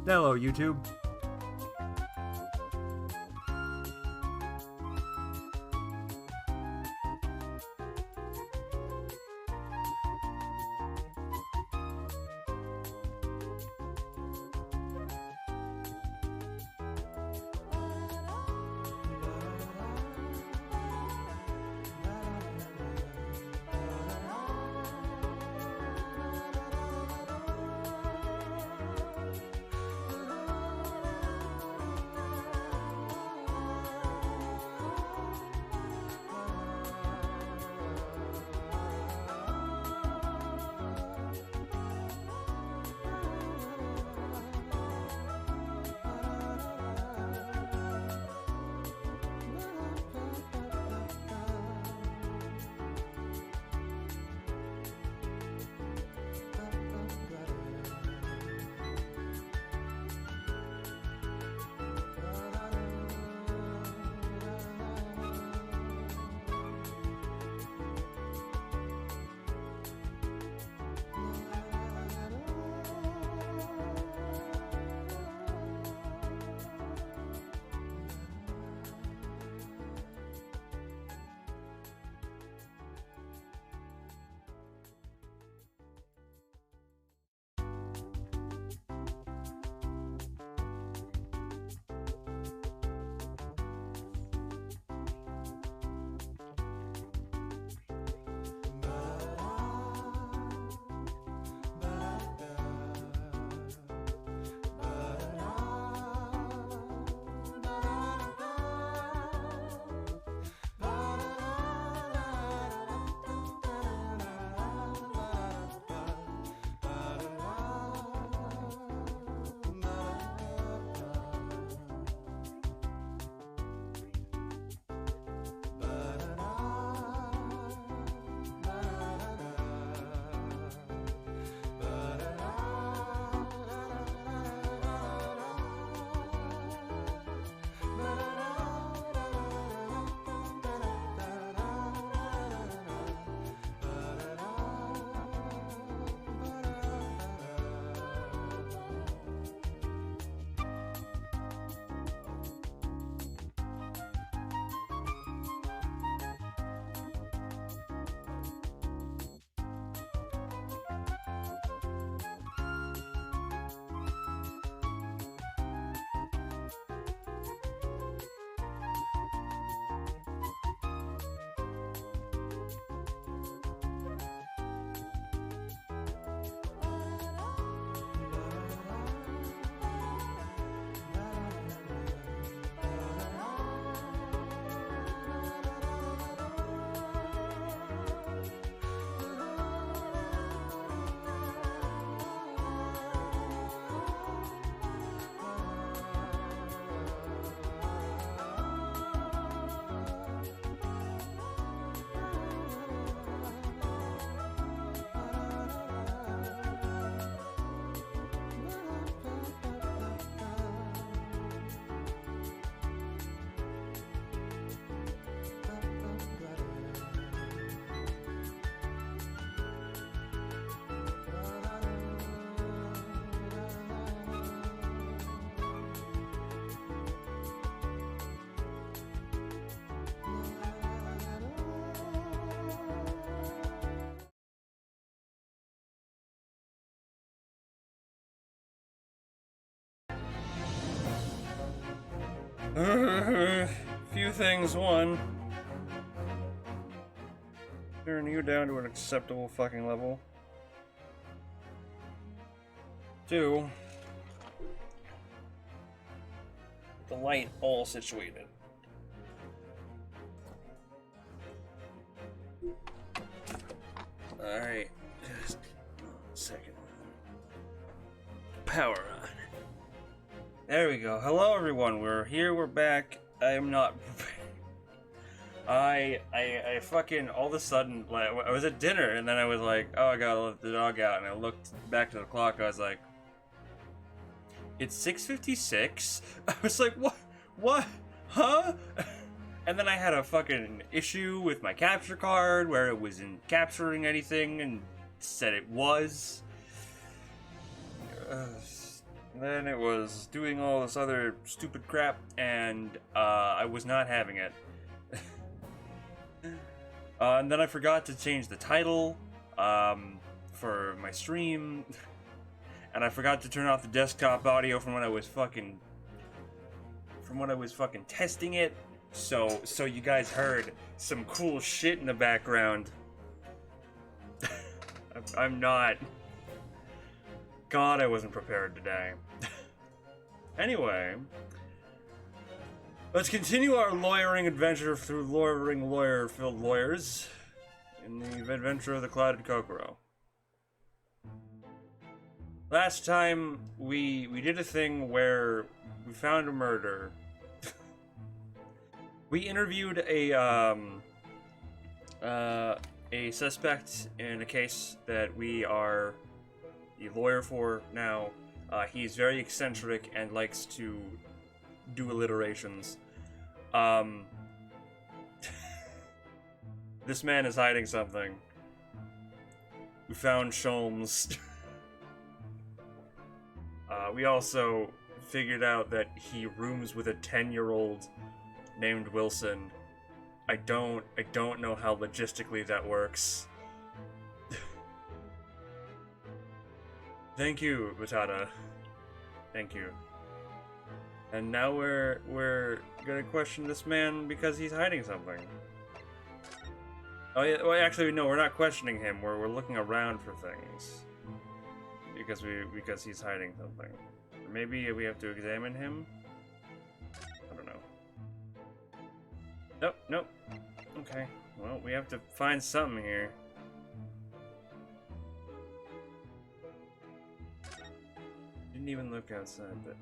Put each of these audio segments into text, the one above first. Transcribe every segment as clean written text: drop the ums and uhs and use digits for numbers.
Hello, YouTube. Few things. One, turn you down to an acceptable fucking level. Two, the light all situated. Alright, just a second. Power on. There we go. Hello everyone, we're here, we're back. I am not I fucking all of a sudden, like, I was at dinner and then I was like, oh, I gotta let the dog out, and I looked back to the clock, I was like, it's 6:56? I was like, what, huh? And then I had a fucking issue with my capture card where it wasn't capturing anything and said it was. Then it was doing all this other stupid crap, and I was not having it. And then I forgot to change the title for my stream, and I forgot to turn off the desktop audio from when I was fucking testing it. So you guys heard some cool shit in the background. I'm not. God, I wasn't prepared today. Anyway, let's continue our lawyering adventure through luring lawyer-filled lawyers in the adventure of the Clouded Kokoro. Last time, we did a thing where we found a murder. We interviewed a suspect in a case that we are the lawyer for now. He's very eccentric and likes to do alliterations. This man is hiding something. We found Sholmes. We also figured out that he rooms with a 10-year-old named Wilson. I don't know how logistically that works. Thank you, Batata. Thank you. And now we're gonna question this man because he's hiding something. Oh yeah, well actually no, we're not questioning him. We're looking around for things. Because he's hiding something. Or maybe we have to examine him? I don't know. Nope. Okay. Well, we have to find something here. Didn't even look outside, but...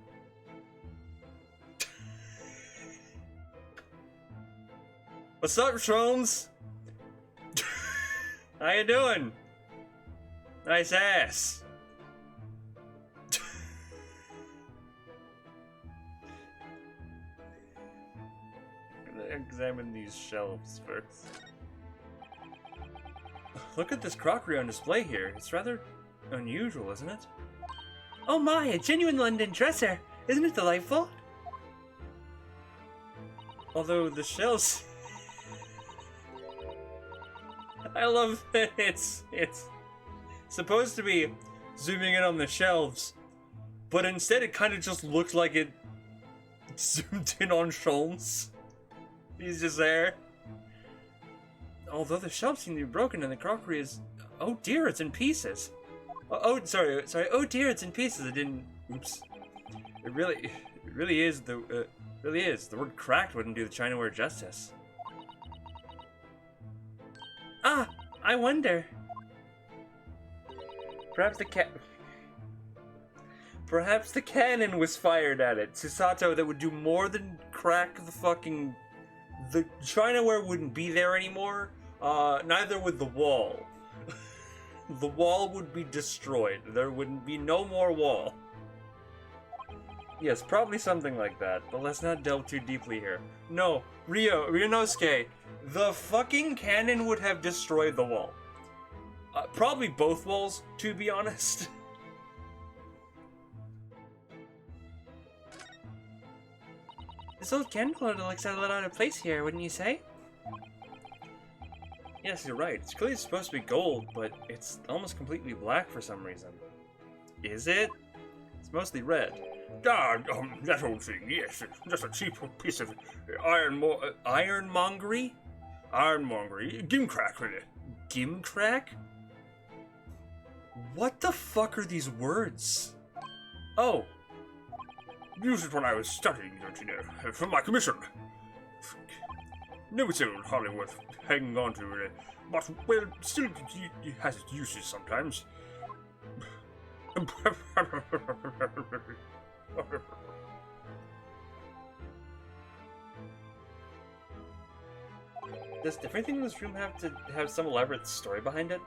What's up, Sholmes? How you doing? Nice ass. Examine these shelves first. Look at this crockery on display here. It's rather unusual, isn't it? Oh my, a genuine London dresser! Isn't it delightful? Although the shelves... I love that it's supposed to be zooming in on the shelves, but instead it kind of just looks like it zoomed in on Sholmes. He's just there. Although the shelves seem to be broken and the crockery is... Oh dear, it's in pieces. Sorry. Oh dear, it's in pieces. It didn't... Oops. It really is the... really is. The word cracked wouldn't do the Chinaware justice. Ah! I wonder. Perhaps the cannon was fired at it. Susato, that would do more than crack the fucking... The Chinaware wouldn't be there anymore. Neither would the wall. The wall would be destroyed. There would be no more wall. Yes, probably something like that, but let's not delve too deeply here. No, Ryunosuke, the fucking cannon would have destroyed the wall. Probably both walls, to be honest. This old candle looks a little out of place here, wouldn't you say? Yes, you're right. It's clearly supposed to be gold, but it's almost completely black for some reason. Is it? It's mostly red. That old thing, yes. Just a cheap piece of ironmongery? ironmongery. Gimcrack, really. Gimcrack? What the fuck are these words? Oh. Used it when I was studying, don't you know, for my commission. No, it's hardly worth hanging on to, really. But, well, still, it has its uses sometimes. Does everything in this room have to have some elaborate story behind it?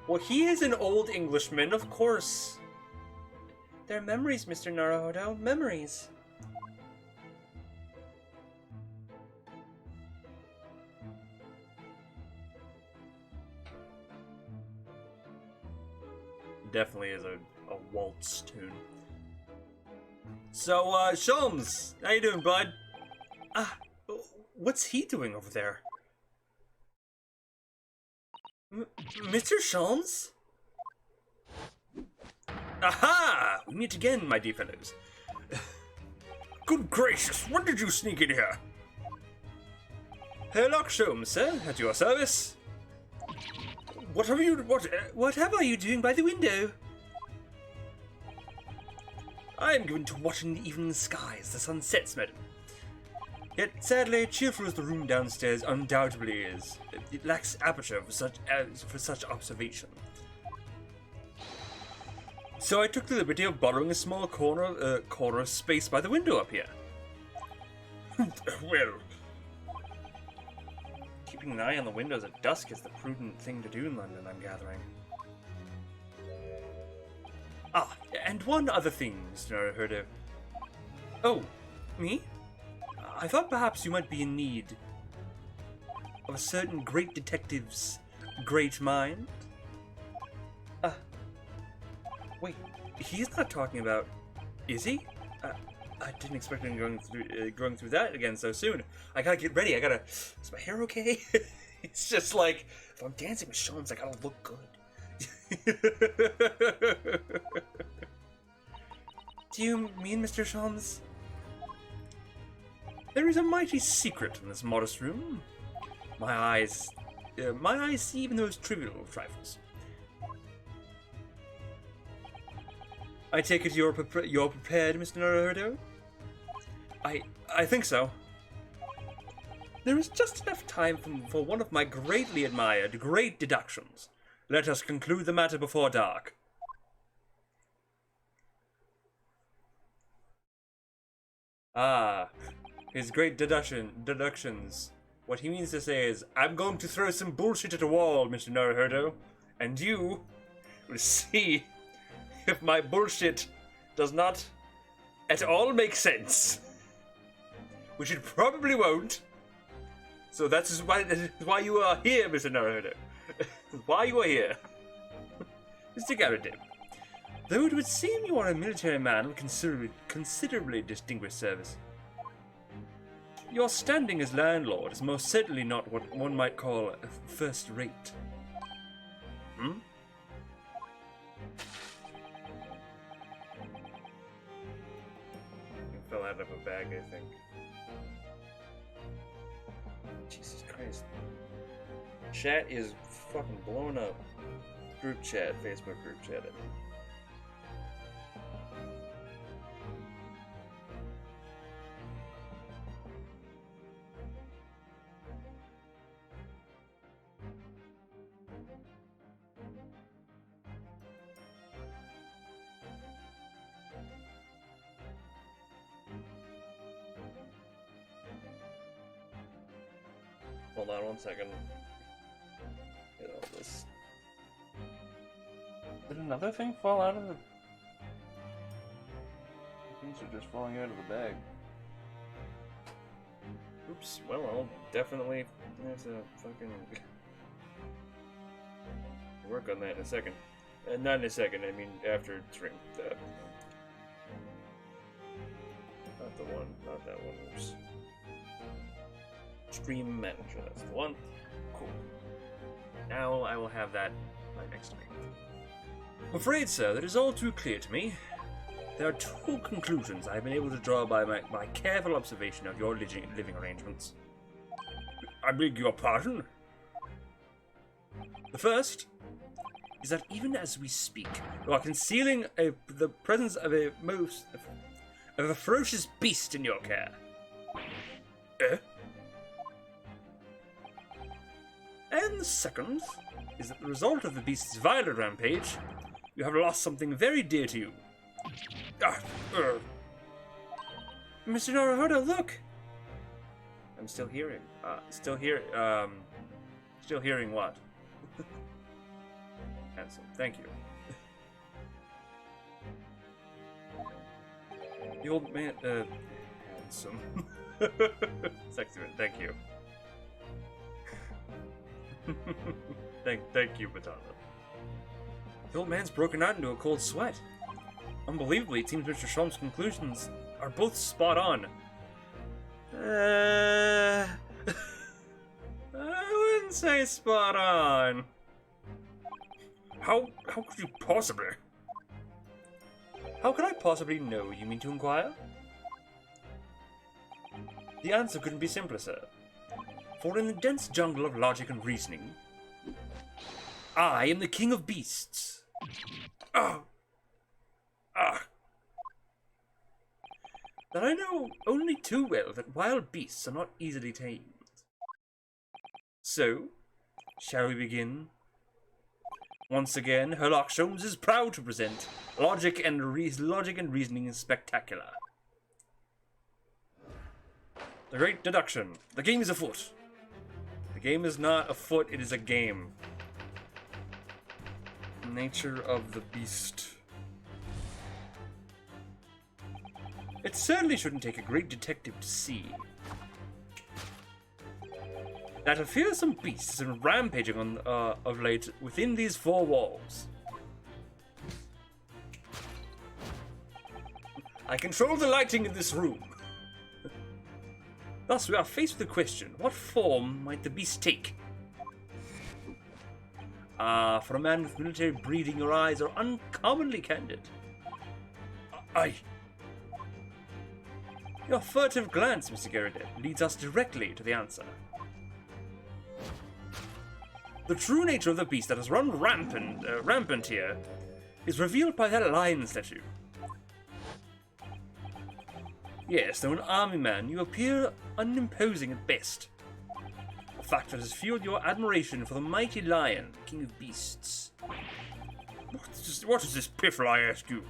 Well, he is an old Englishman, of course. They're memories, Mr. Naruhodo. Memories. Definitely is a waltz tune. So, Sholmes, how you doing, bud? Ah, what's he doing over there? Mr. Sholmes? Aha! We meet again, my dear fellows. Good gracious, when did you sneak in here? Herlock Sholmes, sir, at your service. What have you... What are you doing by the window? I am given to watching the evening skies, the sunsets, madam. Yet, sadly, cheerful as the room downstairs undoubtedly is, it lacks aperture for such observation. So I took the liberty of borrowing a small corner of space by the window up here. Well, keeping an eye on the windows at dusk is the prudent thing to do in London, I'm gathering. Ah, and one other thing, Mr. Naruhodo. Oh, me? I thought perhaps you might be in need of a certain great detective's great mind. Wait, he's not talking about... Is he? I didn't expect him going through that again so soon. I gotta get ready, Is my hair okay? It's just like, if I'm dancing with Sholmes, I gotta look good. Do you mean, Mr. Sholmes? There is a mighty secret in this modest room. My eyes see even those trivial trifles. I take it you're prepared, Mr. Naruhodo? I think so. There is just enough time for one of my greatly admired great deductions. Let us conclude the matter before dark. Ah, his great deductions. What he means to say is, I'm going to throw some bullshit at a wall, Mr. Naruhodo, and you will see if my bullshit does not at all make sense. Which it probably won't. So that is why you are here, Mr. Naruhodo. Why you are here. Mr. Garrett. Though it would seem you are a military man of considerably distinguished service, your standing as landlord is most certainly not what one might call first rate. Hmm? It fell out of a bag, I think. Jesus Christ. Chat is fucking blowing up. Group chat, Facebook group chat. Hold on 1 second. Get all this. Did another thing fall out of the... Things are just falling out of the bag. Oops, well, I'll definitely have to fucking work on that in a second. Not in a second, I mean after stream. Not the one, not that one, oops. Stream Manager, that's the one. Cool. Now I will have that by next week. I'm afraid, sir, that is all too clear to me. There are two conclusions I have been able to draw by my careful observation of your living arrangements. I beg your pardon? The first is that even as we speak, you are concealing the presence of a ferocious beast in your care. Eh? And the second is that the result of the beast's violent rampage, you have lost something very dear to you. Mr. Naruhodo, look! I'm still hearing. Still hearing what? Handsome, thank you. The old man, handsome. Sexy man, thank you. thank you, Batana. The old man's broken out into a cold sweat. Unbelievably, it seems Mr. Shrum's conclusions are both spot on. I wouldn't say spot on. How could you possibly? How could I possibly know, you mean to inquire? The answer couldn't be simpler, sir. For in the dense jungle of logic and reasoning, I am the king of beasts. Ah! That I know only too well that wild beasts are not easily tamed. So, shall we begin? Once again, Herlock Sholmes is proud to present Logic and Reasoning is Spectacular. The Great Deduction. The game is afoot. The game is not afoot, it is a game. Nature of the beast. It certainly shouldn't take a great detective to see that a fearsome beast has been rampaging on of late within these four walls. I control the lighting in this room. Thus, we are faced with the question: what form might the beast take? For a man with military breeding, your eyes are uncommonly candid. Your furtive glance, Mr. Garrett, leads us directly to the answer. The true nature of the beast that has run rampant here is revealed by that lion statue. Yes, though an army man, you appear unimposing at best. A fact that has fueled your admiration for the mighty lion, king of beasts. What is this piffle, I ask you?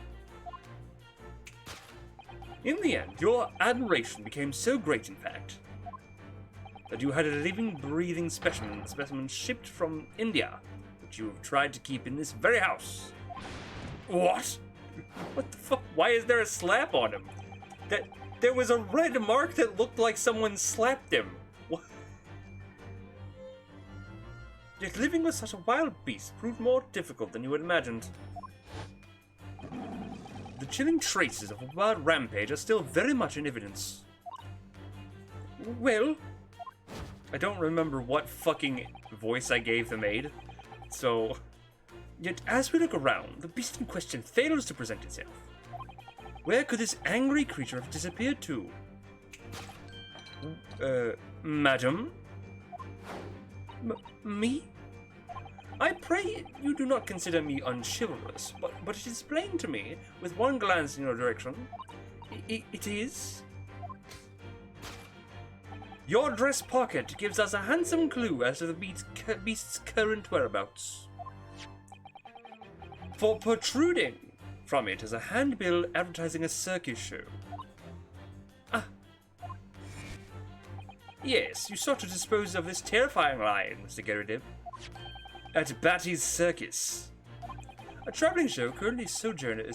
In the end, your admiration became so great, in fact, that you had a living, breathing specimen shipped from India, which you have tried to keep in this very house. What? What the fuck? Why is there a slap on him? There was a red mark that looked like someone slapped him. What? Yet living with such a wild beast proved more difficult than you had imagined. The chilling traces of a wild rampage are still very much in evidence. Well, I don't remember what fucking voice I gave the maid, so... Yet as we look around, the beast in question fails to present itself. Where could this angry creature have disappeared to? Madam? Me? I pray you do not consider me unchivalrous, but it is plain to me, with one glance in your direction, it is. Your dress pocket gives us a handsome clue as to the beast's current whereabouts. For protruding from it is a handbill advertising a circus show. Ah. Yes, you sought to dispose of this terrifying lion, Mr. Gerardib. At Batty's Circus. A traveling show currently sojourning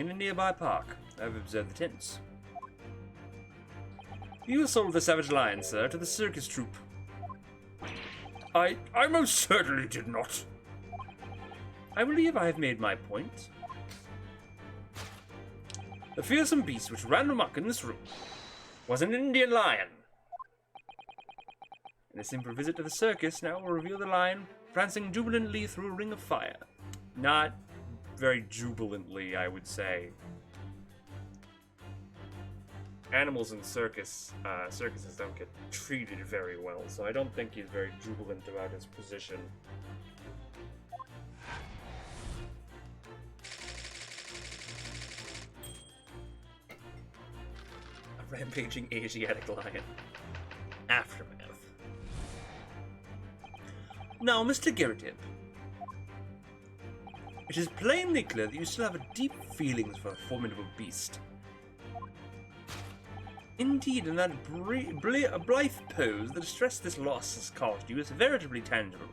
in a nearby park. I've observed the tents. You sold the savage lion, sir, to the circus troupe. I most certainly did not. I believe I have made my point. The fearsome beast which ran amok in this room was an Indian lion. And a simple visit to the circus now will reveal the lion prancing jubilantly through a ring of fire. Not very jubilantly, I would say. Animals in circuses don't get treated very well, so I don't think he's very jubilant about his position. A rampaging Asiatic lion. Aftermath. Now, Mr. Gerardib, it is plainly clear that you still have a deep feelings for a formidable beast. Indeed, in that blithe pose, the distress this loss has caused you is veritably tangible.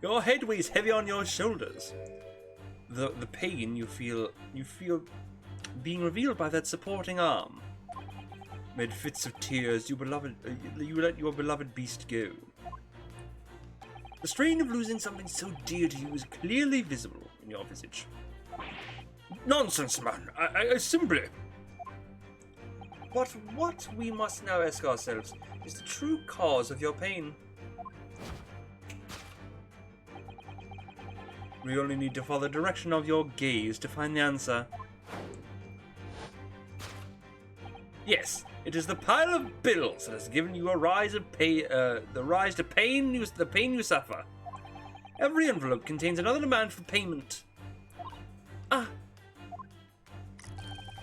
Your head weighs heavy on your shoulders. The pain you feel being revealed by that supporting arm. Amid fits of tears, you let your beloved beast go. The strain of losing something so dear to you is clearly visible in your visage. Nonsense, man. I simply... But what we must now ask ourselves is the true cause of your pain. We only need to follow the direction of your gaze to find the answer. Yes, it is the pile of bills that has given you a rise of the pain you suffer. Every envelope contains another demand for payment.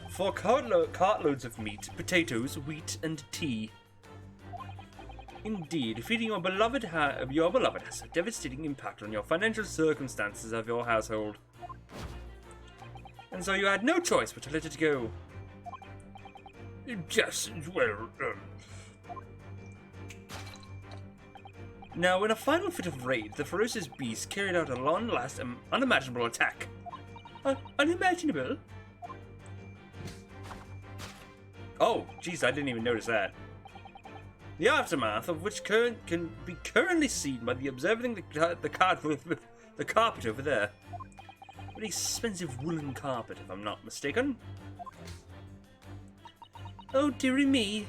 For cartloads of meat, potatoes, wheat, and tea. Indeed, feeding your beloved has a devastating impact on your financial circumstances of your household. And so you had no choice but to let it go. Yes, well, Now, in a final fit of rage, the ferocious beast carried out a long-last and unimaginable attack. Unimaginable? Oh, jeez, I didn't even notice that. The aftermath of which can be currently seen by the observing the carpet over there. Very expensive woolen carpet, if I'm not mistaken. Oh, dearie me.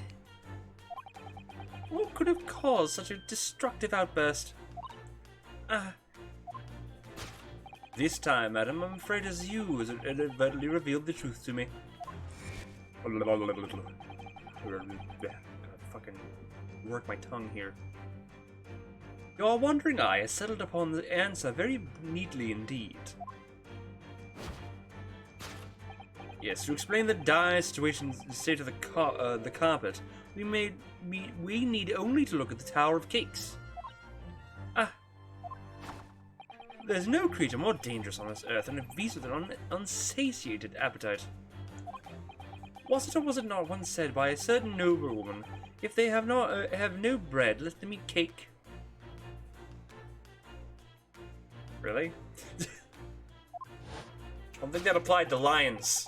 What could have caused such a destructive outburst? This time, madam, I'm afraid it is you who has inadvertently revealed the truth to me. Fucking work my tongue here. Your wandering eye has settled upon the answer very neatly indeed. Yes, to explain the dire state of the carpet, we need only to look at the Tower of Cakes. There's no creature more dangerous on this earth than a beast with an unsatiated appetite. Was it or was it not once said by a certain noblewoman, if they have no bread, let them eat cake? Really? I don't think that applied to lions.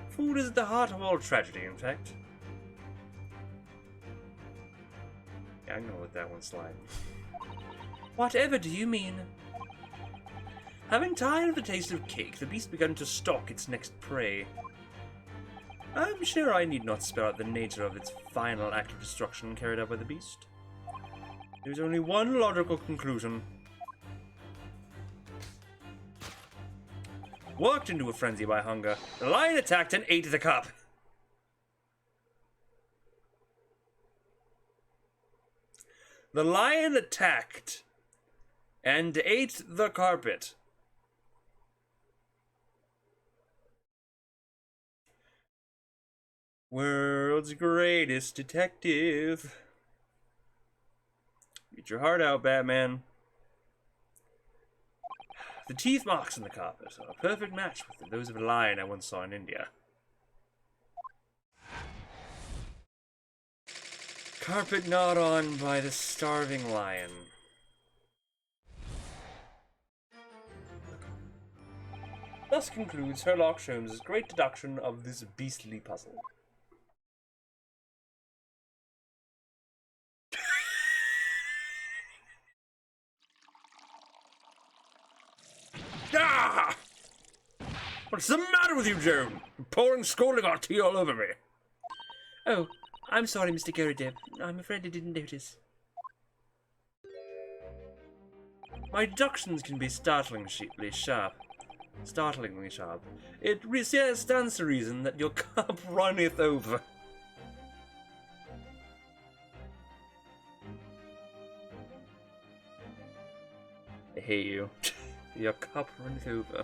Food is at the heart of all tragedy, in fact. Yeah, I'm gonna let that one slide. Whatever do you mean? Having tired of the taste of cake, the beast began to stalk its next prey. I'm sure I need not spell out the nature of its final act of destruction carried out by the beast. There's only one logical conclusion. Worked into a frenzy by hunger, the lion attacked and ate the cup. The lion attacked and ate the carpet. World's greatest detective. Get your heart out, Batman. The teeth marks on the carpet are a perfect match with those of a lion I once saw in India. Carpet gnawed on by the starving lion. Thus concludes Sherlock Holmes' great deduction of this beastly puzzle. Ah! What's the matter with you, Joan? You're pouring scalding hot tea all over me. Oh, I'm sorry, Mr. Garrideb. I'm afraid I didn't notice. My deductions can be startlingly sharp. It stands to reason that your cup runneth over. I hate you. Your cup runneth over.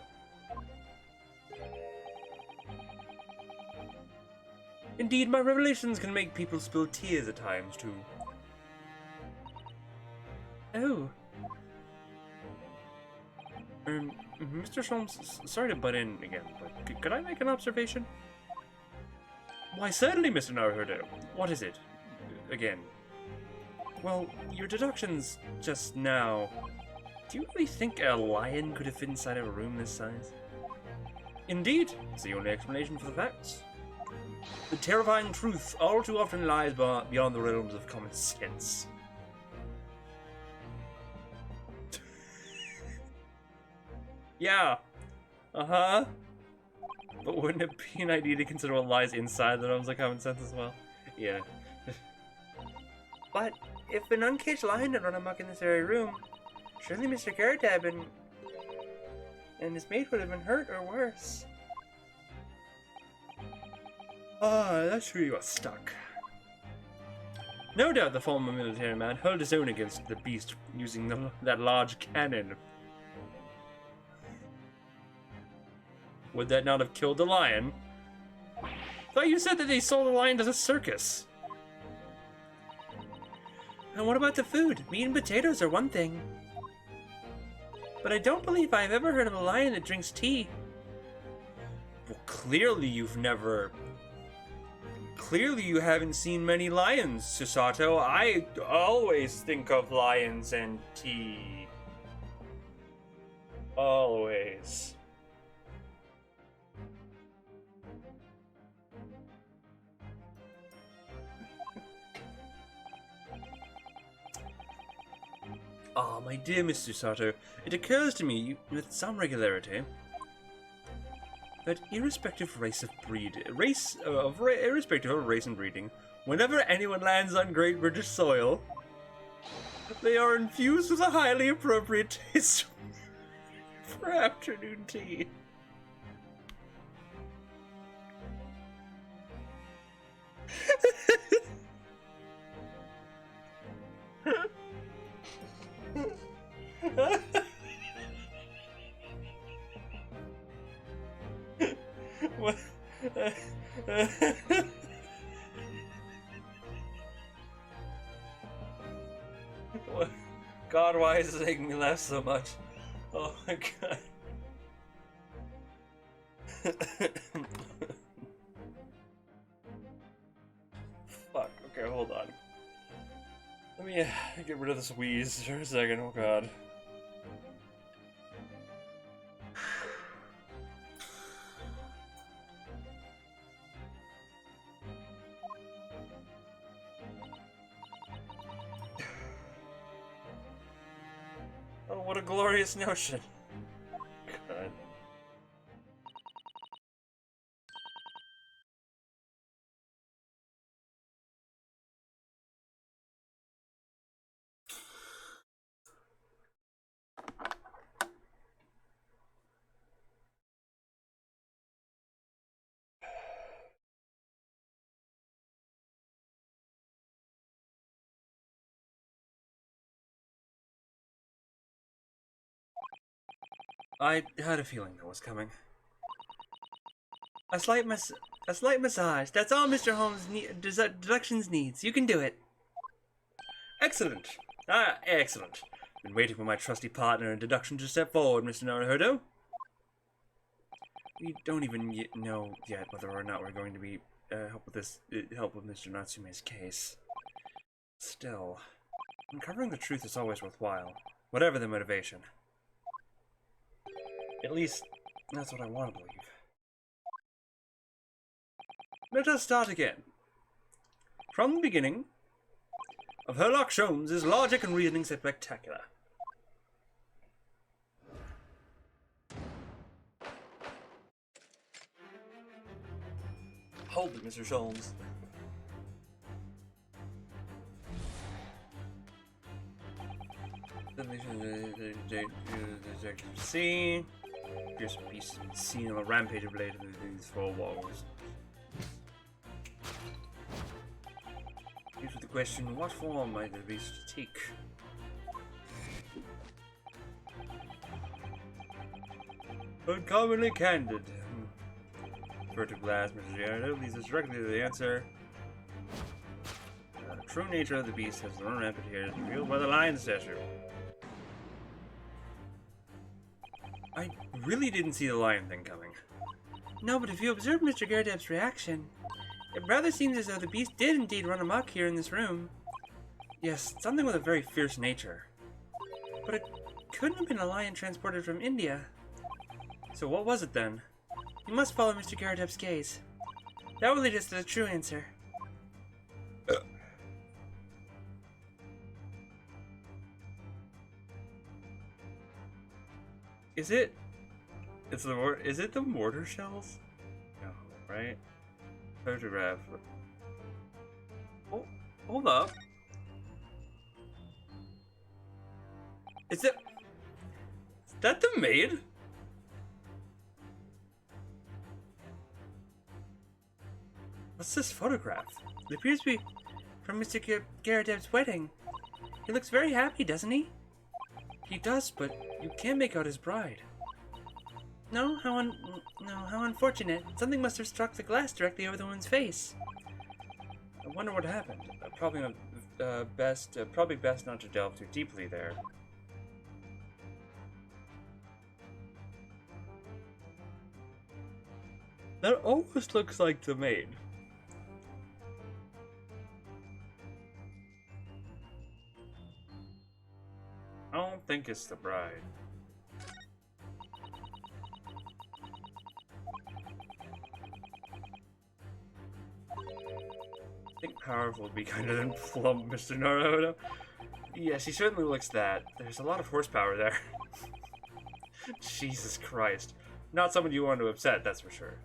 Indeed, my revelations can make people spill tears at times, too. Oh. Mr. Sholmes, sorry to butt in again, but could I make an observation? Why, certainly, Mr. Naruhodo. What is it? Again. Well, your deductions just now... Do you really think a lion could have fit inside of a room this size? Indeed, it's the only explanation for the facts. The terrifying truth all too often lies beyond the realms of common sense. Yeah. Uh-huh. But wouldn't it be an idea to consider what lies inside the realms of common sense as well? Yeah. But if an uncaged lion had run amok in this very room, surely Mr. Garrett and his mate would have been hurt or worse. Ah, that's where you got stuck. No doubt the former military man held his own against the beast using that large cannon. Would that not have killed the lion? Thought you said that they sold the lion to the circus. And what about the food? Meat and potatoes are one thing. But I don't believe I've ever heard of a lion that drinks tea. Well, clearly you haven't seen many lions, Susato. I always think of lions and tea. Always. Ah, my dear Miss Susato, it occurs to me with some regularity that irrespective of race and breeding, whenever anyone lands on Great British soil, they are infused with a highly appropriate taste for afternoon tea. What? What? God, why is it making me laugh so much? Oh my god. Fuck, okay, hold on. Let me get rid of this wheeze for a second, oh god. Oh, what a glorious notion. God. I had a feeling that was coming. A slight massage. That's all Mr. Holmes' deductions needs. You can do it. Excellent. Ah, excellent. Been waiting for my trusty partner in deduction to step forward, Mr. Naruhodo. We don't even know yet whether or not we're going to be help with Mr. Natsume's case. Still, uncovering the truth is always worthwhile, whatever the motivation. At least, that's what I want to believe. Let us start again. From the beginning of Herlock Sholmes' logic and reasoning spectacular. Hold it, Mr. Sholmes. See, appears to be seen on a rampage of late in these four walls. Here's the question: what form might the beast take? Uncommonly candid. Furtive glass, Mr. Giardo leads us directly to the answer. The true nature of the beast has run rampant here, as revealed by the lion statue. I really didn't see the lion thing coming. No, but if you observe Mr. Garredeb's reaction, it rather seems as though the beast did indeed run amok here in this room. Yes, something with a very fierce nature. But it couldn't have been a lion transported from India. So what was it then? You must follow Mr. Garredeb's gaze. That will lead us to the true answer. Is it the mortar shells? No, right? Photograph. Oh, hold up. Is that the maid? What's this photograph? It appears to be from Mr. Garrideb's wedding. He looks very happy, doesn't he? He does, but you can't make out his bride. No, how unfortunate. Something must have struck the glass directly over the woman's face. I wonder what happened. Probably best not to delve too deeply there. That almost looks like the maid. I don't think it's the bride. I think powerful would be kinder than plump, Mr. Naruto. Yes, he certainly looks that. There's a lot of horsepower there. Jesus Christ. Not someone you want to upset, that's for sure.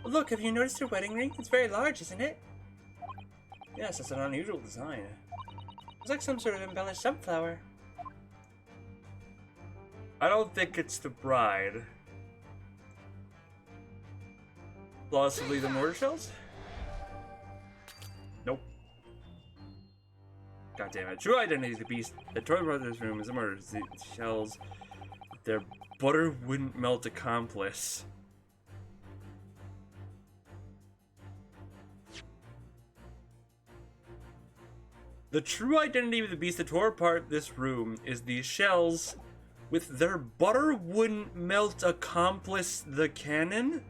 Look, have you noticed her wedding ring? It's very large, isn't it? Yes, it's an unusual design. It's like some sort of embellished sunflower. I don't think it's the bride. Possibly the mortar shells? Nope. God damn it. True identity of the beast. The Toy Brothers room is the mortar shells. Their butter wouldn't melt accomplice. The true identity of the beast that tore apart this room is the shells with their butter wouldn't melt accomplice the cannon?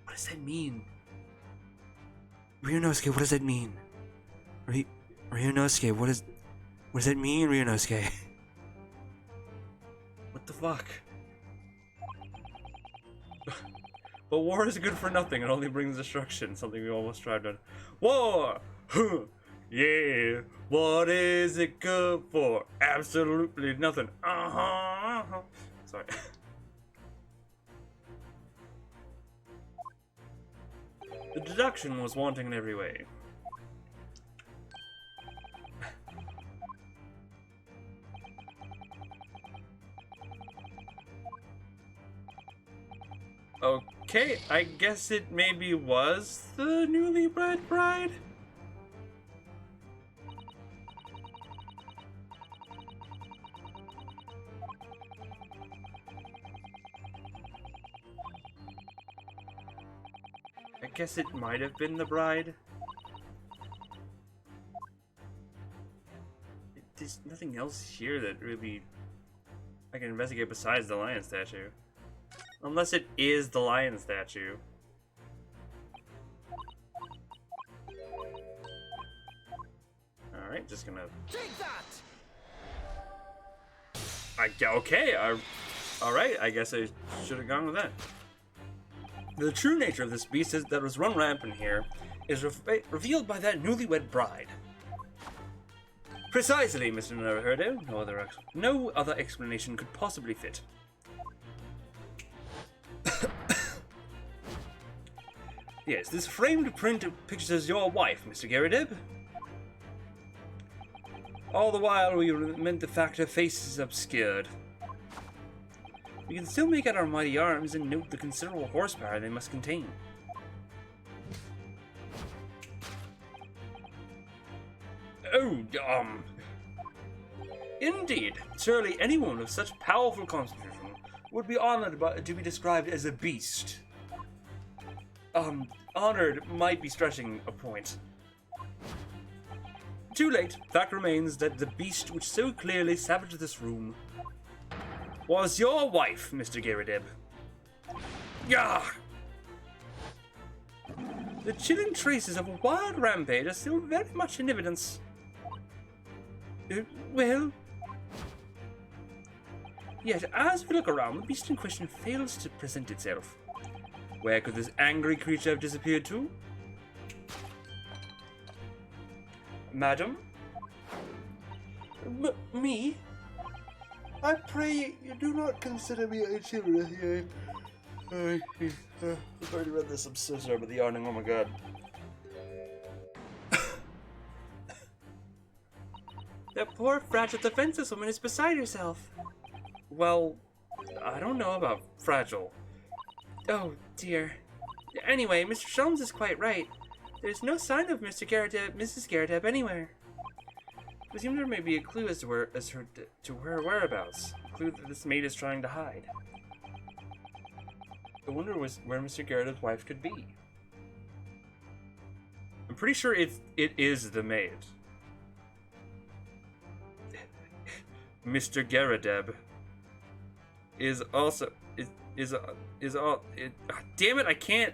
What does that mean? Ryunosuke, what does that mean? Ryunosuke, what does that mean, Ryunosuke? What the fuck? But war is good for nothing, it only brings destruction, something we almost tried on. War! Huh. Yeah! What is it good for? Absolutely nothing. Uh-huh. Sorry. The deduction was wanting in every way. Okay, I guess it maybe was the newlywed bride? I guess it might have been the bride. There's nothing else here that really I can investigate besides the lion statue. Unless it is the lion statue. Alright, just gonna... Take that! Okay, alright, I guess I should have gone with that. The true nature of this beast that was run rampant here is revealed by that newlywed bride. Precisely, Mr. Naruto. No other explanation could possibly fit. Yes, this framed print pictures your wife, Mr. Garrideb. All the while we lament the fact her face is obscured. We can still make out our mighty arms and note the considerable horsepower they must contain. Oh, Indeed, surely anyone of such powerful constitution would be honored to be described as a beast. Honored might be stretching a point. Too late. Fact remains that the beast which so clearly savaged this room was your wife, Mr. Garrideb. Yah! The chilling traces of a wild rampage are still very much in evidence. Well, Yet, as we look around, the beast in question fails to present itself. Where could this angry creature have disappeared to? Madam? Me? I pray you do not consider me a children. I've already read this. I'm so sorry about the yawning. Oh my god. That poor, fragile, defenseless woman is beside herself. Well, I don't know about fragile. Oh, dear. Anyway, Mr. Sholmes is quite right. There's no sign of Mrs. Garradeb anywhere. I presume there may be a clue as to her whereabouts. A clue that this maid is trying to hide. I wonder where Mr. Garradeb's wife could be. I'm pretty sure it is the maid. Mr. Garradeb is also damn it, I can't.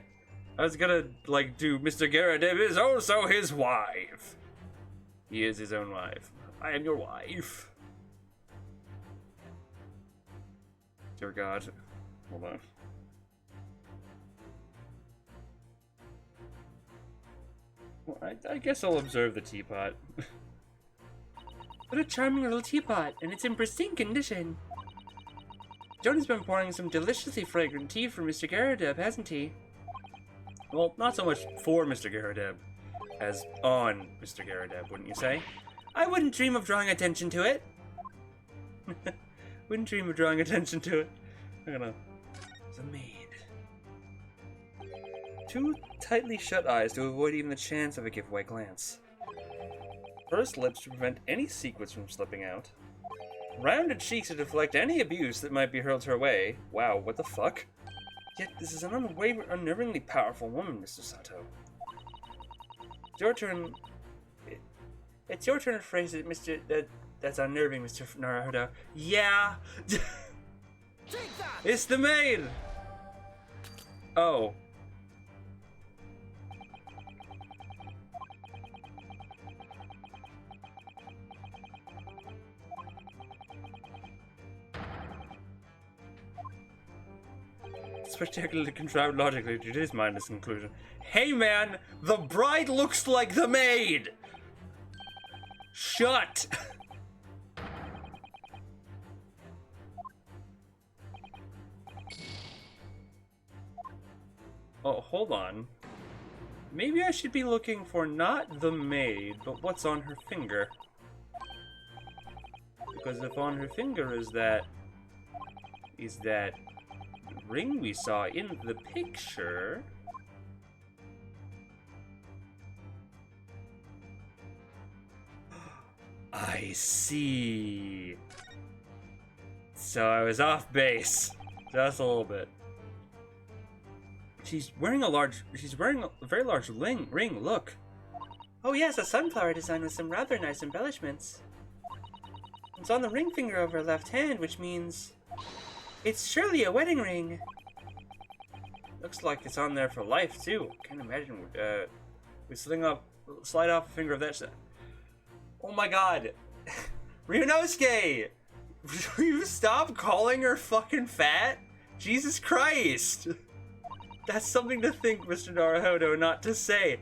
I was gonna do Mr. Garradeb is also his wife. He is his own wife. I am your wife. Dear God. Hold on. Well, I guess I'll observe the teapot. What a charming little teapot, and it's in pristine condition. Johnny's been pouring some deliciously fragrant tea for Mr. Garradeb, hasn't he? Well, not so much for Mr. Garradeb as on Mr. Garradeb, wouldn't you say? I wouldn't dream of drawing attention to it. Wouldn't dream of drawing attention to it. I'm gonna... The maid. Two tightly shut eyes to avoid even the chance of a giveaway glance. Pursed lips to prevent any secrets from slipping out. Rounded cheeks to deflect any abuse that might be hurled her way. Wow, what the fuck? Yet this is an unnervingly powerful woman, Mr. Sato. It's your turn. It's your turn to phrase it, Mr. That's unnerving, Mr. Naruto. Yeah. It's the maid. Oh. Spectacularly contrived logically to his mindless conclusion. Hey man, the bride looks like the maid! Shut! Oh, hold on. Maybe I should be looking for not the maid, but what's on her finger. Because if on her finger is that ring we saw in the picture. I see. So I was off base. Just a little bit. She's wearing a very large ring, look. Oh yes, a sunflower design with some rather nice embellishments. It's on the ring finger of her left hand, which means it's surely a wedding ring. Looks like it's on there for life too. Can't imagine we slide off a finger of that. Oh my god, Ryunosuke, will you stop calling her fucking fat? Jesus Christ, that's something to think, Mr. Naruhodo, not to say.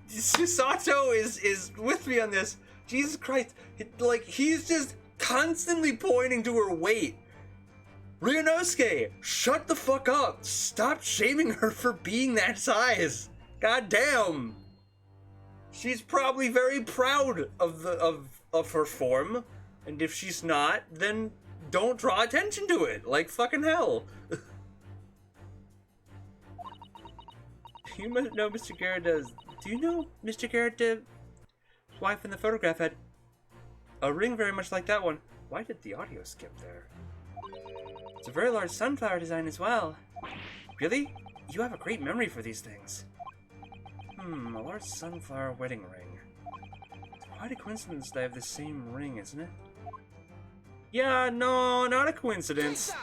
Sato is with me on this. Jesus Christ, he's just constantly pointing to her weight. Ryunosuke, shut the fuck up! Stop shaming her for being that size! God damn! She's probably very proud of her form, and if she's not, then don't draw attention to it. Like fucking hell. You must know Mr. Garradeb's. Do you know Mr. Garradeb's wife in the photograph had a ring very much like that one? Why did the audio skip there? It's a very large sunflower design as well. Really? You have a great memory for these things. A large sunflower wedding ring. It's quite a coincidence they have the same ring, isn't it? Yeah, no, not a coincidence.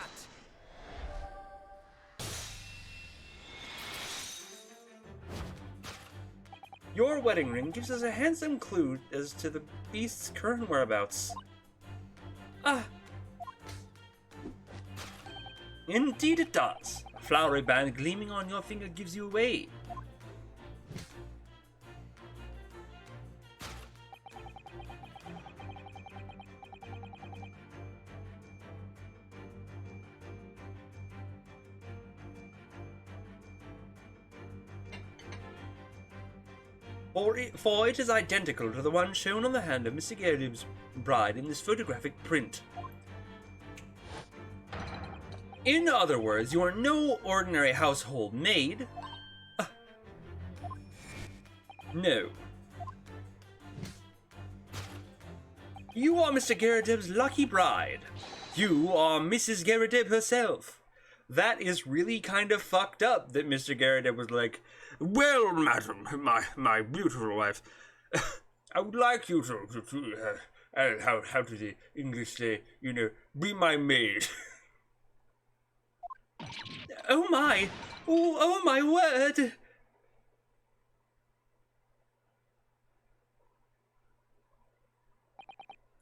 Your wedding ring gives us a handsome clue as to the beast's current whereabouts. Ah! Indeed it does. A flowery band gleaming on your finger gives you away. For it is identical to the one shown on the hand of Mr. Garrideb's bride in this photographic print. In other words, you are no ordinary household maid. No. You are Mr. Garrideb's lucky bride. You are Mrs. Garrideb herself. That is really kind of fucked up that Mr. Garrideb was like, well, madam, my beautiful wife, I would like you to how do the English say, you know, be my maid. Oh my! Oh my word!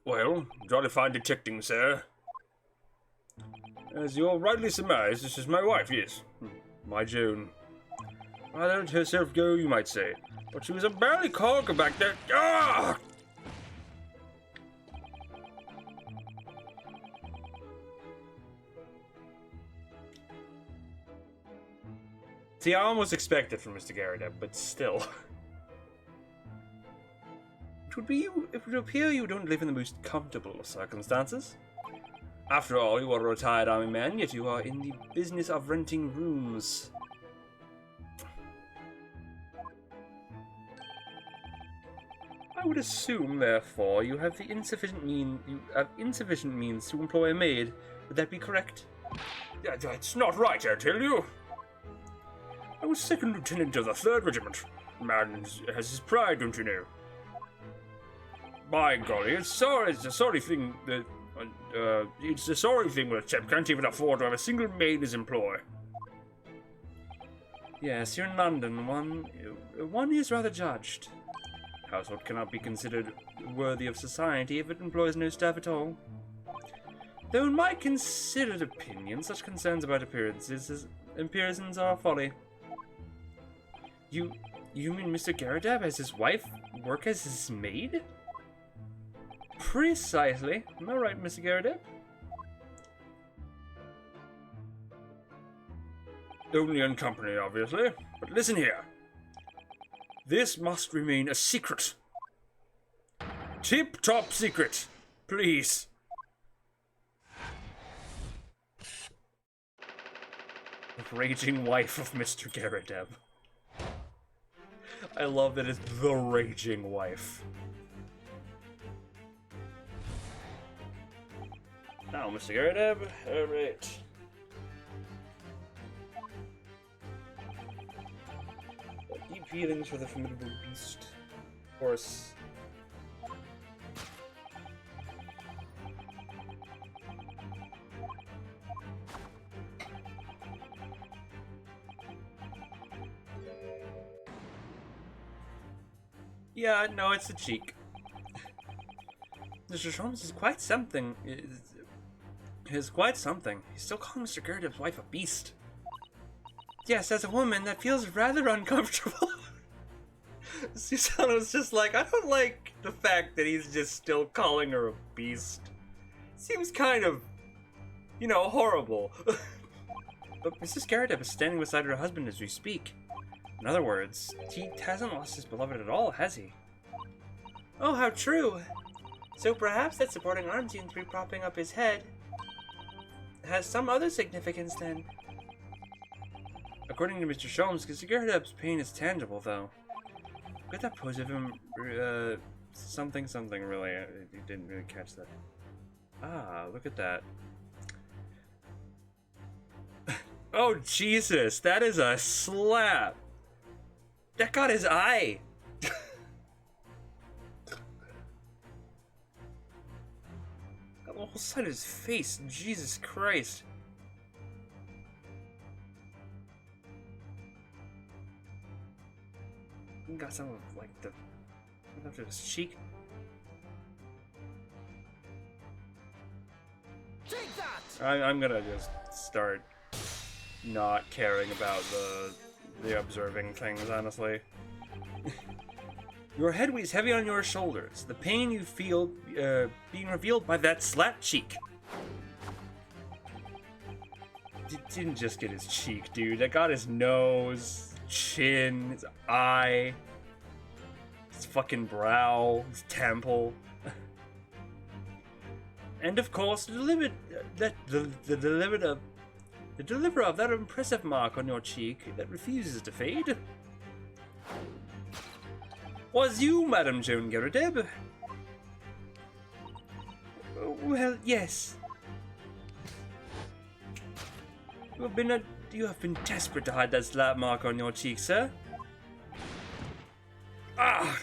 Well, jolly fine detecting, sir. As you rightly surmise, this is my wife, yes. My Joan. I let herself go, you might say. But she was a barely corker back there. Ah! See, I almost expect it from Mr. Garrideb, but still. It would appear you don't live in the most comfortable of circumstances. After all, you are a retired army man, yet you are in the business of renting rooms. I would assume, therefore, you have insufficient means to employ a maid. Would that be correct? That's not right, I tell you. I was second lieutenant of the 3rd Regiment. Man has his pride, don't you know? By golly, it's a sorry thing that it's a sorry thing when a chap can't even afford to have a single maid in his employ. Yes, you're in London. One is rather judged. Household cannot be considered worthy of society if it employs no staff at all. Though in my considered opinion, such concerns about appearances are folly. You mean Mr. Garrideb has his wife work as his maid? Precisely. Am I right, Mr. Garrideb? Only in company, obviously. But listen here. This must remain a secret. Tip-top secret. Please. The raging wife of Mr. Garrideb. I love that it's the raging wife. Now, Mr. Garrideb, alright. Deep feelings for the formidable beast. Of course. Yeah, no, it's the cheek. Mr. Sholmes is quite something. Is quite something. He's still calling Mr. Garrideb's wife a beast. Yes, as a woman, that feels rather uncomfortable. Susano's just like, I don't like the fact that he's just still calling her a beast. Seems kind of, you know, horrible. But Mrs. Garrideb is standing beside her husband as we speak. In other words, he hasn't lost his beloved at all, has he? Oh, how true. So perhaps that supporting arm seems to be propping up his head has some other significance then. According to Mr. Sholmes, Mr. Garrideb's pain is tangible, though. Look at that pose of him, something, really. You didn't really catch that. Ah, look at that. Oh, Jesus, that is a slap. That got his eye. Got the whole side of his face. Jesus Christ. He got some of like the left of his cheek. Take that! I'm gonna just start not caring about the observing things, honestly. Your head weighs heavy on your shoulders. The pain you feel being revealed by that slapped cheek. Didn't just get his cheek, dude. That got his nose, chin, his eye, his fucking brow, his temple. And of course, the deliverer of that impressive mark on your cheek that refuses to fade was you, Madame Joan Gerardeb. Well, yes. You have been desperate to hide that slap mark on your cheek, sir. Ah!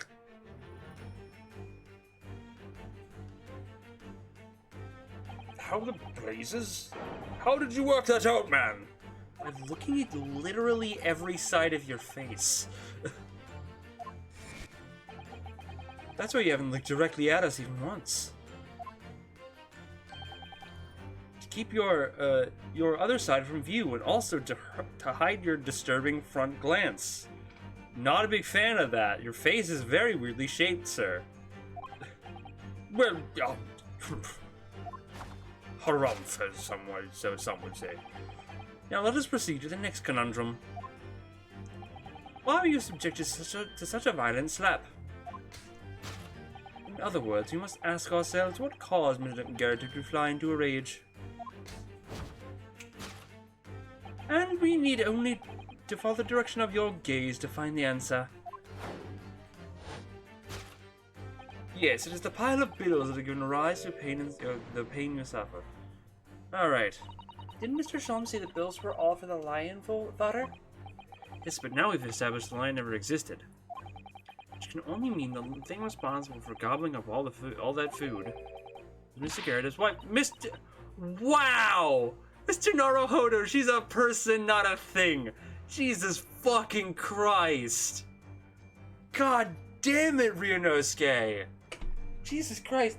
How the blazes? How did you work that out, man? I'm looking at literally every side of your face. That's why you haven't looked directly at us even once. To keep your other side from view, and also to hide your disturbing front glance. Not a big fan of that. Your face is very weirdly shaped, sir. Well, harumph, as some would say. Now let us proceed to the next conundrum. Why are you subjected to such a violent slap? In other words, we must ask ourselves what caused Mr. Gerardeb to fly into a rage. And we need only to follow the direction of your gaze to find the answer. Yes, it is the pile of bills that have given rise to the pain you suffer. Alright. Didn't Mr. Sholmes say the bills were all for the lion fodder? Yes, but now we've established the lion never existed. Which can only mean the thing responsible for gobbling up all that food is Mr. Gerardeb's wife. Wow! Mr. Naruhodo, she's a person, not a thing. Jesus fucking Christ. God damn it, Ryunosuke. Jesus Christ.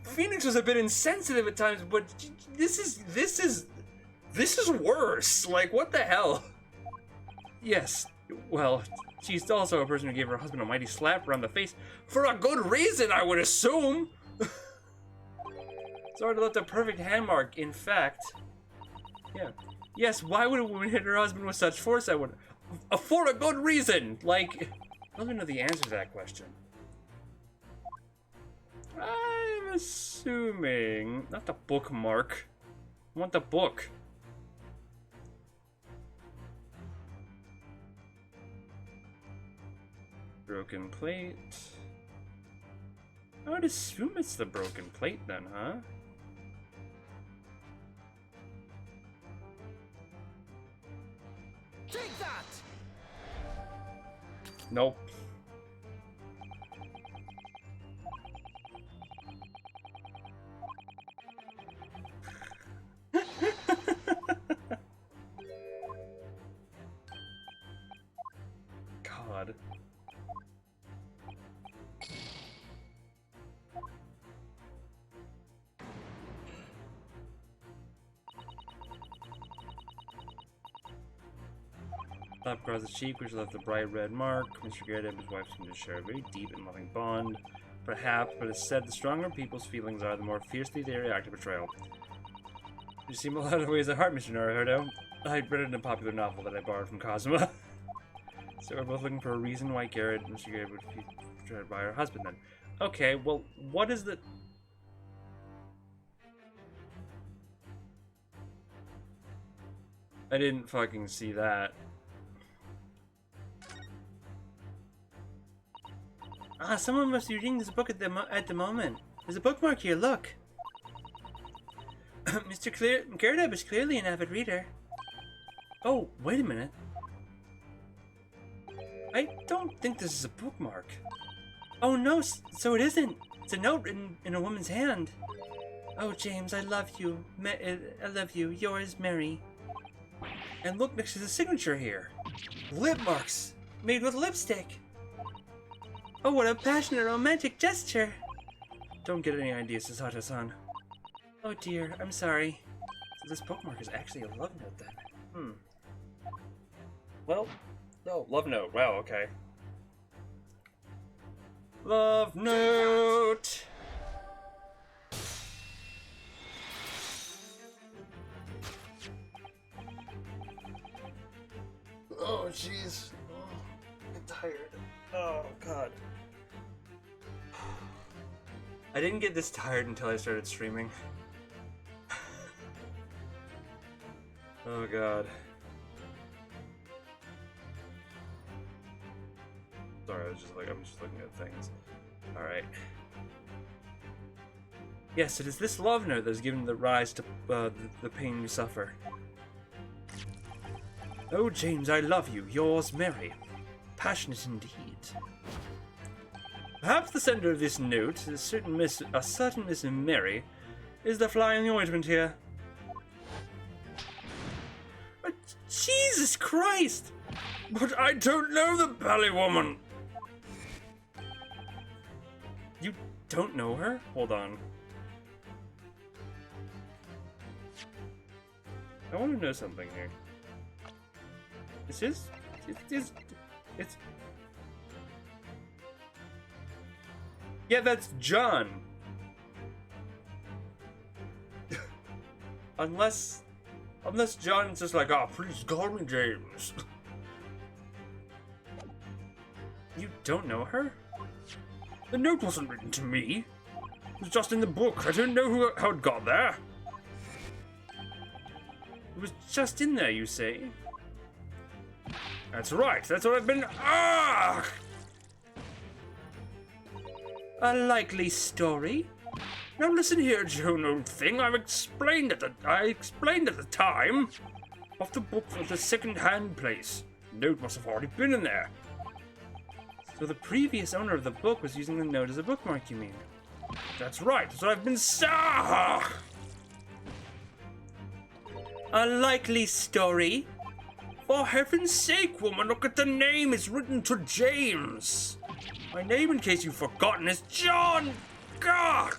Phoenix was a bit insensitive at times, but this is worse. Like, what the hell? Yes, well, she's also a person who gave her husband a mighty slap around the face for a good reason, I would assume. Sorry to let the perfect hand mark, in fact. Yeah. Yes, why would a woman hit her husband with such force? For a good reason! Like, I don't even know the answer to that question. I'm assuming... Not the bookmark. I want the book. Broken plate. I would assume it's the broken plate then, huh? Take that! Nope. God. Slap across the cheek, which left a bright red mark. Mr. Gerardeb and his wife seem to share a very deep and loving bond. Perhaps, but it's said the stronger people's feelings are, the more fiercely they react to betrayal. You seem a lot of ways at heart, Mr. Naruhodo. I read it in a popular novel that I borrowed from Kazuma. So we're both looking for a reason why Mr. Gerardeb would be betrayed by her husband then. Okay, well, what is the... I didn't fucking see that. Ah, someone must be reading this book at the moment. There's a bookmark here, look. Mr. Gerardeb is clearly an avid reader. Oh, wait a minute. I don't think this is a bookmark. Oh no, so it isn't. It's a note written in a woman's hand. Oh, James, I love you. I love you. Yours, Mary. And look next to the signature here. Lip marks made with lipstick. Oh, what a passionate, romantic gesture. Don't get any ideas, Sasato-san. Oh dear, I'm sorry. So this bookmark is actually a love note then. Well, no, love note. Wow, okay. Love note! Oh, jeez. Oh, I'm tired. Oh, God. I didn't get this tired until I started streaming. Oh, God. Sorry, I'm just looking at things. Alright. Yes, it is this love note that has given the rise to the pain you suffer. Oh, James, I love you. Yours, Mary. Passionate indeed. Perhaps the sender of this note, a certain Miss Mary, is the fly in the ointment here. But Jesus Christ! But I don't know the Bally Woman! You don't know her? Hold on. I want to know something here. It's... Yeah, that's John. Unless John's just like, oh, please call me James. You don't know her? The note wasn't written to me. It was just in the book. I don't know how it got there. It was just in there, you say? That's right. That's what I've been... Ah! A likely story? Now listen here, Joan, old thing. I explained at the time. Off the book for the second-hand place. The note must have already been in there. So the previous owner of the book was using the note as a bookmark, you mean? That's right. That's what I've been... A likely story? For heaven's sake, woman, look at the name. It's written to James. My name, in case you've forgotten, is John. God.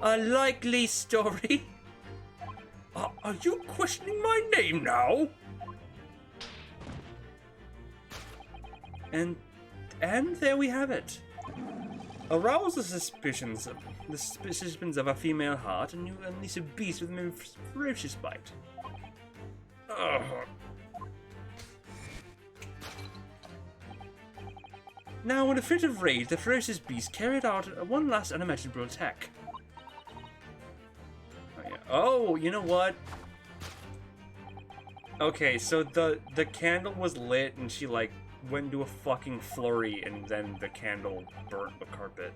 A likely story? Are you questioning my name now? And there we have it. Arouse the suspicions of a female heart, and you unleash a beast with a ferocious bite. Ugh. Now, in a fit of rage, the ferocious beast carried out one last unimaginable attack. Oh, you know what? Okay, so the candle was lit, and she like went into a fucking flurry, and then the candle burnt the carpet.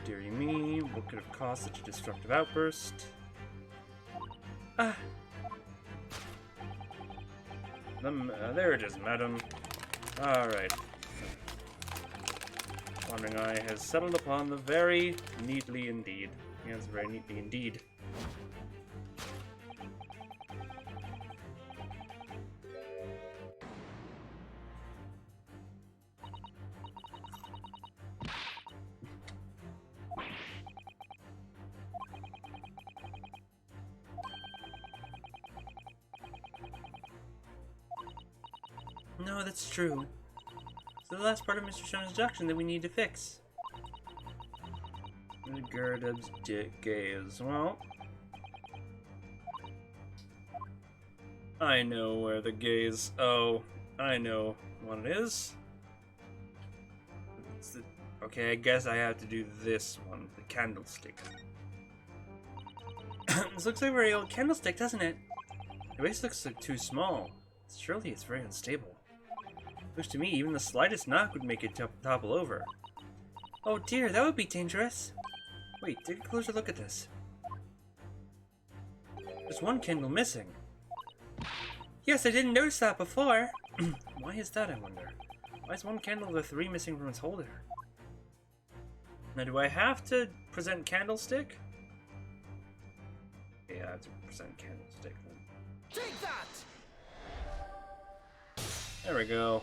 Dearie me, what could have caused such a destructive outburst? Ah. There it is, madam. Alright. Wandering Eye has settled upon the very neatly indeed. Yes, very neatly indeed. No, that's true. So the last part of Mr. Stone's introduction that we need to fix. The Gyarados gaze. Well, I know where the gaze. Oh, I know what it is. Okay, I guess I have to do this one, the candlestick. This looks like a very old candlestick, doesn't it? The base looks like too small. Surely it's very unstable. Looks to me, even the slightest knock would make it topple over. Oh dear, that would be dangerous. Wait, take a closer look at this. There's one candle missing. Yes, I didn't notice that before. Why is that, I wonder? Why is one candle of the three missing from its holder? Now, do I have to present candlestick? Yeah, I have to present candlestick then. Take that! There we go.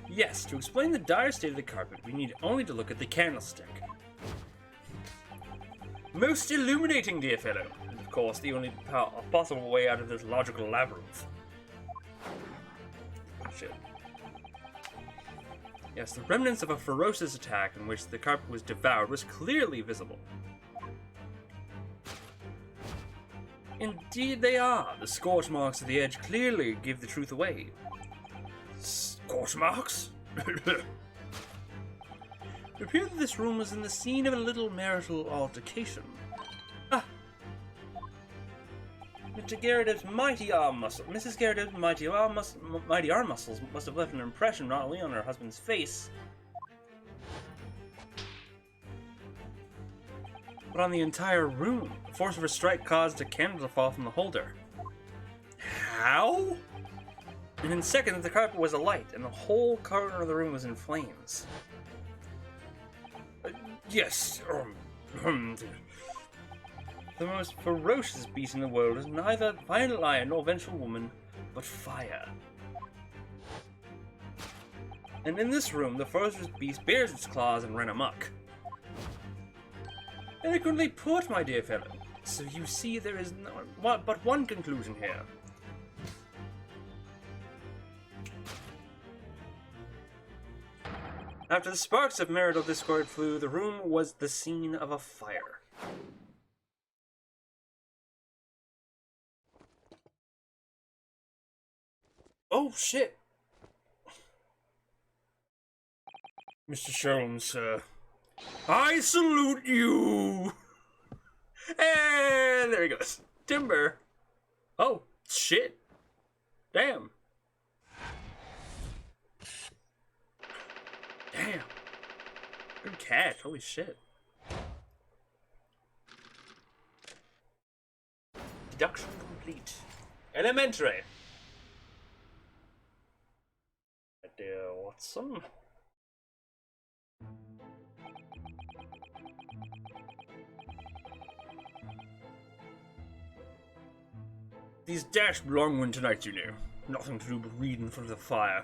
Yes, to explain the dire state of the carpet, we need only to look at the candlestick. Most illuminating, dear fellow. And of course, the only possible way out of this logical labyrinth. Shit. Yes, the remnants of a ferocious attack in which the carpet was devoured was clearly visible. Indeed they are. The scorch marks at the edge clearly give the truth away. Scorch marks? It appeared that this room was in the scene of a little marital altercation. Ah! Mr. Garrett's mighty arm muscle. Mrs. Garrett's mighty arm muscles must have left an impression not only on her husband's face, but on the entire room. The force of her strike caused a candle to fall from the holder. How? And in seconds, the carpet was alight, and the whole corner of the room was in flames. Yes, the most ferocious beast in the world is neither violent lion nor vengeful woman, but fire. And in this room, the ferocious beast bares its claws and ran amok. Eloquently put, my dear fellow. So you see there is but one conclusion here. After the sparks of marital discord flew, the room was the scene of a fire. Oh shit! Mr. Sholmes, sir. I salute you! And there he goes. Timber. Oh, shit. Damn. Damn. Good catch. Holy shit. Deduction complete. Elementary. Dear Watson. These dashed long winter nights, you know. Nothing to do but read in front of the fire.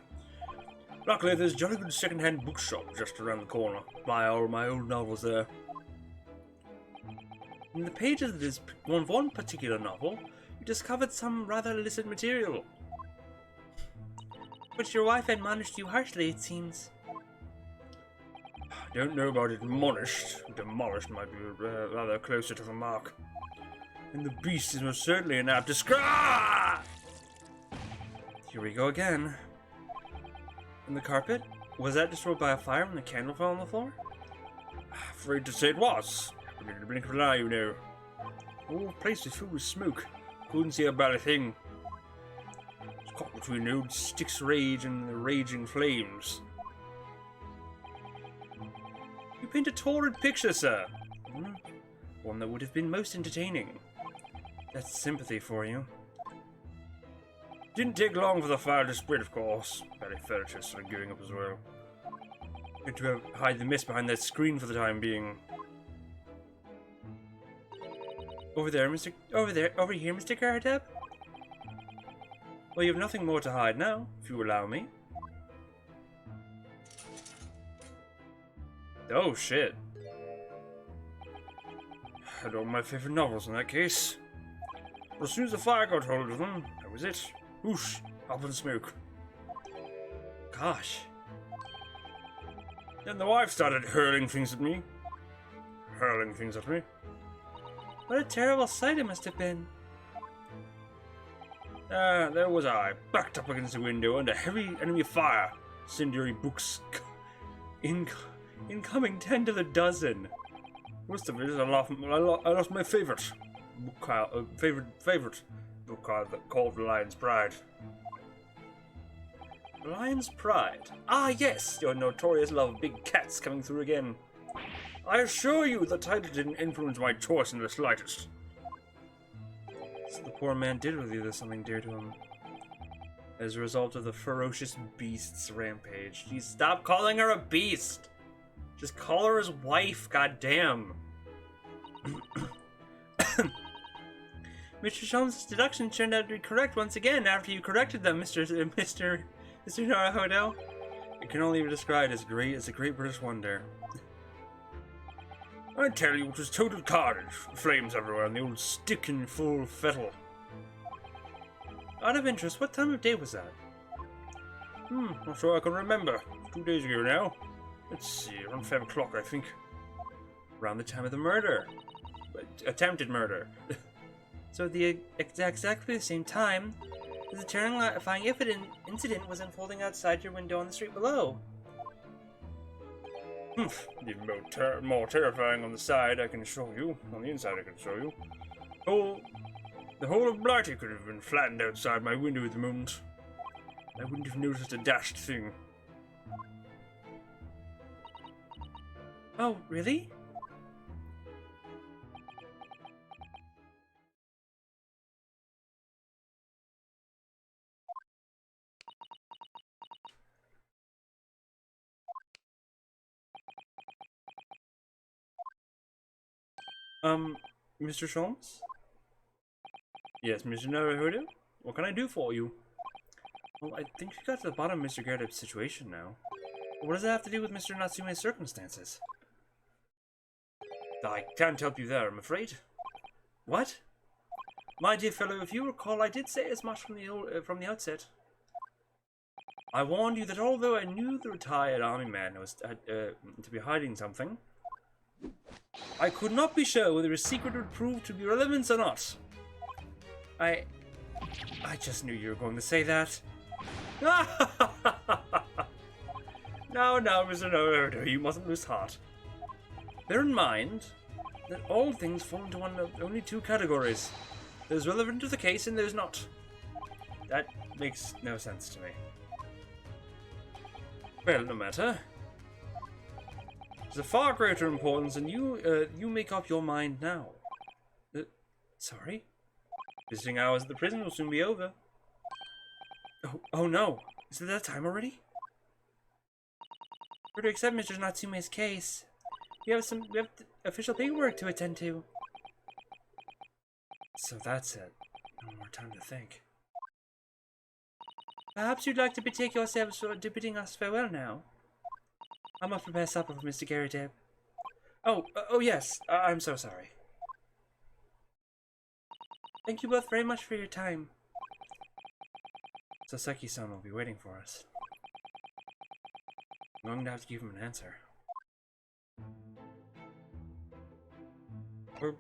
Luckily, there's a jolly good second-hand bookshop just around the corner. Buy all my old novels there. In the pages of this one particular novel, you discovered some rather illicit material. Which your wife admonished you harshly, it seems. I don't know about admonished. Demolished might be rather closer to the mark. And the beast is most certainly an apt describe. Here we go again. And the carpet? Was that destroyed by a fire when the candle fell on the floor? Afraid to say it was. Happened in the blink of an eye, you know. The whole place was filled with smoke. Couldn't see about a thing. It's caught between old Styx rage and the raging flames. You paint a torrid picture, sir. One that would have been most entertaining. That's sympathy for you. Didn't take long for the fire to spread, of course. Barely furniture started going up as well. Had to hide the mist behind that screen for the time being. Over here, Mr. Garrett's. Well, you have nothing more to hide now, if you allow me. Oh, shit. Had all my favorite novels in that case. But as soon as the fire got hold of them, that was it. Whoosh, up in smoke. Gosh. Then the wife started hurling things at me. What a terrible sight it must have been. There was I, backed up against the window under heavy enemy fire. Incendiary books incoming 10 to the dozen. Most of it is I lost my favorite book, favorite book called The Lion's Pride. Lion's Pride? Ah, yes, your notorious love of big cats coming through again. I assure you the title didn't influence my choice in the slightest. So the poor man did really lose something dear to him. As a result of the ferocious beast's rampage. Geez, stop calling her a beast! Just call her his wife, goddamn. Mr. Sholmes' deduction turned out to be correct once again after you corrected them, Mr. Naruhodo. It can only be described as a great British wonder. I tell you, it was total carnage. Flames everywhere and the old stick in full fettle. Out of interest, what time of day was that? Not sure I can remember. 2 days ago now. Let's see, around 5 o'clock, I think. Around the time of the murder. Attempted murder. So exactly the same time as the terrifying incident was unfolding outside your window on the street below. Even more terrifying on the side, I can show you. On the inside, I can show you. The whole of Blighty could have been flattened outside my window at the moment. I wouldn't have noticed a dashed thing. Oh, really? Mr. Sholmes? Yes, Mr. Naruhodo? What can I do for you? Well, I think we got to the bottom of Mr. Garrett situation now. What does that have to do with Mr. Natsume's circumstances? I can't help you there, I'm afraid. What? My dear fellow, if you recall, I did say as much from the outset. I warned you that although I knew the retired army man was to be hiding something, I could not be sure whether his secret would prove to be relevant or not. I just knew you were going to say that. No, Mr. Naruhodo, you mustn't lose heart. Bear in mind that all things fall into one of only two categories. There's relevant to the case and there's not. That makes no sense to me. Well, no matter. There's a far greater importance, and you make up your mind now. Sorry? Visiting hours at the prison will soon be over. Oh no! Is it that time already? We're to accept Mr. Natsume's case. We have official paperwork to attend to. So that's it. No more time to think. Perhaps you'd like to betake yourselves to bidding us farewell now. I must prepare supper for Mr. Garrett. Oh yes. I'm so sorry. Thank you both very much for your time. Sasaki-san will be waiting for us. I'm going to have to give him an answer. To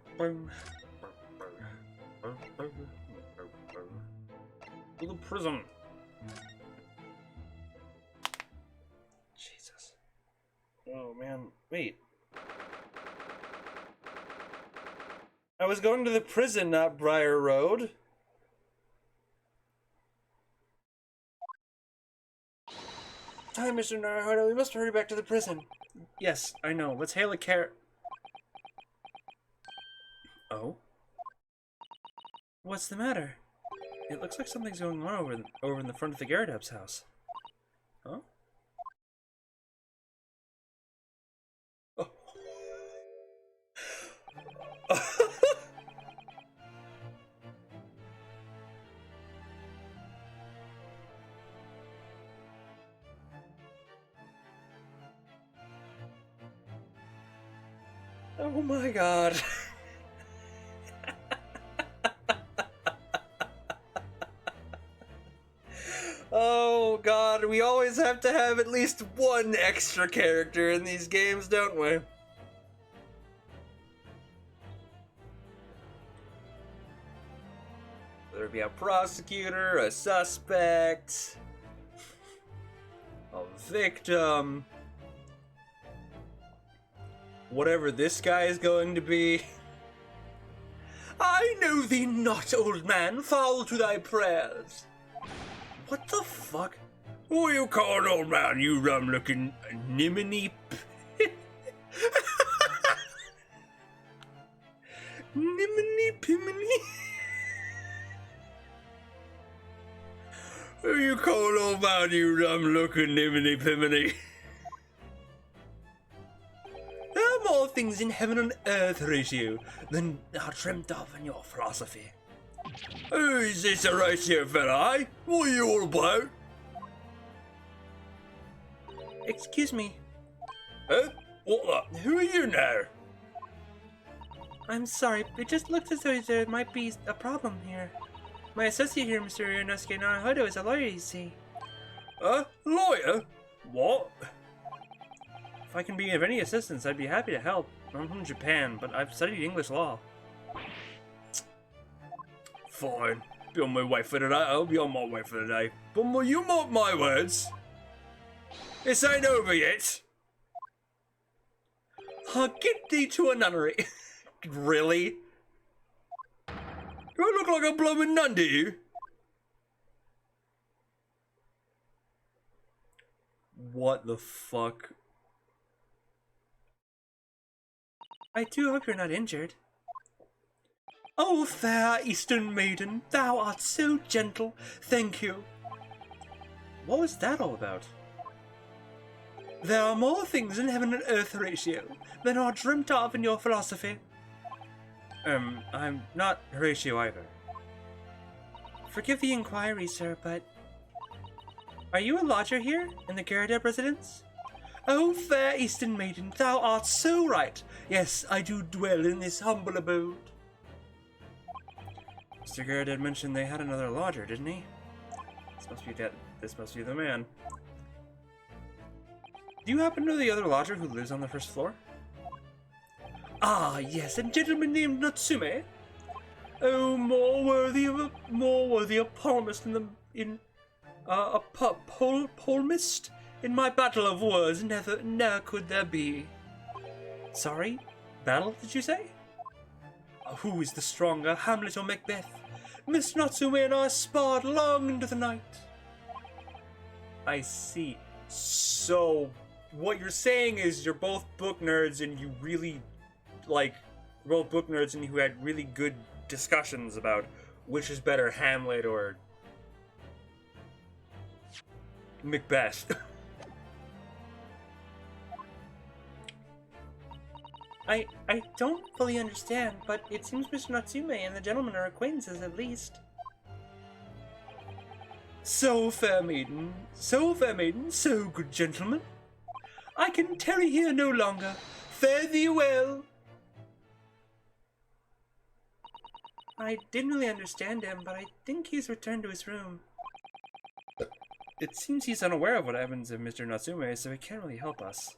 the prison. Jesus. Oh man, wait. I was going to the prison, not Briar Road. Time, Mr. Naruhodo. We must hurry back to the prison. Yes, I know. Let's hail a car. Oh? What's the matter? It looks like something's going on over in the front of the Gyarados house. Huh? Oh. Oh my god. Oh god, we always have to have at least one extra character in these games, don't we? Whether it be a prosecutor, a suspect, a victim, whatever this guy is going to be. I know thee not, old man, fall to thy prayers. What the fuck? Who you call an old man, you rum-looking nimini? Nimini pimini? Who you call an old man, you rum-looking nimini pimini? There are more things in heaven and earth, Horatio, than are dreamt of in your philosophy. Who is this Horatio fella, eh? What are you all about? Excuse me. Huh? What the? Who are you now? I'm sorry, it just looks as though there might be a problem here. My associate here, Mr. Inosuke Naruhodo, is a lawyer, you see. Lawyer? What? If I can be of any assistance, I'd be happy to help. I'm from Japan, but I've studied English law. Fine. Be on my way for today. I'll be on my way for today. But you mark my words. This ain't over yet. I'll get thee to a nunnery. Really? Do I look like a bloomin' nun to you? What the fuck? I do hope you're not injured. Oh, fair Eastern maiden, thou art so gentle. Thank you. What was that all about? There are more things in heaven and earth, Horatio, than are dreamt of in your philosophy. I'm not Horatio either. Forgive the inquiry, sir, but... Are you a lodger here, in the Garradeb residence? Oh, fair Eastern maiden, thou art so right. Yes, I do dwell in this humble abode. Mr. Garradeb mentioned they had another lodger, didn't he? This must be the man. Do you happen to know the other lodger who lives on the first floor? Ah, yes, a gentleman named Natsume. Oh, more worthy of palmist palmist in my battle of words never could there be. Sorry? Battle, did you say? Who is the stronger, Hamlet or Macbeth? Miss Natsume and I sparred long into the night. I see. So, what you're saying is you're both book nerds and you really, like, you're both book nerds and you had really good discussions about which is better, Hamlet or Macbeth. I don't fully understand, but it seems Mr. Natsume and the gentleman are acquaintances at least. So fair maiden, so good gentleman. I can tarry here no longer. Fare thee well. I didn't really understand him, but I think he's returned to his room. It seems he's unaware of what happens to Mr. Natsume, so he can't really help us.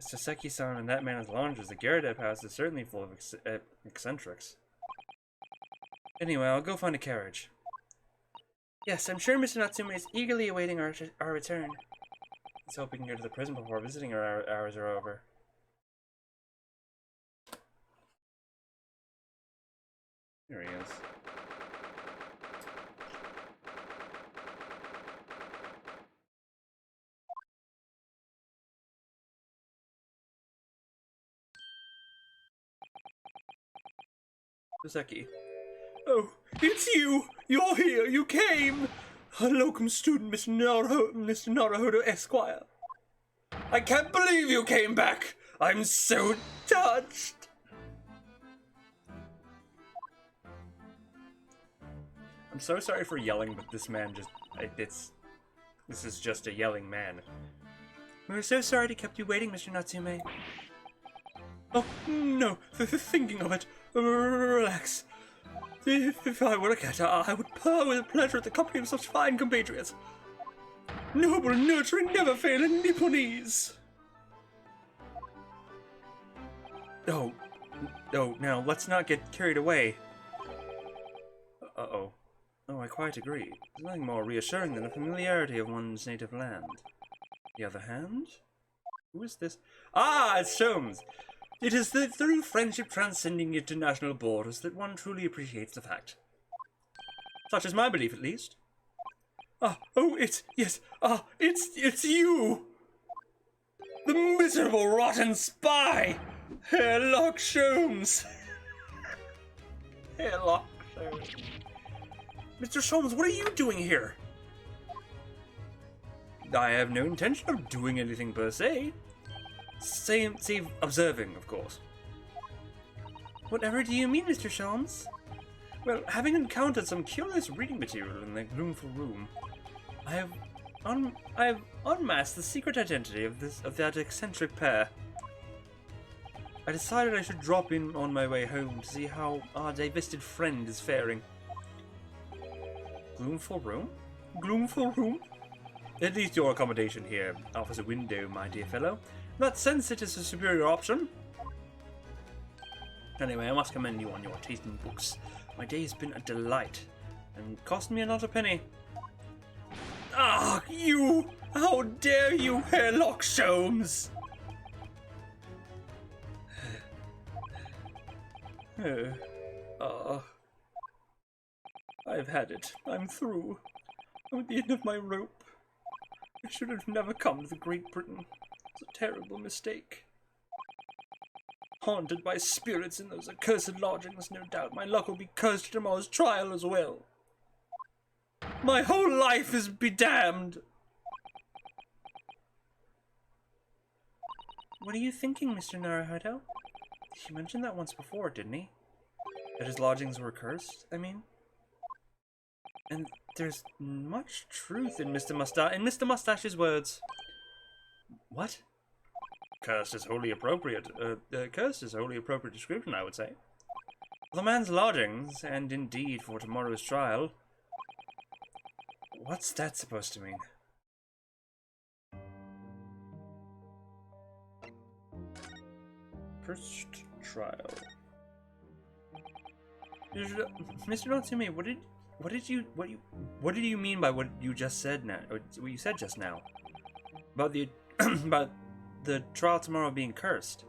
Mr. Seki-san and that man at the lounges, the Garradeb house is certainly full of eccentrics. Anyway, I'll go find a carriage. Yes, I'm sure Mr. Natsume is eagerly awaiting our return. Let's hope we can get to the prison before visiting hours are over. There he is. Seki. Oh, it's you! You're here! You came! A locum student, Mr. Naruhodo Esquire. I can't believe you came back! I'm so touched! I'm so sorry for yelling, but this man just... This is just a yelling man. We're so sorry to kept you waiting, Mr. Natsume. Oh, no, thinking of it. Relax. If I were a cat, I would purr with pleasure at the company of such fine compatriots. Noble, nurturing, never failing Nipponese. Oh, now, let's not get carried away. Uh-oh. Oh, I quite agree. There's nothing more reassuring than the familiarity of one's native land. The other hand? Who is this? Ah, it's Sholmes! It is through friendship transcending international borders that one truly appreciates the fact. Such is my belief, at least. It's you! The miserable, rotten spy! Herlock Sholmes! Herlock Sholmes. Mr. Sholmes, what are you doing here? I have no intention of doing anything per se. Save observing, of course. Whatever do you mean, Mr. Sholmes? Well, having encountered some curious reading material in the Gloomful Room, I have unmasked the secret identity of that eccentric pair. I decided I should drop in on my way home to see how our divested friend is faring. Gloomful room? Gloomful room? At least your accommodation here offers a window, my dear fellow. In that sense, it is a superior option. Anyway, I must commend you on your taste in books. My day has been a delight, and cost me not a penny. Ah, you! How dare you, Herlock Sholmes! I've had it. I'm through. I'm at the end of my rope. I should have never come to Great Britain. It's a terrible mistake. Haunted by spirits in those accursed lodgings, no doubt my luck will be cursed tomorrow's trial as well. My whole life is bedamned! What are you thinking, Mr. Naruhodo? He mentioned that once before, didn't he? That his lodgings were cursed, I mean? And there's much truth in Mr. Mustache's words. What? Cursed is wholly appropriate. Cursed is a wholly appropriate description, I would say. The man's lodgings, and indeed for tomorrow's trial. What's that supposed to mean? First trial. Mr. Natsume, what did you mean by what you just said now? What you said just now about the about the trial tomorrow being cursed?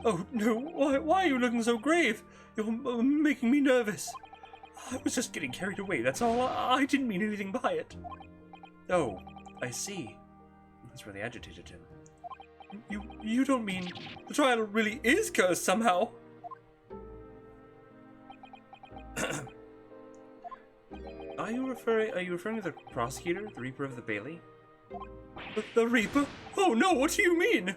Oh no! Why are you looking so grave? You're making me nervous. I was just getting carried away. That's all. I didn't mean anything by it. Oh, I see. That's really agitated him. You don't mean the trial really is cursed somehow? Are you referring to the prosecutor, the Reaper of the Bailey? The Reaper? Oh no, what do you mean?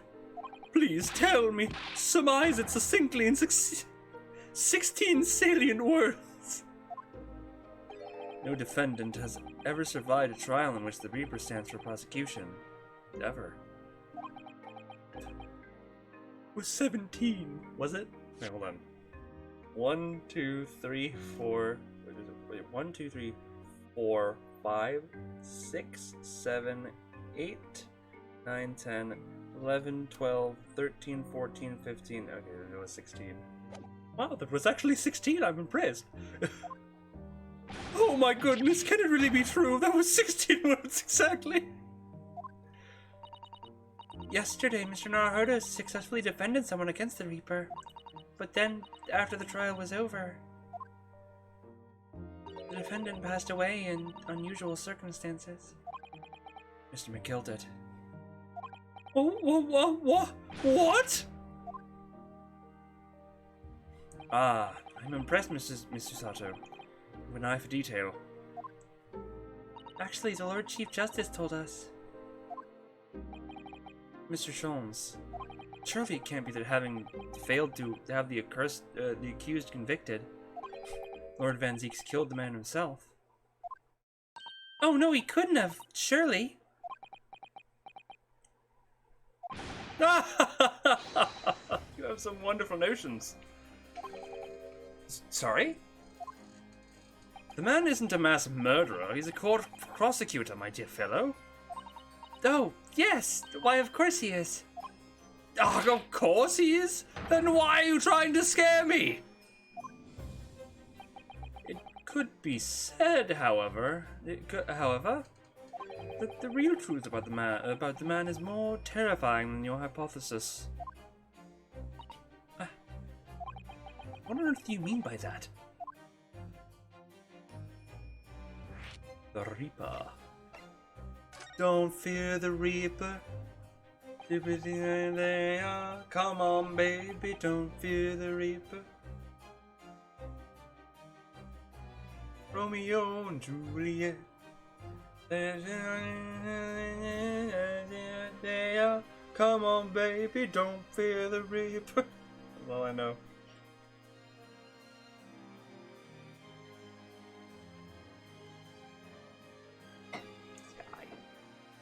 Please tell me. Surmise it succinctly in 16 salient words. No defendant has ever survived a trial in which the Reaper stands for prosecution. Ever. Was 17, was it? Wait, hold on. 1, 2, 3, 4. Wait, 1, 2, 3, 4, 5, 6, 7, 8, 9, 10, 11, 12, 13, 14, 15. Okay, it was 16. Wow, that was actually 16. I'm impressed. Oh my goodness, can it really be true? That was 16 words exactly. Yesterday, Mr. Naruhodo successfully defended someone against the Reaper. But then, after the trial was over, the defendant passed away in unusual circumstances. Mr. McGill did. What? Ah, I'm impressed, Mr. Sato. With an eye for detail. Actually, the Lord Chief Justice told us. Mr. Sholmes, surely it can't be that having failed to have the accused convicted, Lord Van Zeeks killed the man himself. Oh no, he couldn't have, surely. You have some wonderful notions. Sorry? The man isn't a mass murderer, he's a court prosecutor, my dear fellow. Oh, yes! Why, of course he is. Oh, of course he is? Then why are you trying to scare me? It could be said, however, that the real truth about the man is more terrifying than your hypothesis. What on earth do you mean by that? The Reaper. Don't fear the Reaper. They are. Come on, baby, don't fear the Reaper. Romeo and Juliet. They are. Come on, baby, don't fear the Reaper. That's all I know.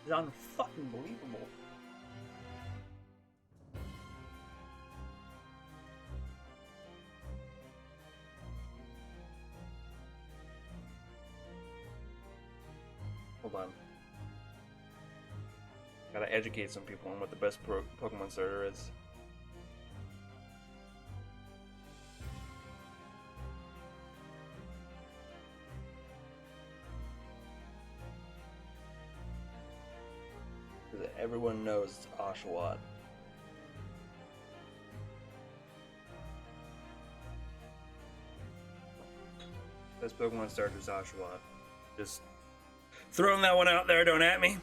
It's unfucking believable. Hold on. Gotta educate some people on what the best Pokemon starter is. Because everyone knows it's Oshawott. Best Pokemon starter is Oshawott. Just throwing that one out there, don't at me.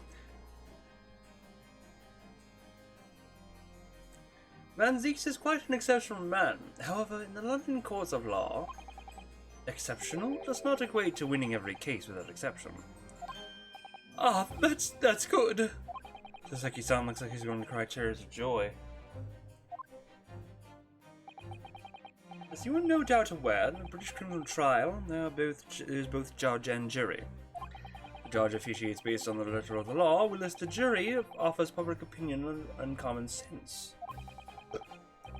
Van Zieks is quite an exceptional man. However, in the London courts of law, exceptional does not equate to winning every case without exception. Ah, that's good. Saseki-san looks like he's going to cry tears of joy. As you are no doubt aware, in the British criminal trial, there is both judge and jury. The judge officiates based on the letter of the law, whilst the jury offers public opinion and common sense.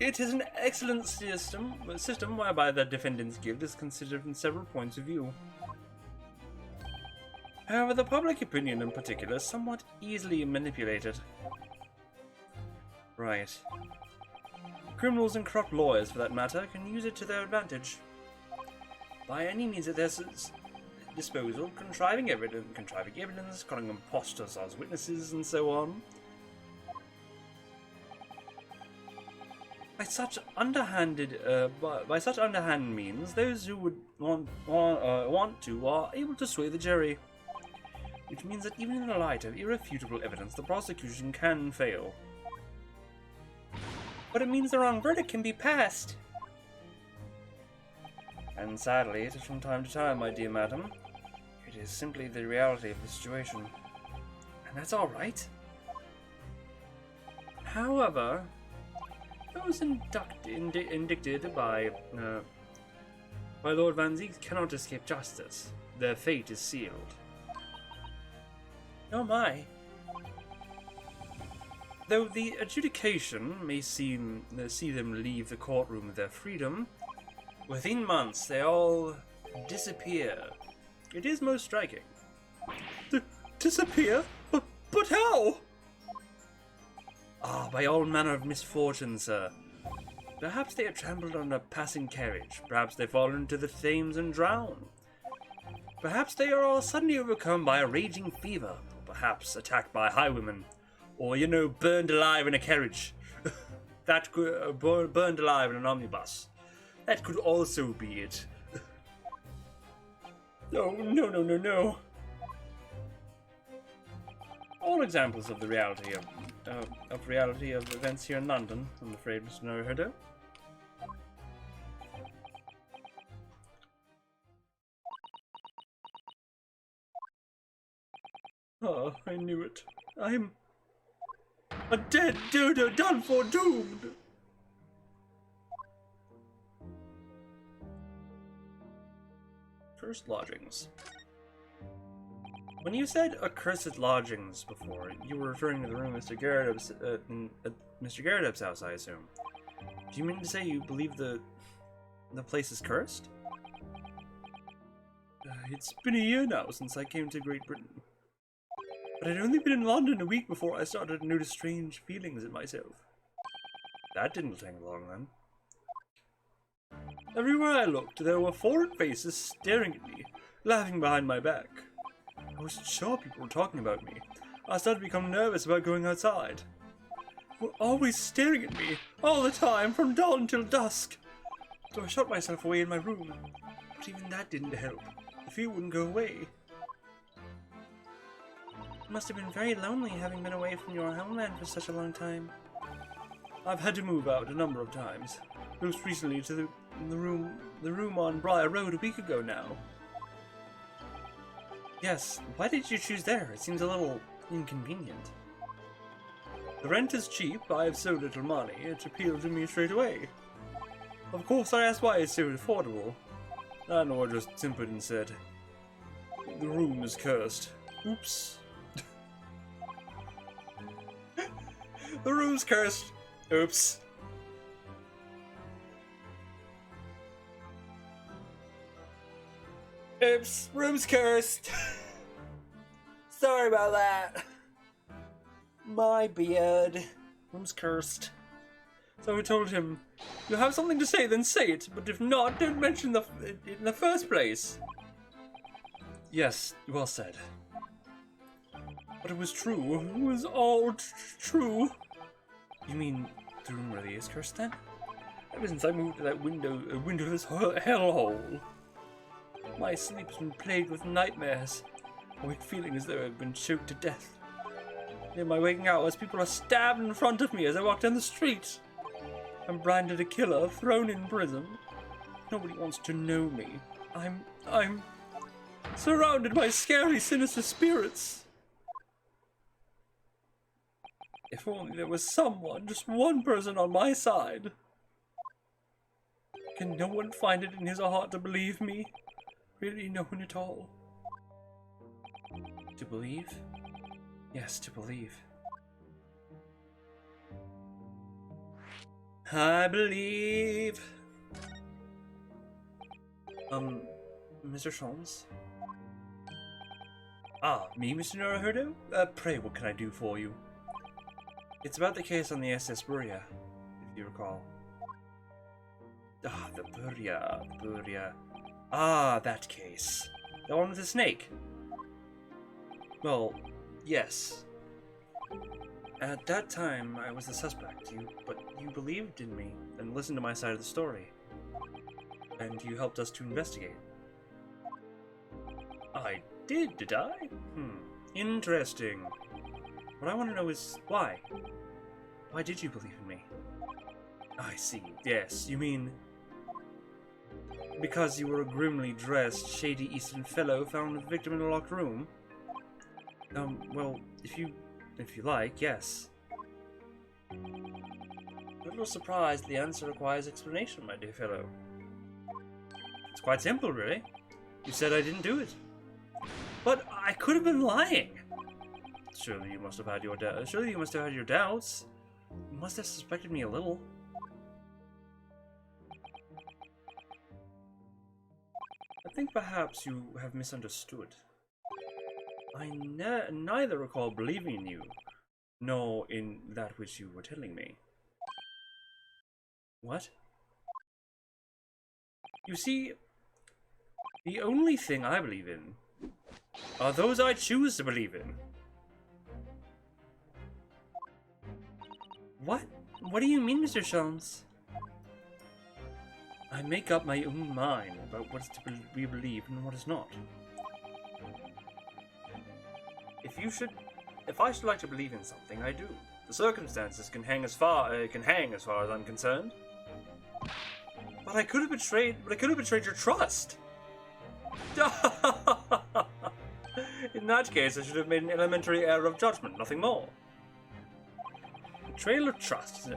It is an excellent system whereby the defendant's guilt is considered from several points of view. However, the public opinion in particular is somewhat easily manipulated. Right. Criminals and corrupt lawyers, for that matter, can use it to their advantage. By any means at their disposal, contriving evidence, calling impostors as witnesses, and so on. By such underhand means, those who would want to are able to sway the jury. Which means that even in the light of irrefutable evidence, the prosecution can fail. But it means the wrong verdict can be passed. And sadly, it is from time to time, my dear madam. It is simply the reality of the situation. And that's alright. However, those indicted by Lord Van Zieks cannot escape justice. Their fate is sealed. Oh my. Though the adjudication may see them leave the courtroom with their freedom, within months they all disappear. It is most striking. Disappear? But how? Ah, by all manner of misfortune, sir. Perhaps they are trampled on a passing carriage. Perhaps they fall into the Thames and drown. Perhaps they are all suddenly overcome by a raging fever. Or perhaps attacked by highwaymen. Or, burned alive in a carriage. That could burned alive in an omnibus. That could also be it. Oh, no. All examples of the reality of events here in London, I'm afraid, Mr. Naruhodo. Ah, I knew it. I'm a dead dude, done for, doomed. Cursed lodgings. When you said accursed lodgings before, you were referring to the room Mr. Garredup's house, I assume. Do you mean to say you believe the place is cursed? It's been a year now since I came to Great Britain. But I'd only been in London a week before I started to notice strange feelings in myself. That didn't take long then. Everywhere I looked, there were foreign faces staring at me, laughing behind my back. I wasn't sure people were talking about me. I started to become nervous about going outside. They were always staring at me, all the time, from dawn till dusk. So I shut myself away in my room. But even that didn't help. The fear wouldn't go away. It must have been very lonely having been away from your homeland for such a long time. I've had to move out a number of times. Most recently to the room on Briar Road a week ago now. Yes, why did you choose there? It seems a little inconvenient. The rent is cheap, I have so little money, it appealed to me straight away. Of course I asked why it's so affordable. Landlord just simpered and said, "The room is cursed." Oops. The room's cursed. Oops. Oops, room's cursed. So sorry about that. My beard was cursed. So I told him, you have something to say, then say it, but if not, don't mention it in the first place. Yes, well said. But it was true. It was all true. You mean the room really is cursed then? Ever since I moved to that windowless hellhole, my sleep has been plagued with nightmares. I wake feeling as though I've been choked to death. In my waking hours, people are stabbed in front of me as I walk down the street. I'm branded a killer, thrown in prison. Nobody wants to know me. I'm surrounded by scary, sinister spirits. If only there was someone, just one person on my side. Can no one find it in his heart to believe me? Really no one at all. To believe? Yes, to believe. I believe. Mr. Sholmes? Ah, me, Mr. Naruhodo? Pray, what can I do for you? It's about the case on the SS Buria, if you recall. Ah, the Buria. Ah, that case. The one with the snake. Well, yes. At that time, I was the suspect, but you believed in me and listened to my side of the story. And you helped us to investigate. I did I? Interesting. What I want to know is why? Why did you believe in me? I see, yes, you mean... because you were a grimly dressed, shady Eastern fellow found with the victim in a locked room? Well, if you like, yes. A little surprised the answer requires explanation, my dear fellow. It's quite simple, really. You said I didn't do it. But I could have been lying. Surely you must have had your doubts. You must have suspected me a little. I think perhaps you have misunderstood. I neither recall believing in you, nor in that which you were telling me. What? You see, the only thing I believe in are those I choose to believe in. What? What do you mean, Mr. Sholmes? I make up my own mind about what is to be believed and what is not. If I should like to believe in something, I do. The circumstances can hang as far as I'm concerned. But I could have betrayed your trust. In that case, I should have made an elementary error of judgment, nothing more. Betrayal of trust is an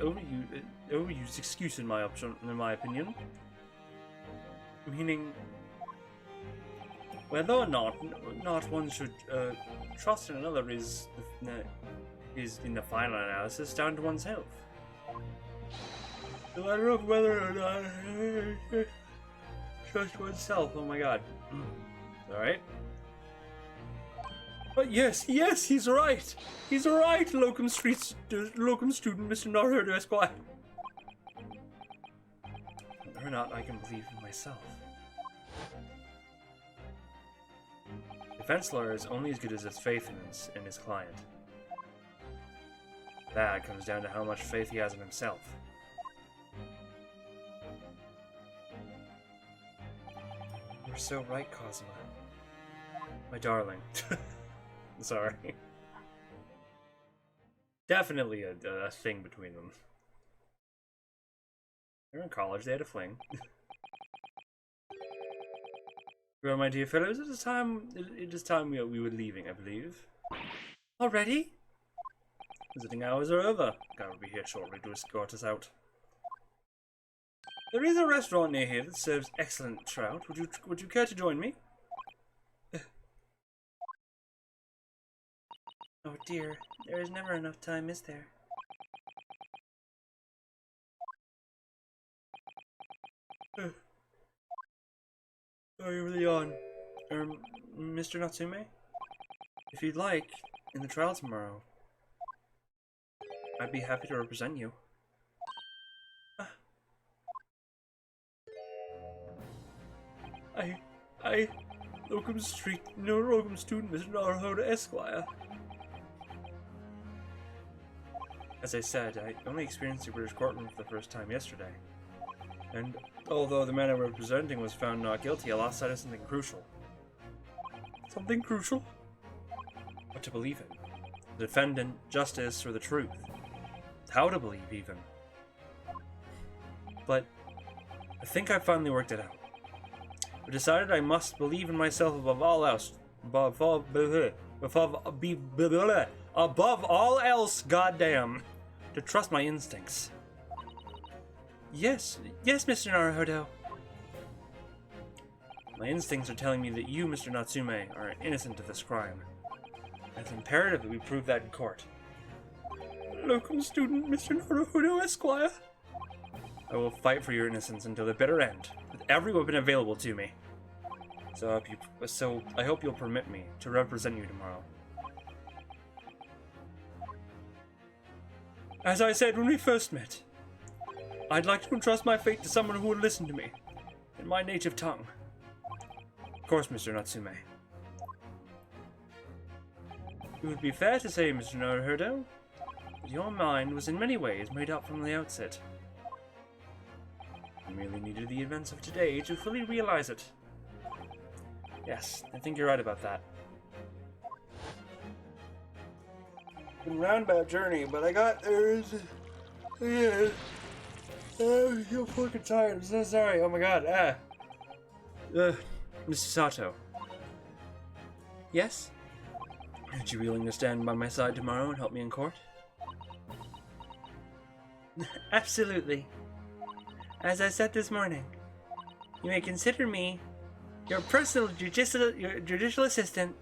overused excuse in my opinion. Meaning, whether or not one should trust in another is in the final analysis down to oneself. No matter whether or not trust oneself. Oh my god. Alright. But yes, he's right. He's right, Locum student Mr. Naruhodo Esquire. Whether or not I can believe in myself. Defense lawyer is only as good as his faith in his client. That comes down to how much faith he has in himself. You're so right, Cosmo. My darling. Sorry. Definitely a thing between them. They're in college, they had a fling. Well, my dear fellows, it is time we were leaving, I believe. Already? Visiting hours are over. Guy will be here shortly to escort us out. There is a restaurant near here that serves excellent trout. Would you care to join me? Oh dear, there is never enough time, is there? Are you really on? Mr. Natsume? If you'd like, in the trial tomorrow, I'd be happy to represent you. I, Locum Street, no Locum student, Mr. Naruhodo Esquire. As I said, I only experienced the British courtroom for the first time yesterday. And although the man I'm representing was found not guilty, I lost sight of something crucial. Something crucial? What to believe in. The defendant, justice, or the truth. How to believe, even. But I think I finally worked it out. I decided I must believe in myself above all else. Above all else, goddamn. To trust my instincts. Yes, Mr. Naruhodo. My instincts are telling me that you, Mr. Natsume, are innocent of this crime. It's imperative that we prove that in court. Locum student, Mr. Naruhodo Esquire. I will fight for your innocence until the bitter end, with every weapon available to me. So I hope you'll permit me to represent you tomorrow. As I said when we first met, I'd like to entrust my fate to someone who would listen to me, in my native tongue. Of course, Mr. Natsume. It would be fair to say, Mr. Naruhodo, that your mind was in many ways made up from the outset. You merely needed the events of today to fully realize it. Yes, I think you're right about that. Been a roundabout journey, but I got there. I'm so fucking tired. I'm so sorry. Oh my god. Mr. Sato. Yes? Aren't you willing to stand by my side tomorrow and help me in court? Absolutely. As I said this morning, you may consider me your personal judicial assistant.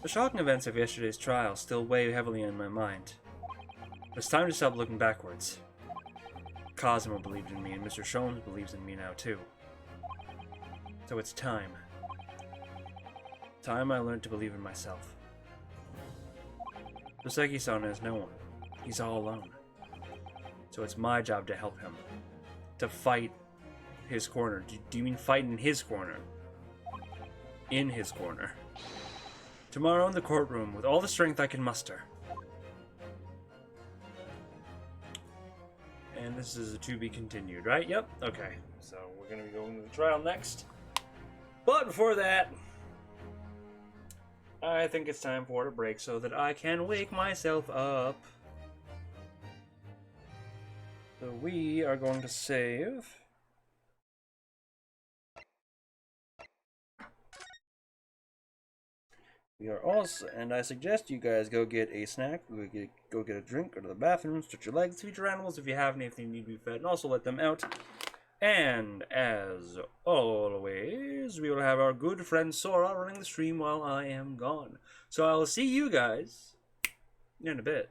The shocking events of yesterday's trial still weigh heavily on my mind. It's time to stop looking backwards. Cosmo believed in me, and Mr. Sholmes believes in me now too. So it's time. Time I learned to believe in myself. Doseki-san has no one. He's all alone. So it's my job to help him. To fight his corner. Do you mean fight in his corner? In his corner. Tomorrow in the courtroom, with all the strength I can muster. And this is a to be continued, right? Yep. Okay. So we're going to be going to the trial next. But before that, I think it's time for a break so that I can wake myself up. So we are going to save. We are also, and I suggest you guys go get a snack, go get a drink, go to the bathroom, stretch your legs, feed your animals if you have any, if they need to be fed, and also let them out. And as always, we will have our good friend Sora running the stream while I am gone. So I'll see you guys in a bit.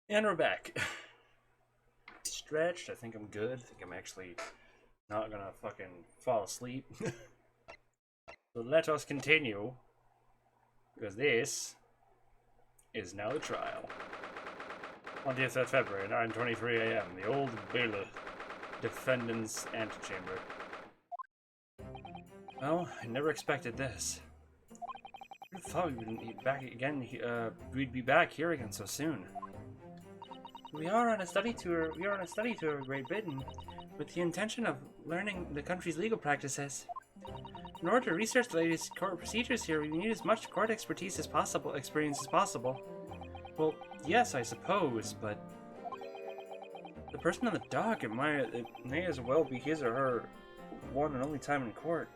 And we're back. Stretched. I think I'm good. I think I'm actually not gonna fucking fall asleep. So let us continue. Because this is now the trial. 20th of February, 9:23 a.m. The Old Bailey Defendant's Antechamber. Well, I never expected this. I thought we'd be back here again so soon. We are on a study tour. Of Great Britain, with the intention of learning the country's legal practices. In order to research the latest court procedures here, we need as much court experience as possible. Well, yes, I suppose, but the person on the dock, it may as well be his or her one and only time in court.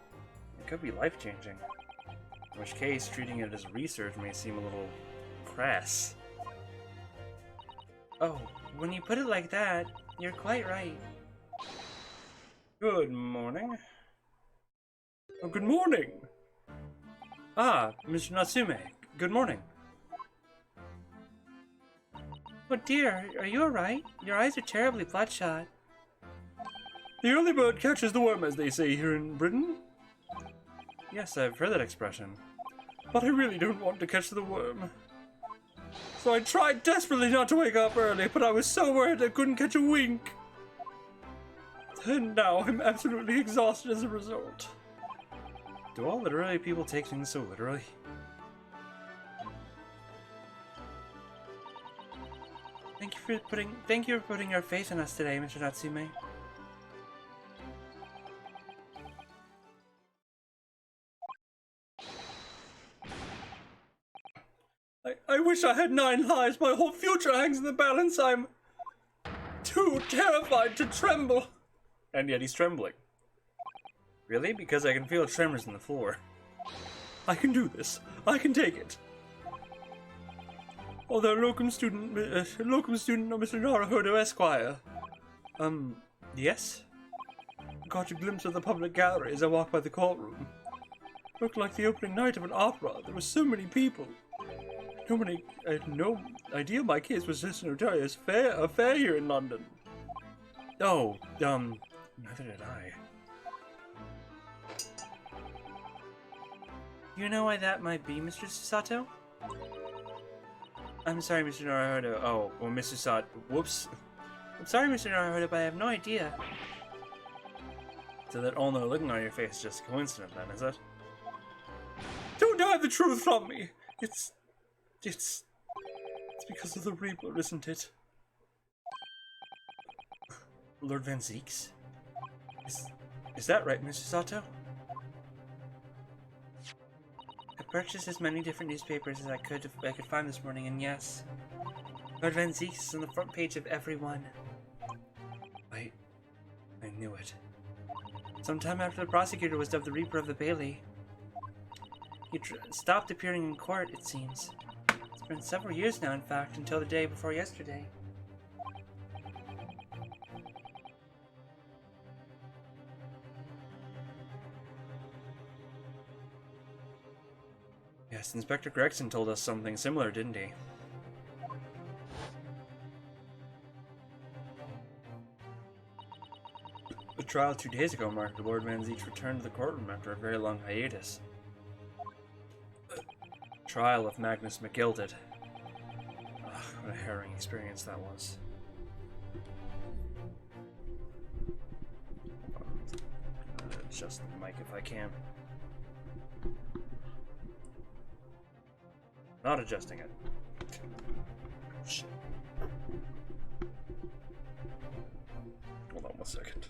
It could be life-changing. In which case, treating it as research may seem a little crass. Oh, when you put it like that, you're quite right. Good morning. Oh, good morning! Ah, Mr. Natsume, good morning. Oh dear, are you alright? Your eyes are terribly bloodshot. The early bird catches the worm, as they say here in Britain. Yes, I've heard that expression. But I really don't want to catch the worm. So I tried desperately not to wake up early, but I was so worried I couldn't catch a wink. And now I'm absolutely exhausted as a result. Do all literary people take things so literally? Thank you for putting your faith in us today, Mr. Natsume. I wish I had 9 lives. My whole future hangs in the balance. I'm too terrified to tremble. And yet he's trembling. Really? Because I can feel tremors in the floor. I can do this. I can take it. Although locum student Mr. Naruhodo Esquire. Yes? Caught a glimpse of the public gallery as I walked by the courtroom. Looked like the opening night of an opera. There were so many people. I had no idea my case was this notorious affair here in London. Oh, neither did I. You know why that might be, Mr. Sato? I'm sorry, Mr. Naruhodo. Oh, well, Mr. Sato. Whoops. I'm sorry, Mr. Naruhodo, but I have no idea. So that all-no looking on your face is just a coincidence, then, is it? Don't hide the truth from me! It's because of the Reaper, isn't it? Lord Van Zeeks? Is that right, Mr. Sato? I purchased as many different newspapers as I could find this morning, and yes, Lord Van Zeeks is on the front page of every one. I knew it. Sometime after the prosecutor was dubbed the Reaper of the Bailey, he stopped appearing in court, it seems. It's been several years now, in fact, until the day before yesterday. Yes, Inspector Gregson told us something similar, didn't he? The trial 2 days ago marked Lord Van Zeek's return to the courtroom after a very long hiatus. Trial of Magnus McGilded. Ugh, what a harrowing experience that was. Adjust the mic if I can. Not adjusting it. Shit. Hold on 1 second.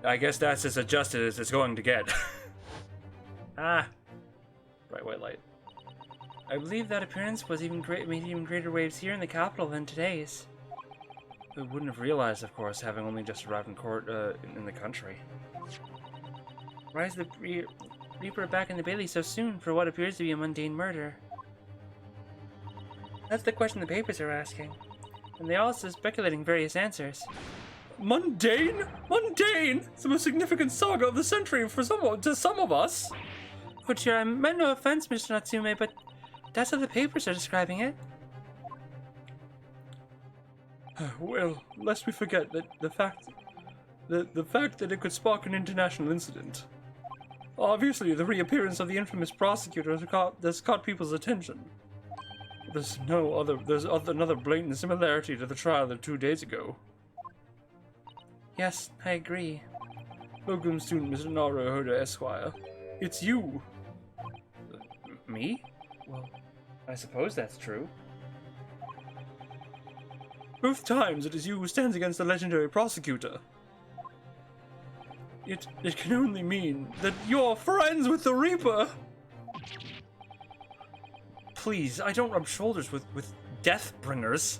I guess that's as adjusted as it's going to get. Ah. Bright white light. I believe that appearance was made even greater waves here in the capital than today's. We wouldn't have realized, of course, having only just arrived in court in the country. Why is the Reaper back in the Bailey so soon for what appears to be a mundane murder? That's the question the papers are asking, and they also speculating various answers. Mundane? mundane. It's the most significant saga of the century to some of us. Oh dear, I meant no offense, Mr. Natsume, but that's how the papers are describing it. Well, lest we forget that the fact that it could spark an international incident. Obviously, the reappearance of the infamous prosecutor has caught people's attention. There's another blatant similarity to the trial of 2 days ago. Yes, I agree. Locum student Mr. Naruhodo Esquire. It's you! Me? Well, I suppose that's true. Both times it is you who stands against the legendary prosecutor. It can only mean that you're friends with the Reaper! Please, I don't rub shoulders with Deathbringers.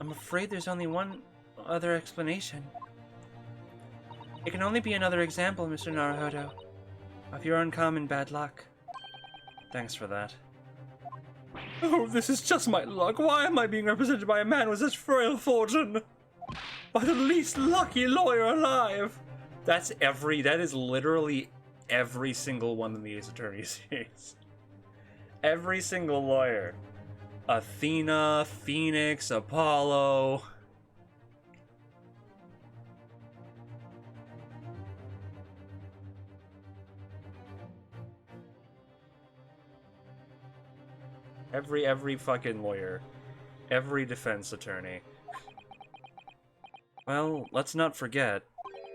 I'm afraid there's only one other explanation. It can only be another example, Mr. Naruhodo, of your uncommon bad luck. Thanks for that. Oh, this is just my luck. Why am I being represented by a man with such frail fortune? By the least lucky lawyer alive! That is literally every single one of the Ace Attorney series. Every single lawyer. Athena, Phoenix, Apollo. Every fucking lawyer. Every defense attorney. Well, let's not forget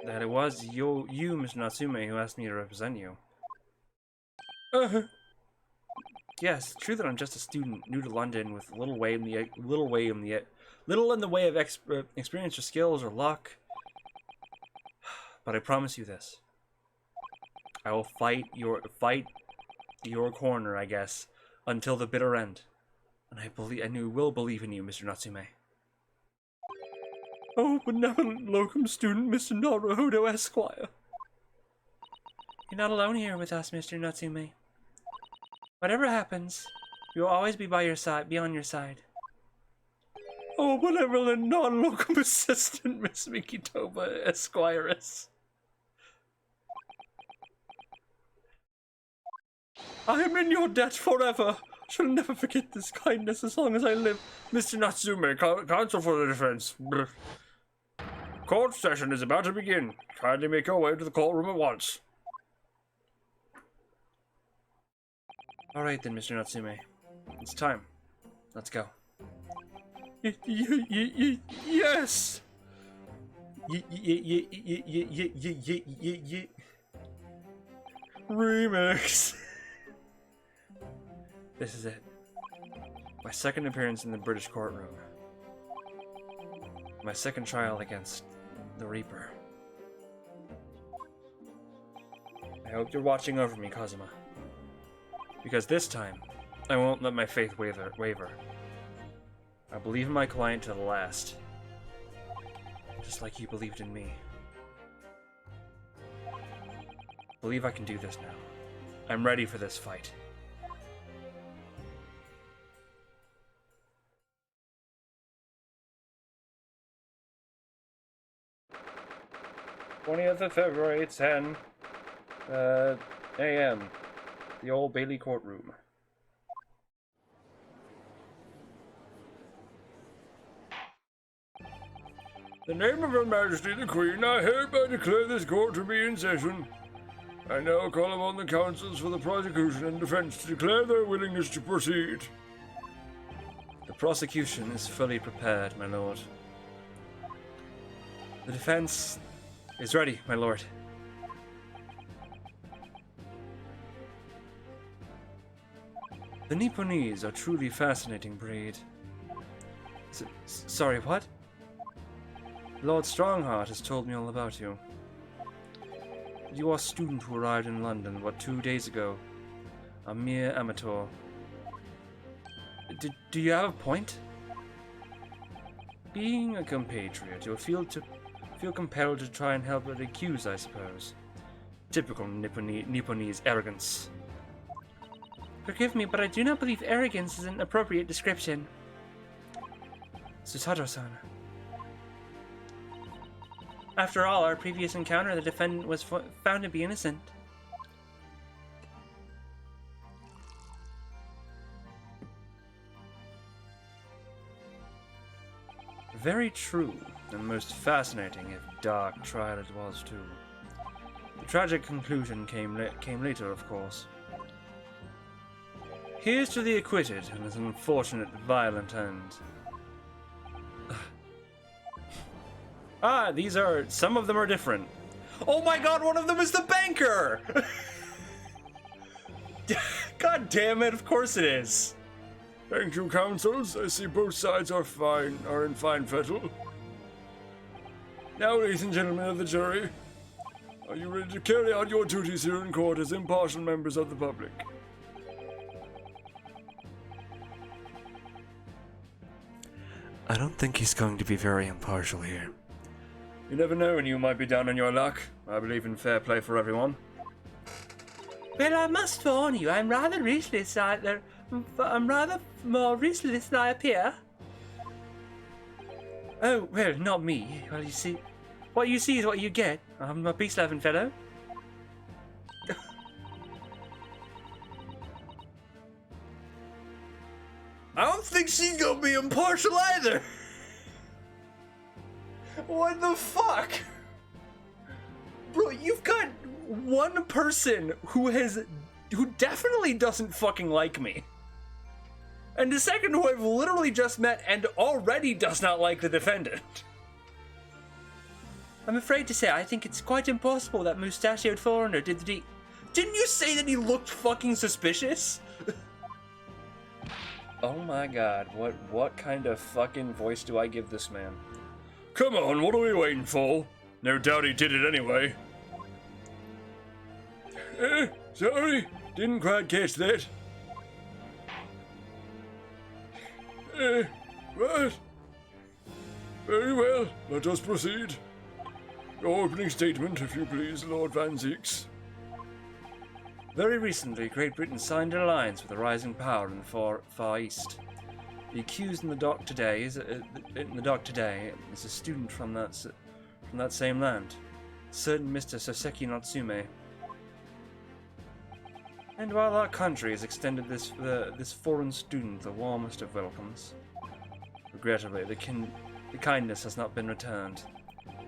that it was you, Mr. Natsume, who asked me to represent you. Yes, true that I'm just a student new to London with little in the way of experience or skills or luck. But I promise you this: I will fight your corner, I guess, until the bitter end. And I will believe in you, Mr. Natsume. Oh, benevolent locum student, Mr. Naruhodo Esquire. You're not alone here with us, Mr. Natsume. Whatever happens, we will always be on your side. Oh, benevolent non-locum assistant, Miss Mikitoba Esquires. I am in your debt forever. Shall never forget this kindness as long as I live. Mr. Natsume, counsel for the defense. Court session is about to begin. Kindly make your way to the courtroom at once. Alright then, Mr. Natsume. It's time. Let's go. Yes! Remix. This is it. My second appearance in the British courtroom. My second trial against the Reaper. I hope you're watching over me, Kazuma. Because this time, I won't let my faith waver. I believe in my client to the last. Just like you believed in me. Believe I can do this now. I'm ready for this fight. 20th of February, 10 a.m. The Old Bailey courtroom. In the name of Her Majesty the Queen, I hereby declare this court to be in session. I now call upon the counsels for the prosecution and defense to declare their willingness to proceed. The prosecution is fully prepared, my lord. The defense is ready, my lord. The Nipponese are truly fascinating breed. Sorry, what? Lord Strongheart has told me all about you. You are a student who arrived in London, 2 days ago? A mere amateur. Do you have a point? Being a compatriot, you'll feel compelled to try and help but accuse, I suppose. Typical Nipponese arrogance. Forgive me, but I do not believe arrogance is an appropriate description. Sutaro-san. After all, our previous encounter, the defendant was found to be innocent. Very true, and most fascinating, if dark, trial it was too. The tragic conclusion came later, of course. Here's to the acquitted and his unfortunate, violent end. These are... some of them are different. Oh my god, one of them is the banker! God damn it, of course it is. Thank you, counsels. I see both sides are in fine fettle. Now, ladies and gentlemen of the jury, are you ready to carry out your duties here in court as impartial members of the public? I don't think he's going to be very impartial here. You never know when you might be down on your luck. I believe in fair play for everyone. Well, I must warn you, I'm rather ruthless. I'm rather more ruthless than I appear. Oh, well, not me. Well, you see, what you see is what you get. I'm a peace-loving fellow. I don't think she's gonna be impartial either. What the fuck? Bro, you've got one person who definitely doesn't fucking like me. And the second who I've literally just met and already does not like the defendant. I'm afraid to say, I think it's quite impossible that mustachioed foreigner did the deed. Didn't you say that he looked fucking suspicious? Oh my god, what kind of fucking voice do I give this man? Come on, what are we waiting for? No doubt he did it anyway. Sorry, didn't quite catch that. What? Very well, let us proceed. Your opening statement, if you please, Lord Van Zieks. Very recently, Great Britain signed an alliance with a rising power in the Far East. The accused in the dock today is a student from that same land, certain Mr. Soseki Natsume. And while our country has extended this foreign student the warmest of welcomes, regrettably the kindness has not been returned.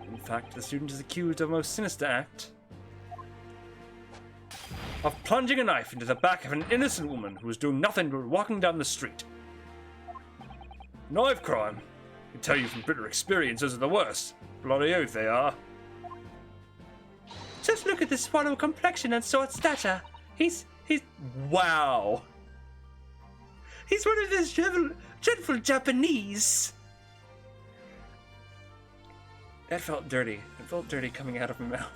In fact, the student is accused of a most sinister act of plunging a knife into the back of an innocent woman who was doing nothing but walking down the street. Knife crime. I can tell you from bitter experience, those are the worst. Bloody oath they are. Just look at the swallow complexion and short stature. He's wow. He's one of those dreadful Japanese. That felt dirty. It felt dirty coming out of my mouth.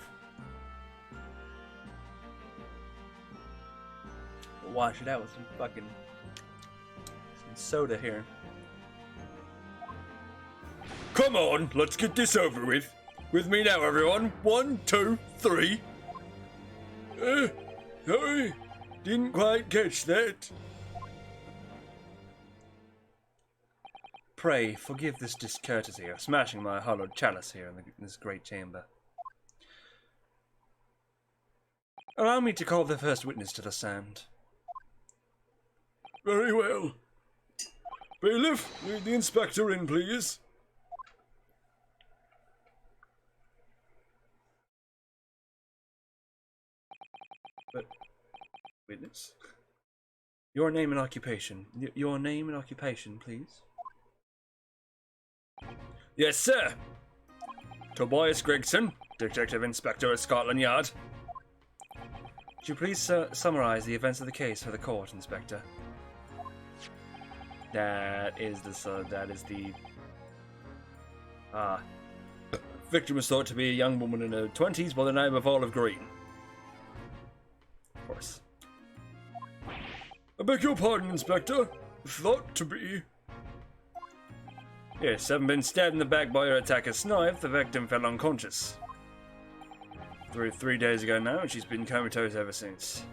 Wash it out with some soda here. Come on, let's get this over with. With me now, everyone. 1, 2, 3. Sorry, didn't quite catch that. Pray forgive this discourtesy of smashing my hollowed chalice here in this great chamber. Allow me to call the first witness to the stand. Very well. Bailiff, lead the inspector in, please. But, witness? Your name and occupation. Your name and occupation, please. Yes, sir. Tobias Gregson, Detective Inspector at Scotland Yard. Would you please summarize the events of the case for the court, Inspector? Victim is thought to be a young woman in her 20s by the name of Olive Green. Of course. I beg your pardon, Inspector. Thought to be. Yes, having been stabbed in the back by her attacker's knife, the victim fell unconscious. 3 days ago now, and she's been comatose ever since.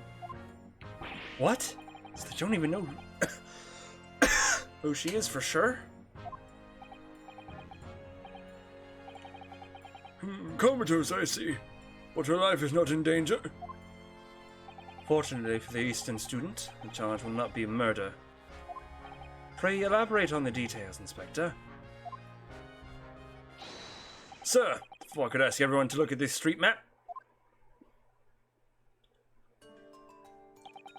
What? So they don't even know who she is for sure? Comatose, I see. But her life is not in danger. Fortunately for the Eastern student, the charge will not be murder. Pray elaborate on the details, Inspector. Sir, if I could ask everyone to look at this street map.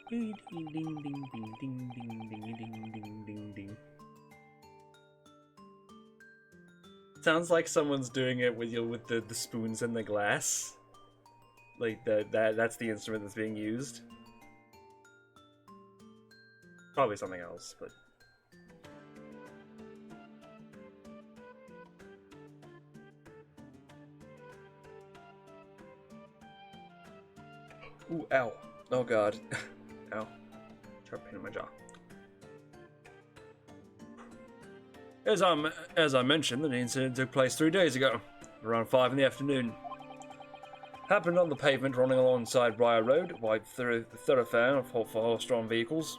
Ding ding ding ding ding ding ding ding ding ding ding ding. Sounds like someone's doing it with the spoons and the glass. Like that's the instrument that's being used. Probably something else, but ooh, ow. Oh god. Ow. Sharp pain in my jaw. As I mentioned, the incident took place 3 days ago, around 5 in the afternoon. Happened on the pavement running alongside Briar Road, a wide thoroughfare for horse-drawn vehicles.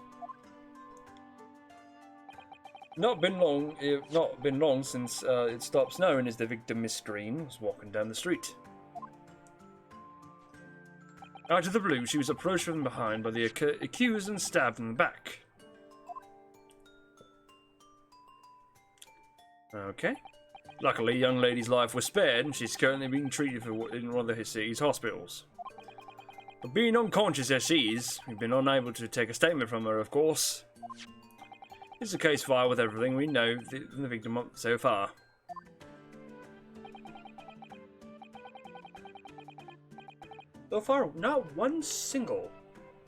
Not been long since it stopped snowing as the victim, Miss Green, was walking down the street. Out of the blue, she was approached from behind by the accused and stabbed in the back. okay. Luckily, young lady's life was spared, and she's currently being treated in one of the city's hospitals. But being unconscious as she is, we've been unable to take a statement from her, of course. It's a case file with everything we know from the victim so far. So far, not one single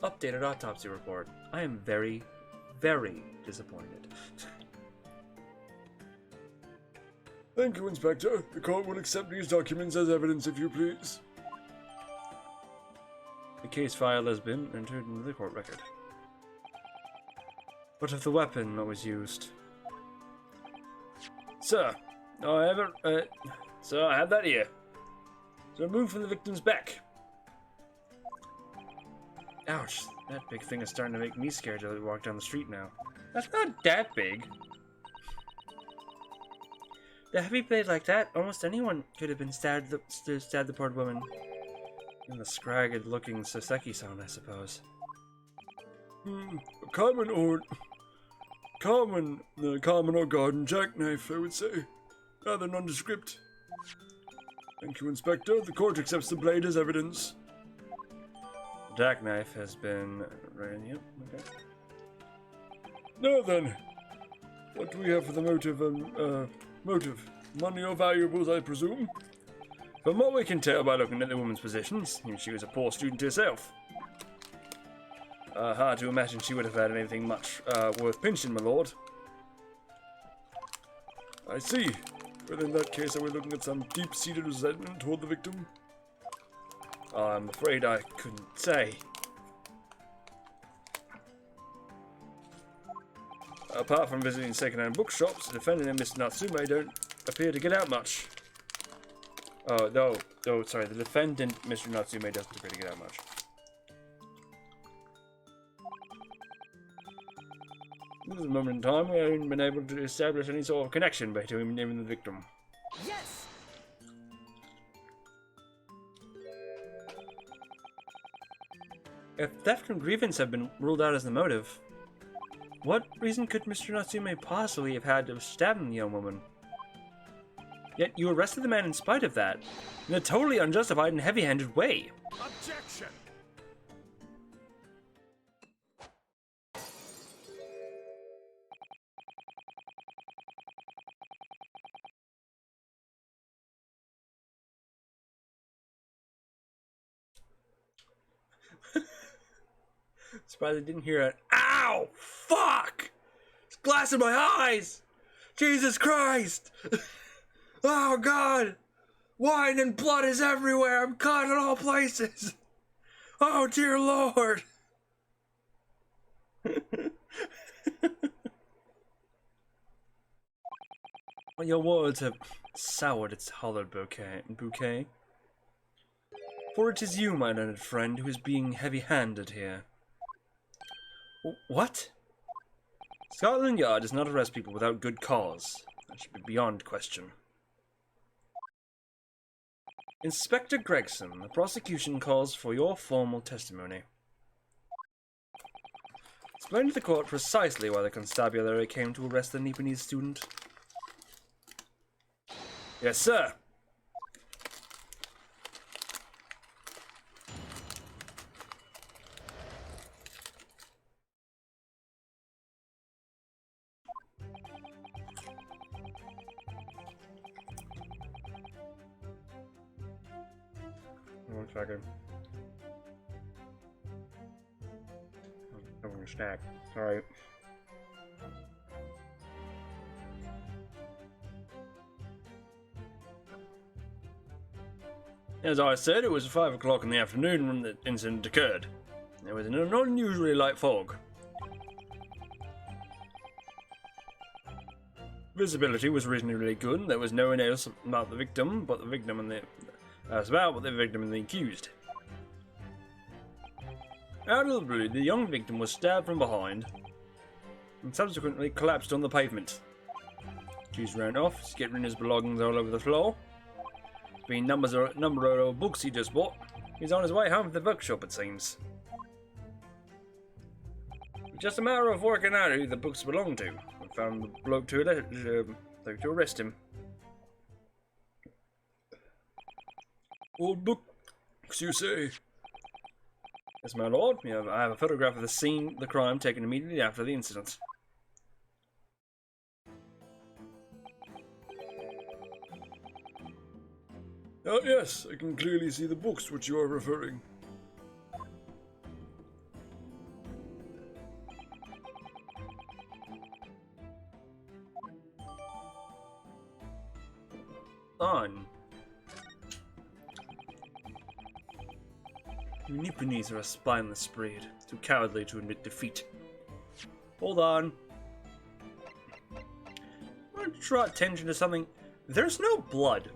updated autopsy report. I am very, very disappointed. Thank you, Inspector. The court will accept these documents as evidence, if you please. The case file has been entered into the court record. What of the weapon that was used? Sir, I have that here. So removed from the victim's back. Ouch, that big thing is starting to make me scared to walk down the street now. That's not that big. The heavy blade like that, almost anyone could have been stabbed the poor woman. And the scragged-looking Soseki-san, I suppose. Common or garden jackknife, I would say. Rather nondescript. Thank you, Inspector. The court accepts the blade as evidence. The jackknife has been... Yep, okay. Now then, what do we have for the motive? Motive. Money or valuables, I presume? From what we can tell by looking at the woman's positions, she was a poor student herself. Hard to imagine she would have had anything much worth pinching, my lord. I see. Well, in that case, are we looking at some deep-seated resentment toward the victim? I'm afraid I couldn't say. Apart from visiting second-hand bookshops, the defendant and Mr. Natsume don't appear to get out much. Sorry, the defendant, Mr. Natsume, doesn't appear to get out much. At this moment in time, we haven't been able to establish any sort of connection between him and the victim. Yes! If theft and grievance have been ruled out as the motive, what reason could Mr. Natsume possibly have had to stab the young woman? Yet you arrested the man in spite of that, in a totally unjustified and heavy-handed way. Objection! Surprised I didn't hear it. Ow! Fuck! There's glass in my eyes! Jesus Christ! Oh God! Wine and blood is everywhere! I'm caught in all places! Oh dear Lord! Your words have soured its hallowed bouquet. For it is you, my learned friend, who is being heavy-handed here. What? Scotland Yard does not arrest people without good cause. That should be beyond question. Inspector Gregson, the prosecution calls for your formal testimony. Explain to the court precisely why the constabulary came to arrest the Nipponese student. Yes, sir. One second. I'm having a snack. Sorry. As I said, it was 5 o'clock in the afternoon when the incident occurred. There was an unusually light fog. Visibility was reasonably good. There was no one else about the victim, but the victim and the accused. Out of the blue, the young victim was stabbed from behind and subsequently collapsed on the pavement. Accused ran off, scattering his belongings all over the floor. Being number of books he just bought, he's on his way home from the bookshop, it seems. Just a matter of working out who the books belong to. We found the bloke to arrest him. Old books, you say? Yes, my lord. I have a photograph of the scene of the crime taken immediately after the incident. Yes, I can clearly see the books which you are referring. On. The Nipponese are a spineless breed, too cowardly to admit defeat. Hold on. I want to draw attention to something. There's no blood.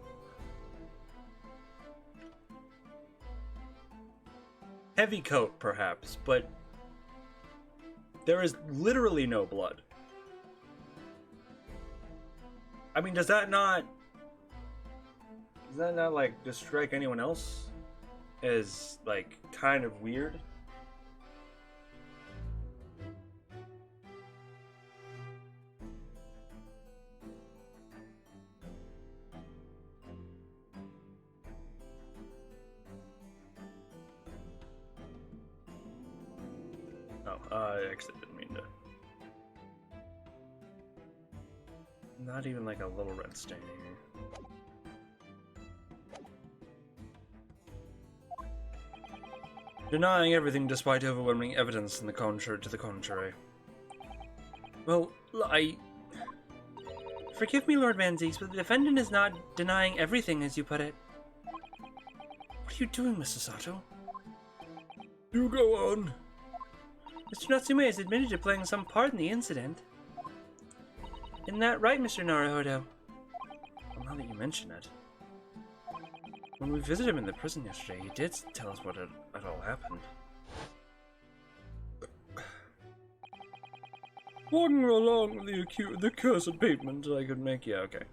Heavy coat, perhaps, but there is literally no blood. I mean, does that not like just strike anyone else as like kind of weird? I actually didn't mean to. Not even like a little red stain here. Denying everything despite overwhelming evidence to the contrary. Well, forgive me, Lord Van Zieks, but the defendant is not denying everything, as you put it. What are you doing, Mr. Sato? You go on. Mr. Natsume has admitted to playing some part in the incident. Isn't that right, Mr. Naruhodo? Well, now that you mention it. When we visited him in the prison yesterday, he did tell us what had all happened. Walking along the cursed pavement, I could make... Yeah, okay.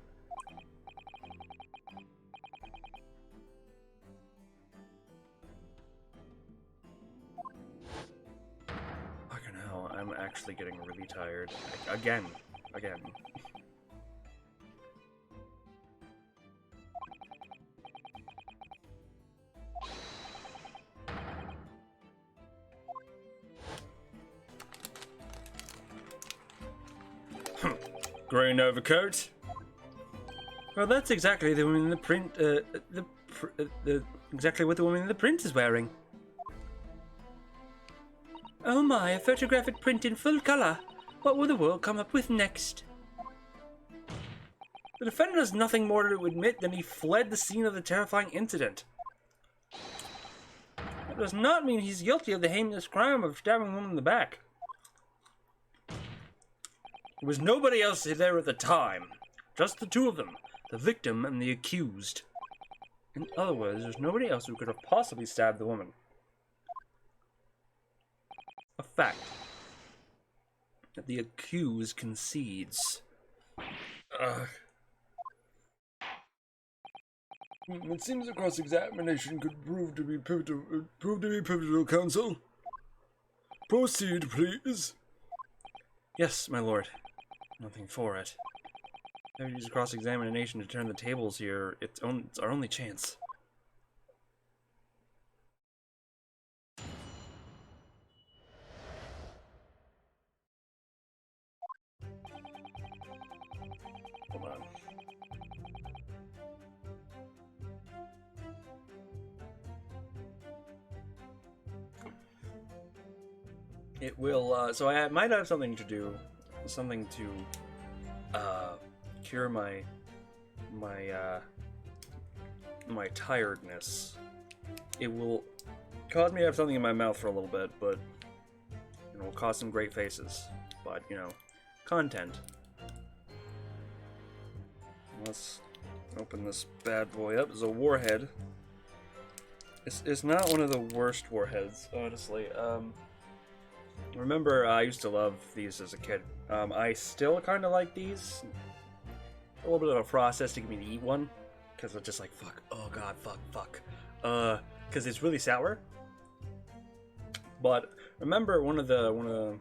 Fucking hell, I'm actually getting really tired. Again. Green overcoat. Well, that's exactly the woman in the print. Exactly what the woman in the print is wearing. Oh my! A photographic print in full color. What will the world come up with next? The defendant has nothing more to admit than he fled the scene of the terrifying incident. That does not mean he's guilty of the heinous crime of stabbing a woman in the back. There was nobody else there at the time. Just the two of them, the victim and the accused. In other words, there's nobody else who could have possibly stabbed the woman. A fact that the accused concedes. It seems a cross-examination could prove to be pivotal, Counsel. Proceed, please. Yes, my lord. Nothing for it. If we use cross-examination to turn the tables here, it's our only chance. Hold on. It will, so I might have something to do, something to, cure my tiredness. It will cause me to have something in my mouth for a little bit, but it will cause some great faces. But, you know, content. Let's open this bad boy up. It's a warhead. It's not one of the worst warheads, honestly. Remember, I used to love these as a kid. I still kind of like these. A little bit of a process to get me to eat one, because I'm just like, fuck, oh god, fuck. Because it's really sour. But remember, one of the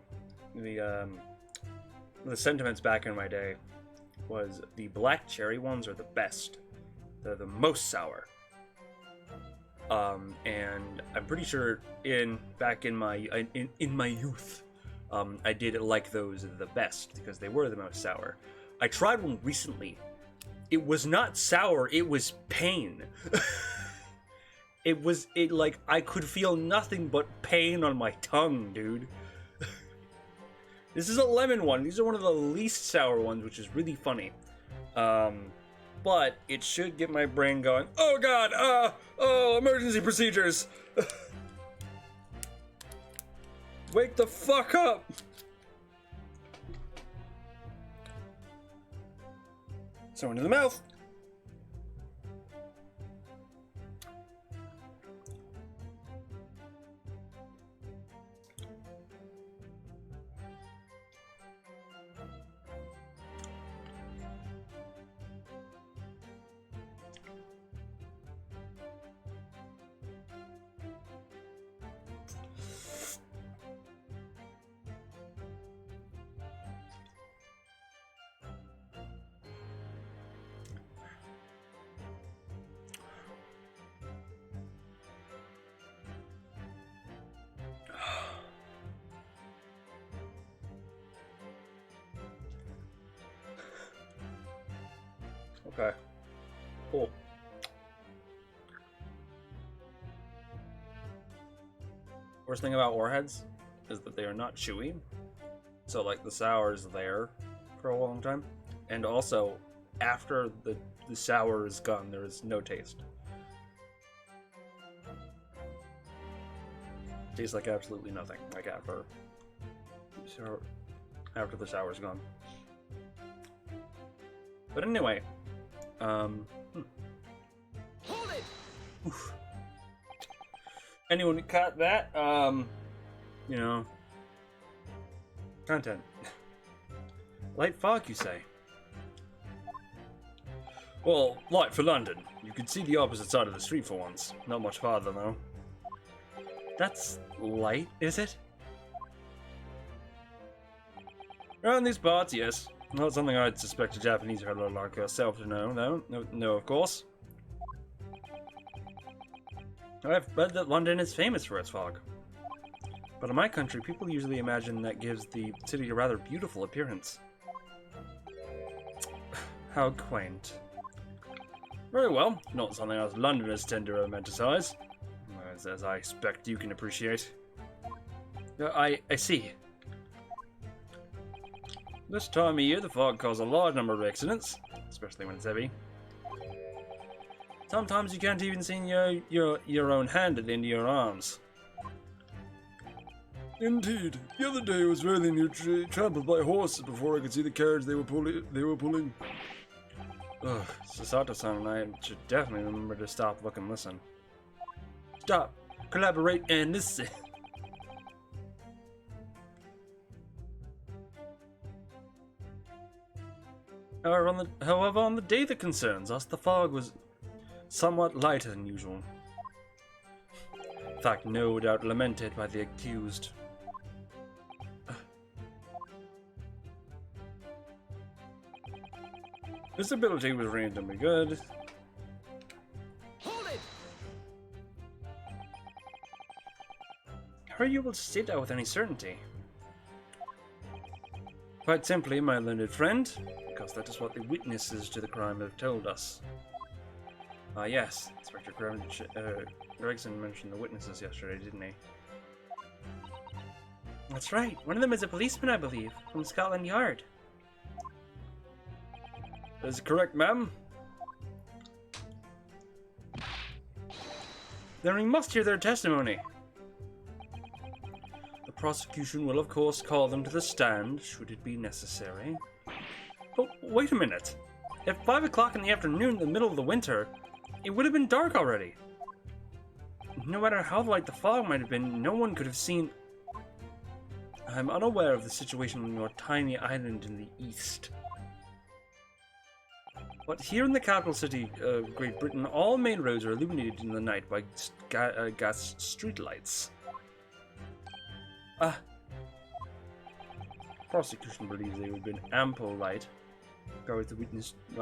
sentiments back in my day was the black cherry ones are the best. They're the most sour. And I'm pretty sure back in my youth, I did like those the best because they were the most sour. I tried one recently. It was not sour, it was pain. Like I could feel nothing but pain on my tongue, dude. This is a lemon one. These are one of the least sour ones, which is really funny. But it should get my brain going, oh god, emergency procedures. Wake the fuck up. So into the mouth. Okay. Cool. Worst thing about warheads is that they are not chewy. So like the sour is there for a long time. And also, after the sour is gone, there is no taste. Tastes like absolutely nothing. Like after the sour's gone. But anyway, Hold it! oof. Anyone who caught that, you know, content. Light fog, you say? Well, light for London. You can see the opposite side of the street for once. Not much farther, though. That's light, is it? Around these parts, yes. Not something I'd suspect a Japanese fellow like yourself to know, though. No, of course. I've read that London is famous for its fog. But in my country, people usually imagine that gives the city a rather beautiful appearance. How quaint. Very well, not something us Londoners tend to romanticize. As I expect you can appreciate. I see. This time of year, the fog causes a large number of accidents, especially when it's heavy. Sometimes you can't even see your own hand at the end of your arms. Indeed. The other day I was very nearly trampled by horses before I could see the carriage they were pulling. Ugh, Sasato-san and I should definitely remember to stop, look, and listen. Stop, collaborate, and listen. However, on the day that concerns us, the fog was somewhat lighter than usual. In fact, no doubt lamented by the accused. Visibility was reasonably good. Hold it! How are you able to state that with any certainty? Quite simply, my learned friend, because that is what the witnesses to the crime have told us. Ah, yes, Inspector Gregson mentioned the witnesses yesterday, didn't he? That's right. One of them is a policeman, I believe, from Scotland Yard. That is correct, ma'am. Then we must hear their testimony. The prosecution will, of course, call them to the stand, should it be necessary. But wait a minute. At 5 o'clock in the afternoon in the middle of the winter, it would have been dark already. No matter how light the fog might have been, no one could have seen... I'm unaware of the situation on your tiny island in the east. But here in the capital city of Great Britain, all main roads are illuminated in the night by gas streetlights. Prosecution believes there would have been ample light by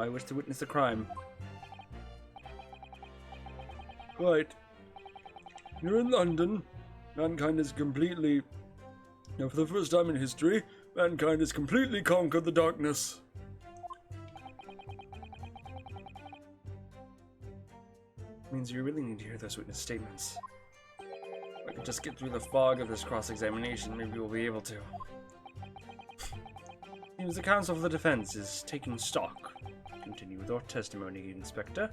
which to witness the crime. Right. You're in London. Mankind has completely... Now, for the first time in history, mankind has completely conquered the darkness. Means you really need to hear those witness statements. If I could just get through the fog of this cross-examination, maybe we'll be able to. Seems the counsel for the defense is taking stock. Continue with your testimony, Inspector.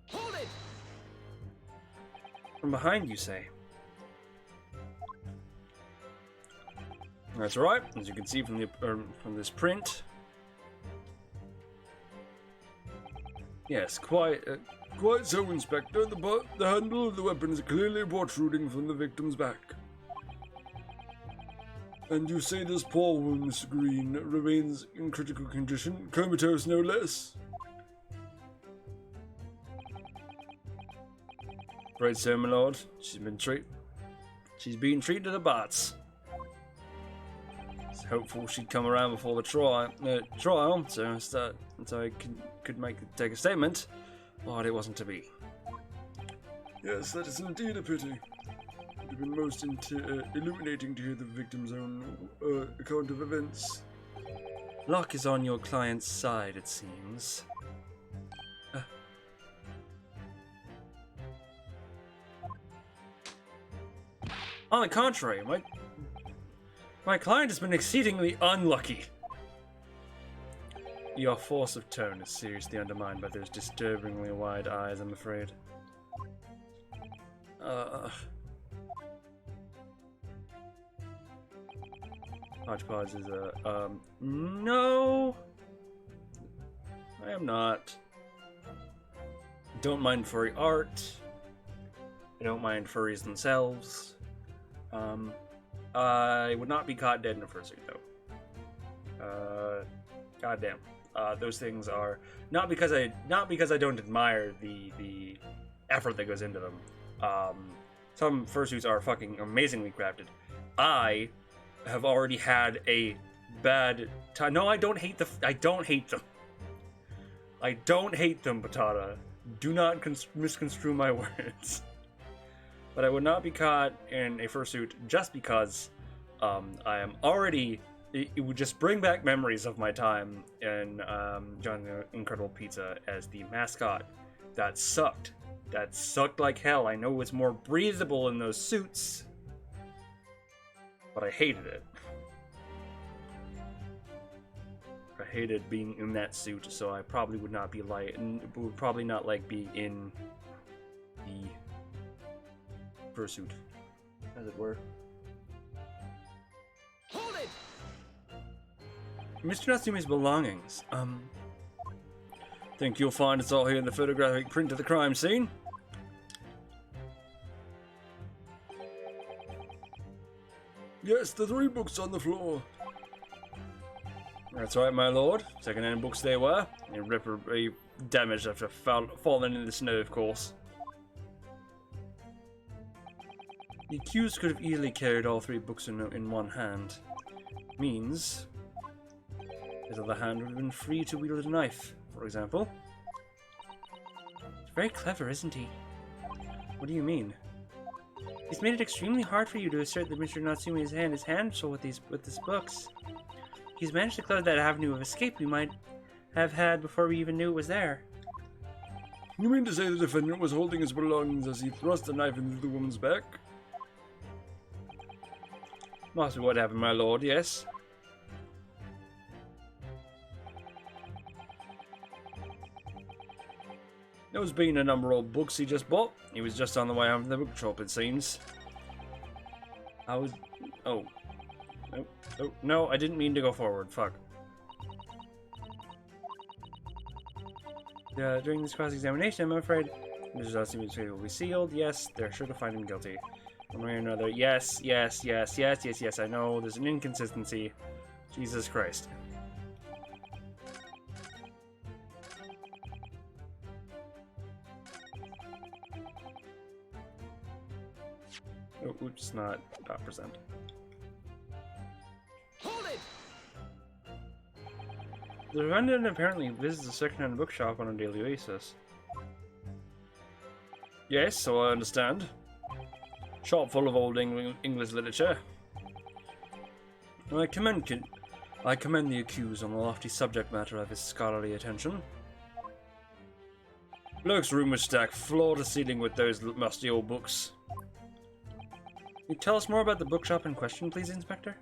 Hold it! From behind, you say? That's right. As you can see from this print. Yes, quite so, Inspector. The handle of the weapon is clearly protruding from the victim's back. And you say this poor woman, Mr. Green, remains in critical condition, comatose no less? Right, so, my lord. She's being treated at Bart's. Hopeful she'd come around before the trial, so I could take a statement, but it wasn't to be. Yes, that is indeed a pity. It would have been most illuminating to hear the victim's own account of events. Luck is on your client's side, it seems. On the contrary, my client has been exceedingly unlucky. Your force of tone is seriously undermined by those disturbingly wide eyes, I'm afraid. Hodgepodge is No! I am not. Don't mind furry art. I don't mind furries themselves. I would not be caught dead in a fursuit, though. Goddamn. Those things are not because I don't admire the effort that goes into them. Some fursuits are fucking amazingly crafted. I have already had a bad time. No, I don't hate them. I don't hate them, Patata. Do not misconstrue my words. But I would not be caught in a fursuit just because I am already... It would just bring back memories of my time in John's Incredible Pizza as the mascot. That sucked. That sucked like hell. I know it's more breathable in those suits, but I hated it. I hated being in that suit, so I probably would not like being in the fursuit, as it were. Hold it! Mr. Natsumi's belongings, Think you'll find it's all here in the photographic print of the crime scene? Yes, the 3 books on the floor. That's right, my lord. Second-hand books they were. Irreparably damaged after falling in the snow, of course. The accused could have easily carried all 3 books in one hand. Means his other hand would have been free to wield a knife, for example. He's very clever, isn't he? What do you mean? He's made it extremely hard for you to assert that Mr. Natsume's hand is handful with these books. He's managed to close that avenue of escape we might have had before we even knew it was there. You mean to say the defendant was holding his belongings as he thrust the knife into the woman's back? Must be what happened, my lord, yes. Those being a number of books he just bought. He was just on the way home from the bookshop, it seems. Oh. No, I didn't mean to go forward. Fuck. During this cross-examination, I'm afraid Mr. Natsume's fate will be sealed. Yes, they're sure to find him guilty. One way or another. Yes, I know. There's an inconsistency. Jesus Christ. Oh, oops, not %. Hold it! The defendant apparently visits a second-hand bookshop on a daily basis. Yes, so I understand. Shop full of old English literature. I commend the accused on the lofty subject matter of his scholarly attention. Bloke's room was stacked floor to ceiling with those musty old books. Can you tell us more about the bookshop in question, please, Inspector?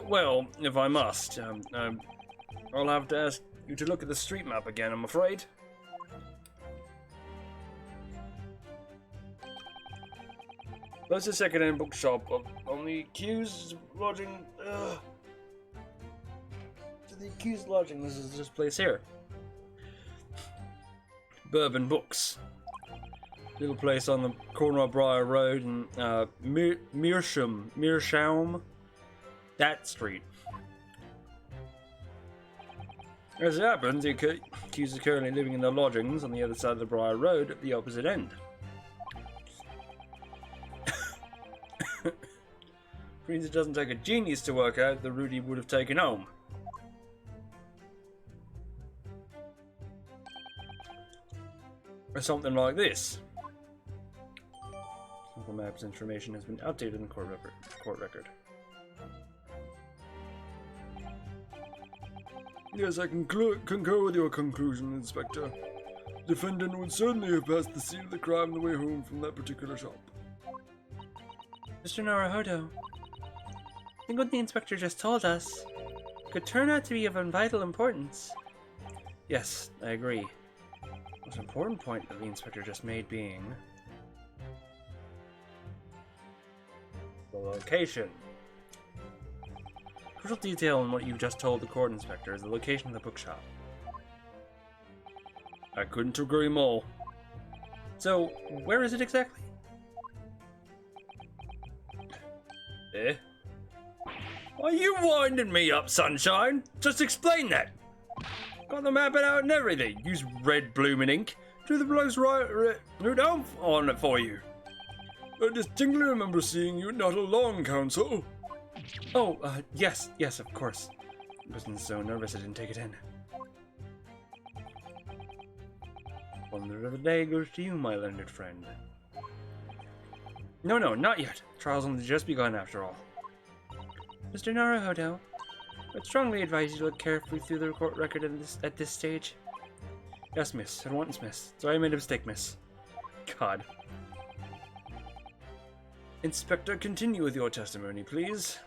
Well, if I must, I'll have to ask you to look at the street map again, I'm afraid. There's a second-hand bookshop on the accused lodging. The accused lodging. This is this place here. Bourbon Books. Little place on the corner of Briar Road and Meerschaum. That street. As it happens, the accused is currently living in the lodgings on the other side of the Briar Road at the opposite end. Means it doesn't take a genius to work out the route he would have taken home. Or something like this. Simple Maps information has been updated in the court record. Yes, I concur with your conclusion, Inspector. Defendant would certainly have passed the scene of the crime on the way home from that particular shop. Mr. Naruhodo, I think what the inspector just told us could turn out to be of vital importance. Yes, I agree. The most important point that the inspector just made being the location. Crucial detail in what you just told the court inspector is the location of the bookshop. I couldn't agree more. So, where is it exactly? Eh? Are you winding me up, Sunshine? Just explain that. Got the map out and everything. Use red blooming ink. Do the blows right down on it for you. I distinctly remember seeing you not along, Counsel. Oh, yes, of course. I wasn't so nervous I didn't take it in. Wonder if the day goes to you, my learned friend. No, not yet. Trial's only just begun after all. Mr. Naruhodo, I'd strongly advise you to look carefully through the court record at this stage. Yes, miss. At once, miss. Sorry I made a mistake, miss. God. Inspector, continue with your testimony, please.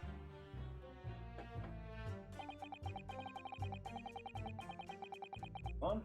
On.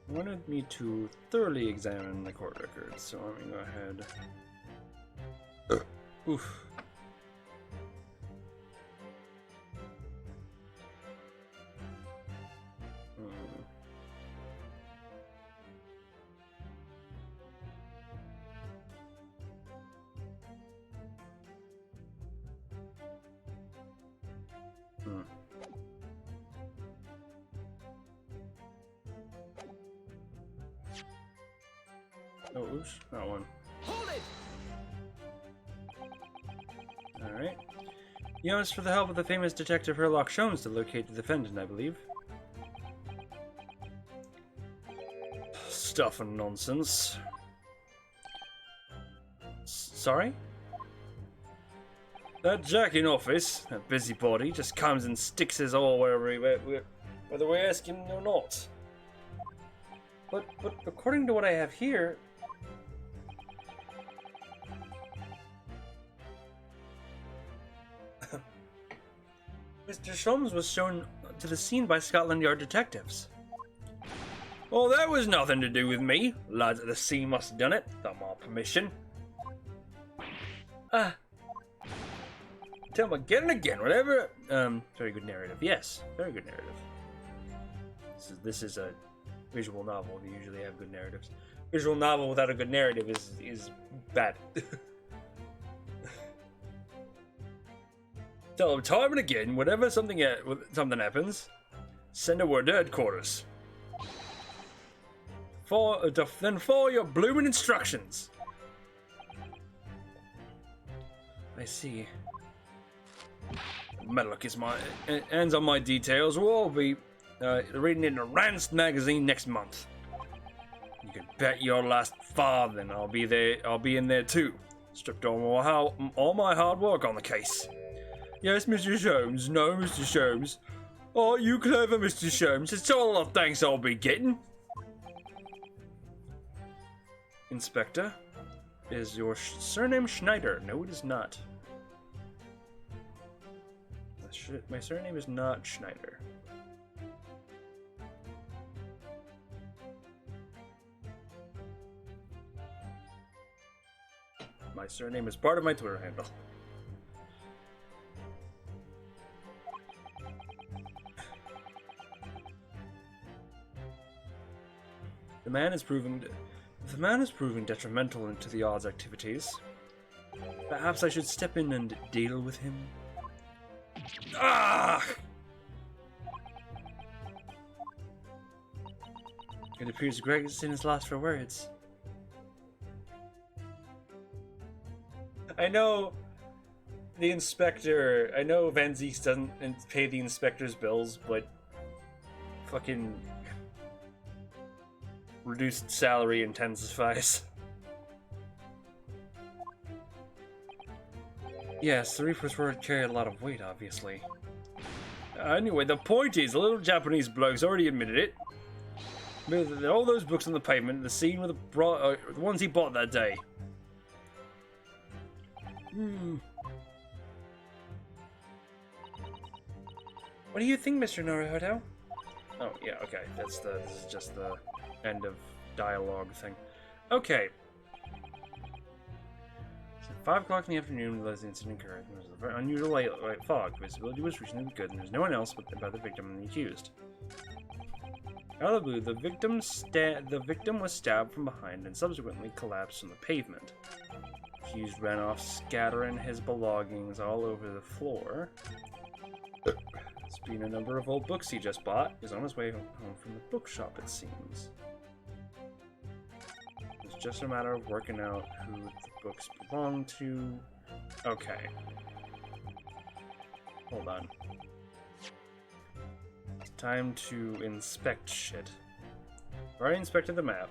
wanted me to thoroughly examine the court records, so let me go ahead. Oof. Oh, oops, that one. Hold it! Alright. You asked for the help of the famous detective Herlock Sholmes to locate the defendant, I believe. Stuff and nonsense. Sorry? That Jack in office, that busybody, just comes and sticks his all whether we ask him or not. But according to what I have here, Mr. Sholmes was shown to the scene by Scotland Yard detectives. Well, that was nothing to do with me. Lads at the scene must have done it, without my permission. Tell them again and again, whatever. Very good narrative. Yes, very good narrative. This is a visual novel. They usually have good narratives. Visual novel without a good narrative is bad. Tell them time and again, whenever something happens, send a word to headquarters. Then follow your blooming instructions. I see. Medlock is ends on my details. We'll all be reading it in a Rance magazine next month. You can bet your last farthing I'll be there. I'll be in there too. Stripped all my hard work on the case. Yes, Mr. Sholmes. No, Mr. Sholmes. Oh, you clever, Mr. Sholmes. It's all the thanks I'll be getting. Inspector, is your surname Schneider? No, it is not. My surname is not Schneider. My surname is part of my Twitter handle. The man is proving detrimental to the Odd's activities. Perhaps I should step in and deal with him. Ah! It appears Greg is in his last for words. I know the inspector. I know Van Zieks doesn't pay the inspector's bills, but fucking reduced salary intensifies. Yes, the Reaper's word carried a lot of weight, obviously. Anyway, the point is, the little Japanese bloke's already admitted it. All those books on the pavement, the scene with the ones he bought that day. What do you think, Mr. Naruhodo? Oh, yeah, okay. This is just the end of dialogue thing. Okay. So 5 o'clock in the afternoon, the incident occurred. There was a very unusual light fog. Visibility was reasonably good, and there was no one else but the victim and the accused. Out of the blue, the victim was stabbed from behind and subsequently collapsed on the pavement. The accused ran off, scattering his belongings all over the floor. Being a number of old books he just bought, is on his way home from the bookshop, it seems. It's just a matter of working out who the books belong to. Okay. Hold on. It's time to inspect shit. I've already inspected the map.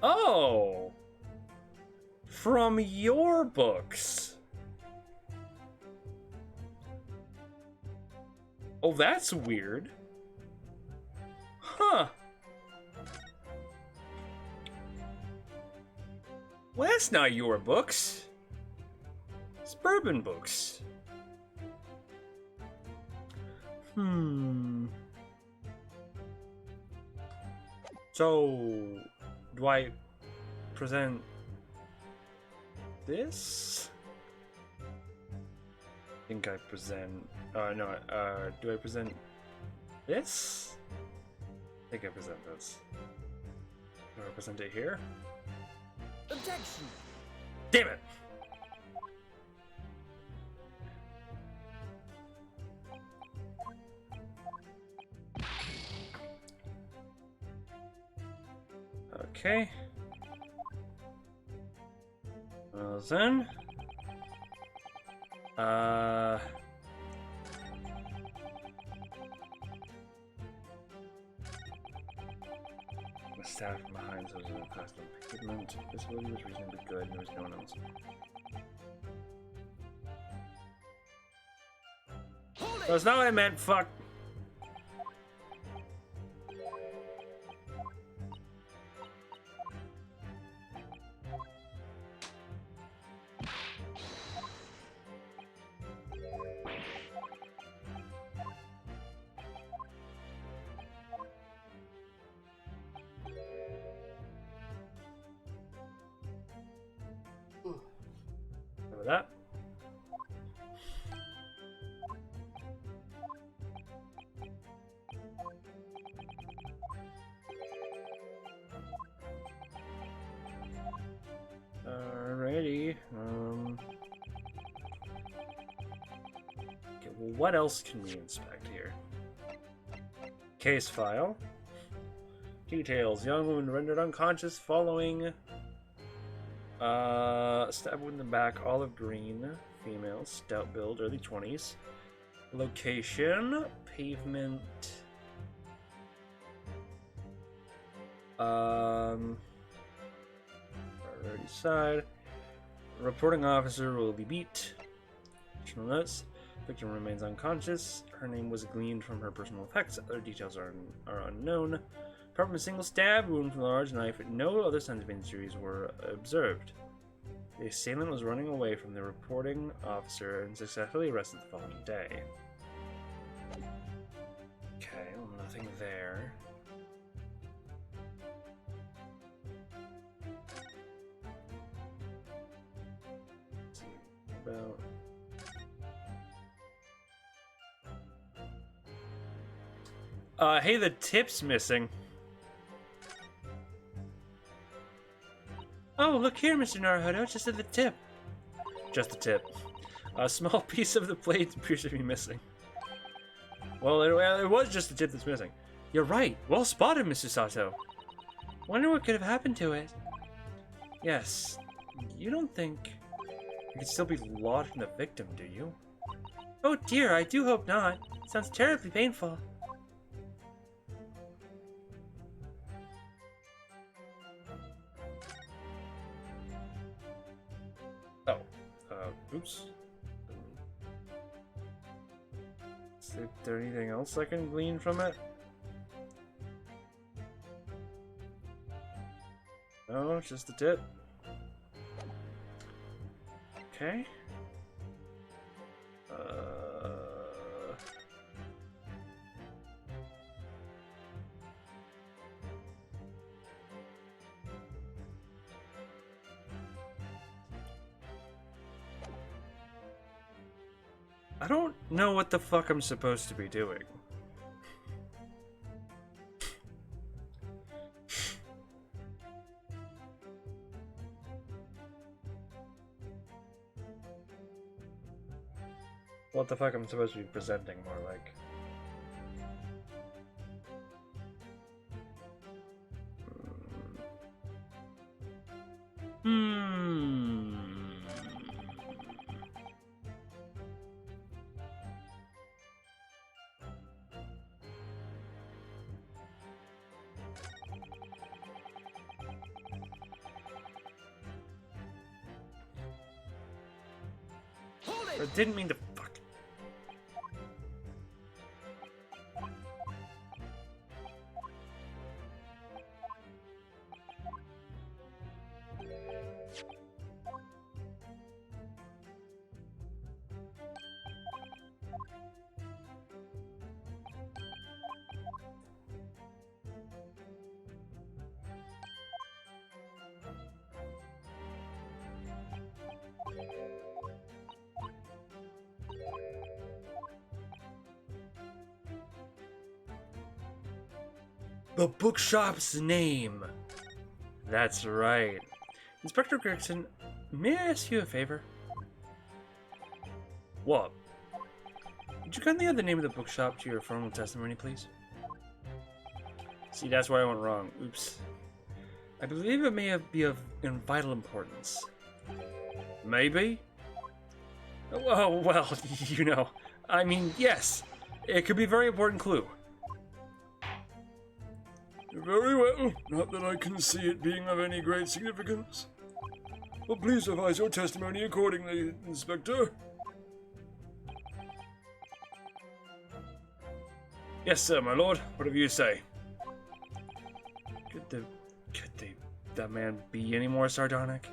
Oh! From your books. Oh, that's weird. Huh. Well, that's not your books. It's Bourbon books. So, do I present this? I think I present. No. Do I present this? I think I present this. Do I present it here? Objection! Damn it! Okay. Well then. The staff behind those in the custom pigment. Visibility was reasonably good, and there was no one else. That's not what I meant, fuck. Remember that? Alrighty. Okay, well, what else can we inspect here? Case file. Details. Young woman rendered unconscious following stab wound in the back, olive green, female, stout build, early 20s. Location, pavement. Already side. Reporting officer will be beat. Additional notes. Victim remains unconscious. Her name was gleaned from her personal effects. Other details are unknown. Apart from a single stab wound from a large knife, no other signs of injuries were observed. The assailant was running away from the reporting officer and successfully arrested the following day. Okay, well, nothing there. Let's see about. Hey, the tip's missing. Oh, look here, Mr. Naruhodo, just at the tip. Just the tip. A small piece of the blade appears to be missing. Well, it was just the tip that's missing. You're right. Well spotted, Mr. Sato. Wonder what could have happened to it. Yes. You don't think it could still be lodged in the victim, do you? Oh dear, I do hope not. Sounds terribly painful. Oops. Is there anything else I can glean from it? No, it's just the tip. Okay. I don't know what the fuck I'm supposed to be doing. What the fuck I'm supposed to be presenting, more like. I didn't mean to fuck. The bookshop's name. That's right. Inspector Gregson, may I ask you a favor? What? Would you kindly add the name of the bookshop to your formal testimony, please? See, that's where I went wrong. Oops. I believe it may be of vital importance. Maybe? Oh, well, you know. I mean, yes. It could be a very important clue. Very well. Not that I can see it being of any great significance. But please revise your testimony accordingly, Inspector. Yes, sir, my lord. Whatever you say. Could that man be any more sardonic?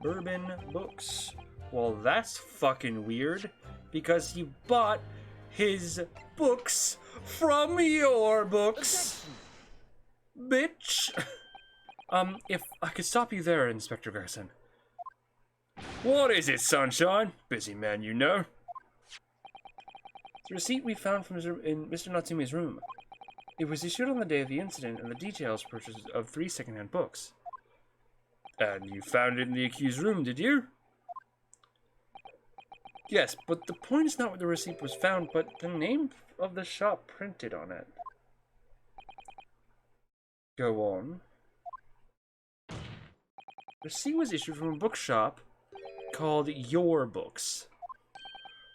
Bourbon Books. Well, that's fucking weird. Because he bought his books from your books. Bitch. If I could stop you there, Inspector Garrison. What is it, Sunshine? Busy man, you know. The receipt we found in Mr. Natsume's room. It was issued on the day of the incident and the details purchase of 3 second-hand books. And you found it in the accused's room, did you? Yes, but the point is not where the receipt was found, but the name of the shop printed on it. Go on. The receipt was issued from a bookshop called Your Books.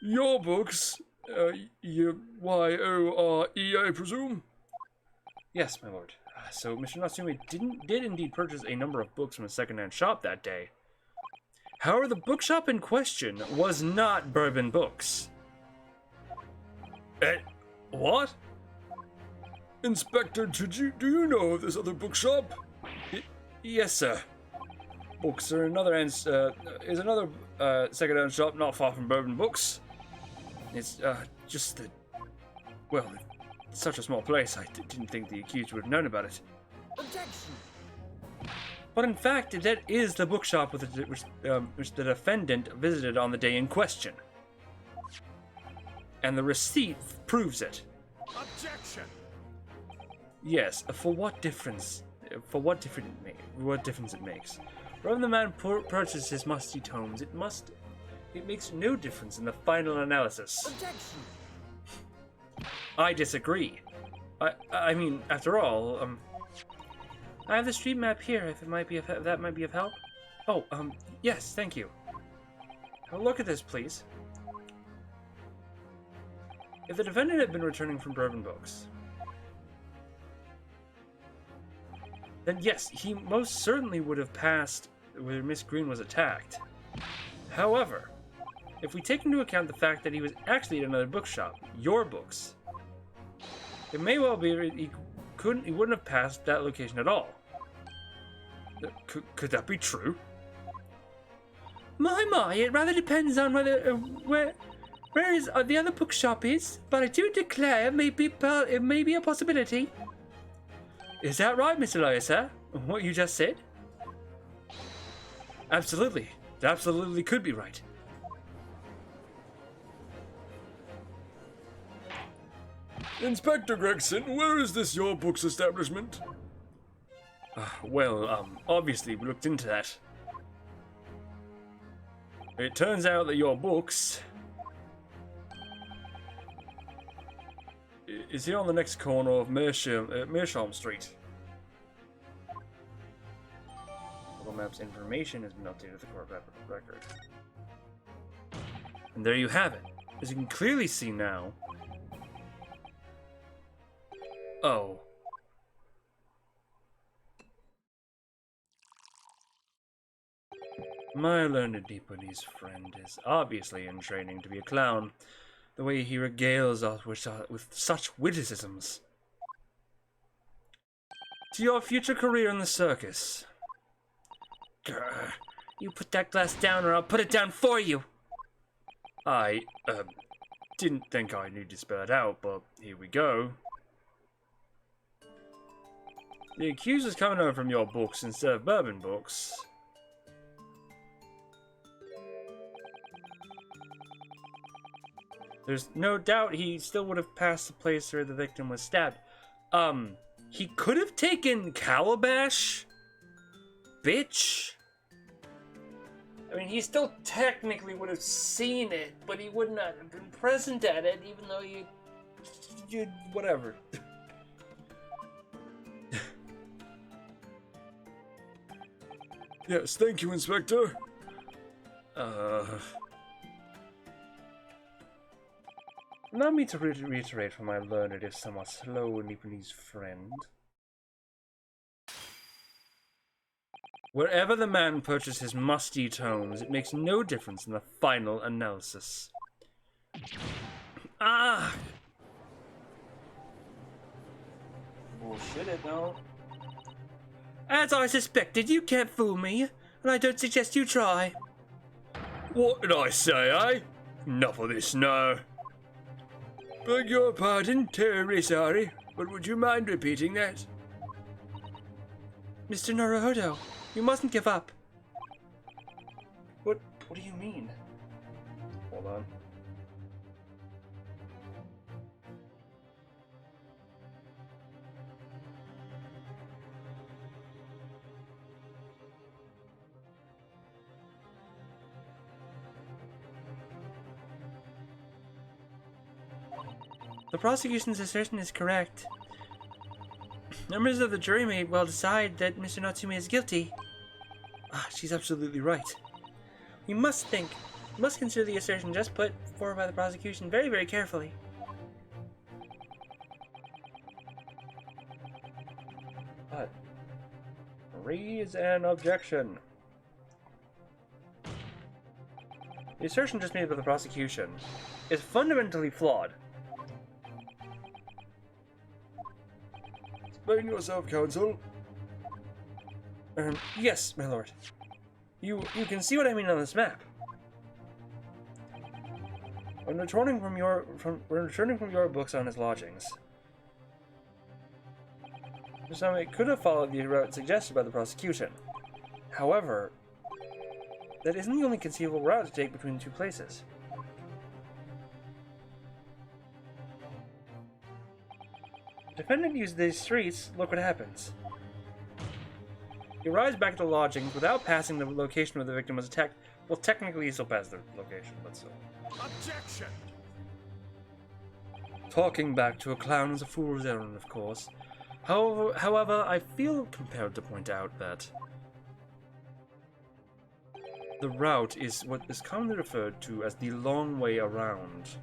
Your Books? Y-O-R-E, I presume? Yes, my lord. So Mr. Natsume did indeed purchase a number of books from a second-hand shop that day. However, the bookshop in question was not Bourbon Books. What? Inspector, do you know of this other bookshop? Yes, sir. Books are another second-hand shop not far from Bourbon Books. It's just that, well, it's such a small place, I didn't think the accused would have known about it. Objection! But in fact, that is the bookshop which the defendant visited on the day in question. And the receipt proves it. Objection! Yes, for what difference? What difference it makes? Wherever the man purchased his musty tomes, it makes no difference in the final analysis. Objection! I disagree. I mean, after all, I have the street map here. If that might be of help. Oh, yes, thank you. Have a look at this, please. If the defendant had been returning from Bourbon Books, then yes, he most certainly would have passed where Miss Green was attacked. However, if we take into account the fact that he was actually at another bookshop, Your Books, it may well be he wouldn't have passed that location at all. Could that be true? My, it rather depends on whether where the other bookshop is, but I do declare it may be a possibility. Is that right, Mr. Lawyer, sir? What you just said? Absolutely. It absolutely could be right. Inspector Gregson, where is this Your Books establishment? Well, obviously we looked into that. It turns out that Your Books is here on the next corner of Meerschaum Street. Google Maps information has been updated with the court record. And there you have it. As you can clearly see now. Oh. My learned Japanese friend is obviously in training to be a clown, the way he regales us with such witticisms. To your future career in the circus. Grr, you put that glass down or I'll put it down for you! I, didn't think I needed to spell it out, but here we go. The accused is coming over from Your Books instead of Bourbon Books. There's no doubt he still would have passed the place where the victim was stabbed. He could have taken Calabash? Bitch? I mean, he still technically would have seen it, but he would not have been present at it, even though you whatever. Yes, thank you, Inspector. Allow me to reiterate for my learned, if somewhat slow Nipponese friend. Wherever the man purchased his musty tomes, it makes no difference in the final analysis. Ah! Bullshit it, no. As I suspected, you can't fool me, and I don't suggest you try. What did I say, eh? Enough of this now. Beg your pardon, terribly sorry, but would you mind repeating that? Mr. Naruhodo, you mustn't give up. What do you mean? Hold on. The prosecution's assertion is correct. Members of the jury may well decide that Mr. Natsume is guilty. Ah, she's absolutely right. We must consider the assertion just put forward by the prosecution very, very carefully. But raise an objection. The assertion just made by the prosecution is fundamentally flawed. Explain yourself, counsel. Yes, my lord. You can see what I mean on this map. When returning from your books on his lodgings, it could have followed the route suggested by the prosecution. However, that isn't the only conceivable route to take between the two places. Defendant used these streets, look what happens. He arrives back at the lodgings without passing the location where the victim was attacked. Well, technically he still passed the location, but still. Objection! Talking back to a clown is a fool's errand, of course. However, I feel compelled to point out that the route is what is commonly referred to as the long way around.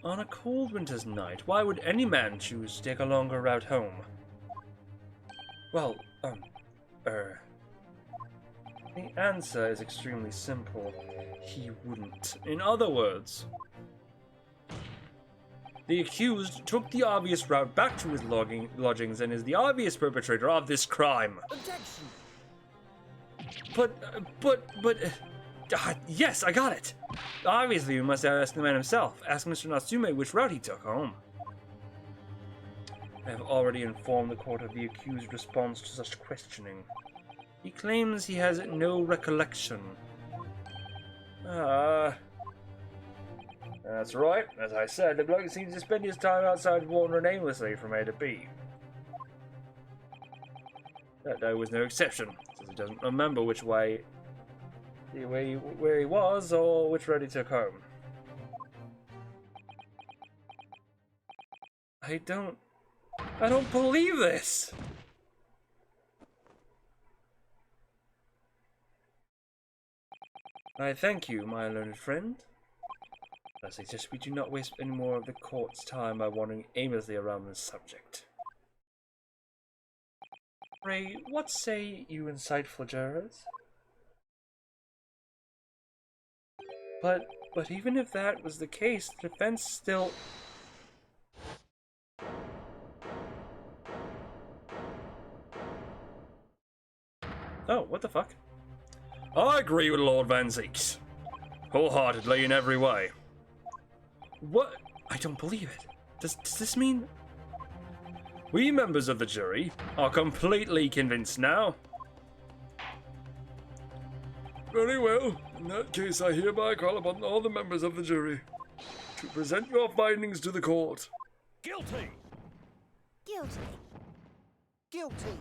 On a cold winter's night, why would any man choose to take a longer route home? Well, the answer is extremely simple. He wouldn't. In other words, the accused took the obvious route back to his lodgings and is the obvious perpetrator of this crime. Objection! Yes, I got it. Obviously, we must ask the man himself. Ask Mr. Natsume which route he took home. I have already informed the court of the accused's response to such questioning. He claims he has no recollection. That's right. As I said, the bloke seems to spend his time outside wandering aimlessly from A to B. That day was no exception, since he doesn't remember which way where he was or which road he took home. I don't believe this! I thank you, my learned friend. I suggest we do not waste any more of the court's time by wandering aimlessly around this subject. Pray, what say you insightful jurors? But even if that was the case, the defense still... Oh, what the fuck? I agree with Lord Van Zeeks. Wholeheartedly in every way. What? I don't believe it. Does this mean... We members of the jury are completely convinced now. Very well. In that case, I hereby call upon all the members of the jury to present your findings to the court. Guilty. Guilty. Guilty.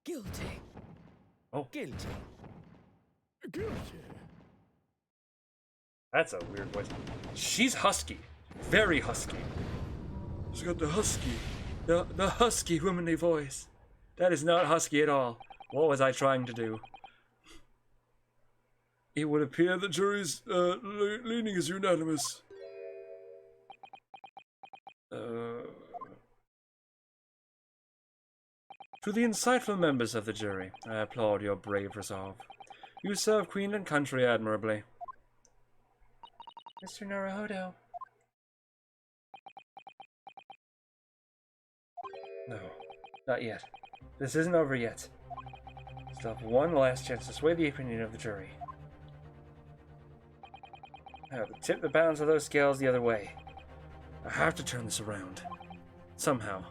Guilty. Guilty. Guilty. That's a weird voice. She's husky. Very husky. She's got the husky. The husky womanly voice. That is not husky at all. What was I trying to do? It would appear the jury's leaning is unanimous. To the insightful members of the jury, I applaud your brave resolve. You serve Queen and country admirably. Mr. Naruhodo. No, not yet. This isn't over yet. Still have one last chance to sway the opinion of the jury. I have to tip the balance of those scales the other way. I have to turn this around. Somehow.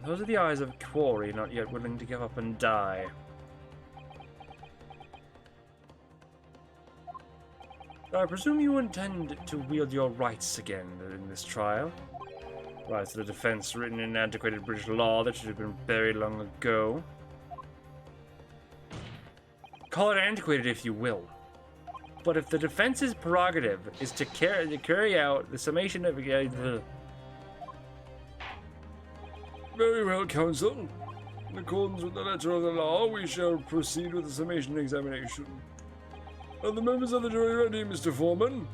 Those are the eyes of a quarry not yet willing to give up and die. I presume you intend to wield your rights again in this trial. Rights of the defense written in antiquated British law that should have been buried long ago. Call it antiquated if you will. But if the defense's prerogative is to carry out the summation of... Very well, counsel. In accordance with the letter of the law, we shall proceed with the summation examination. Are the members of the jury ready, Mr. Foreman?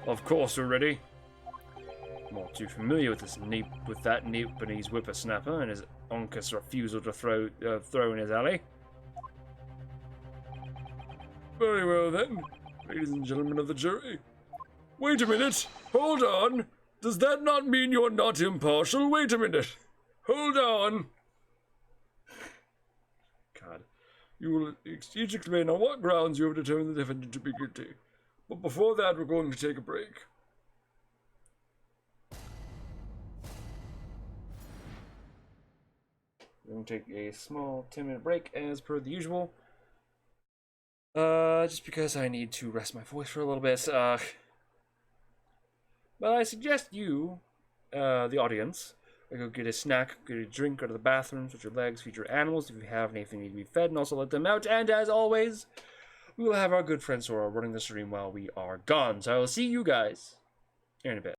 Of course we're ready. I'm all too familiar with that Newpenny's whippersnapper and his uncas refusal to throw in his alley. Very well then, ladies and gentlemen of the jury. Wait a minute. Hold on. Does that not mean you're not impartial? Wait a minute. Hold on. God. You will each explain on what grounds you have determined the defendant to be guilty. But before that, we're going to take a break. We're going to take a small 10-minute break as per the usual. Just because I need to rest my voice for a little bit. But I suggest you, the audience, go get a snack, get a drink, go to the bathroom, switch your legs, feed your animals if you have anything need to be fed, and also let them out. And as always, we will have our good friend Sora running the stream while we are gone. So I will see you guys in a bit.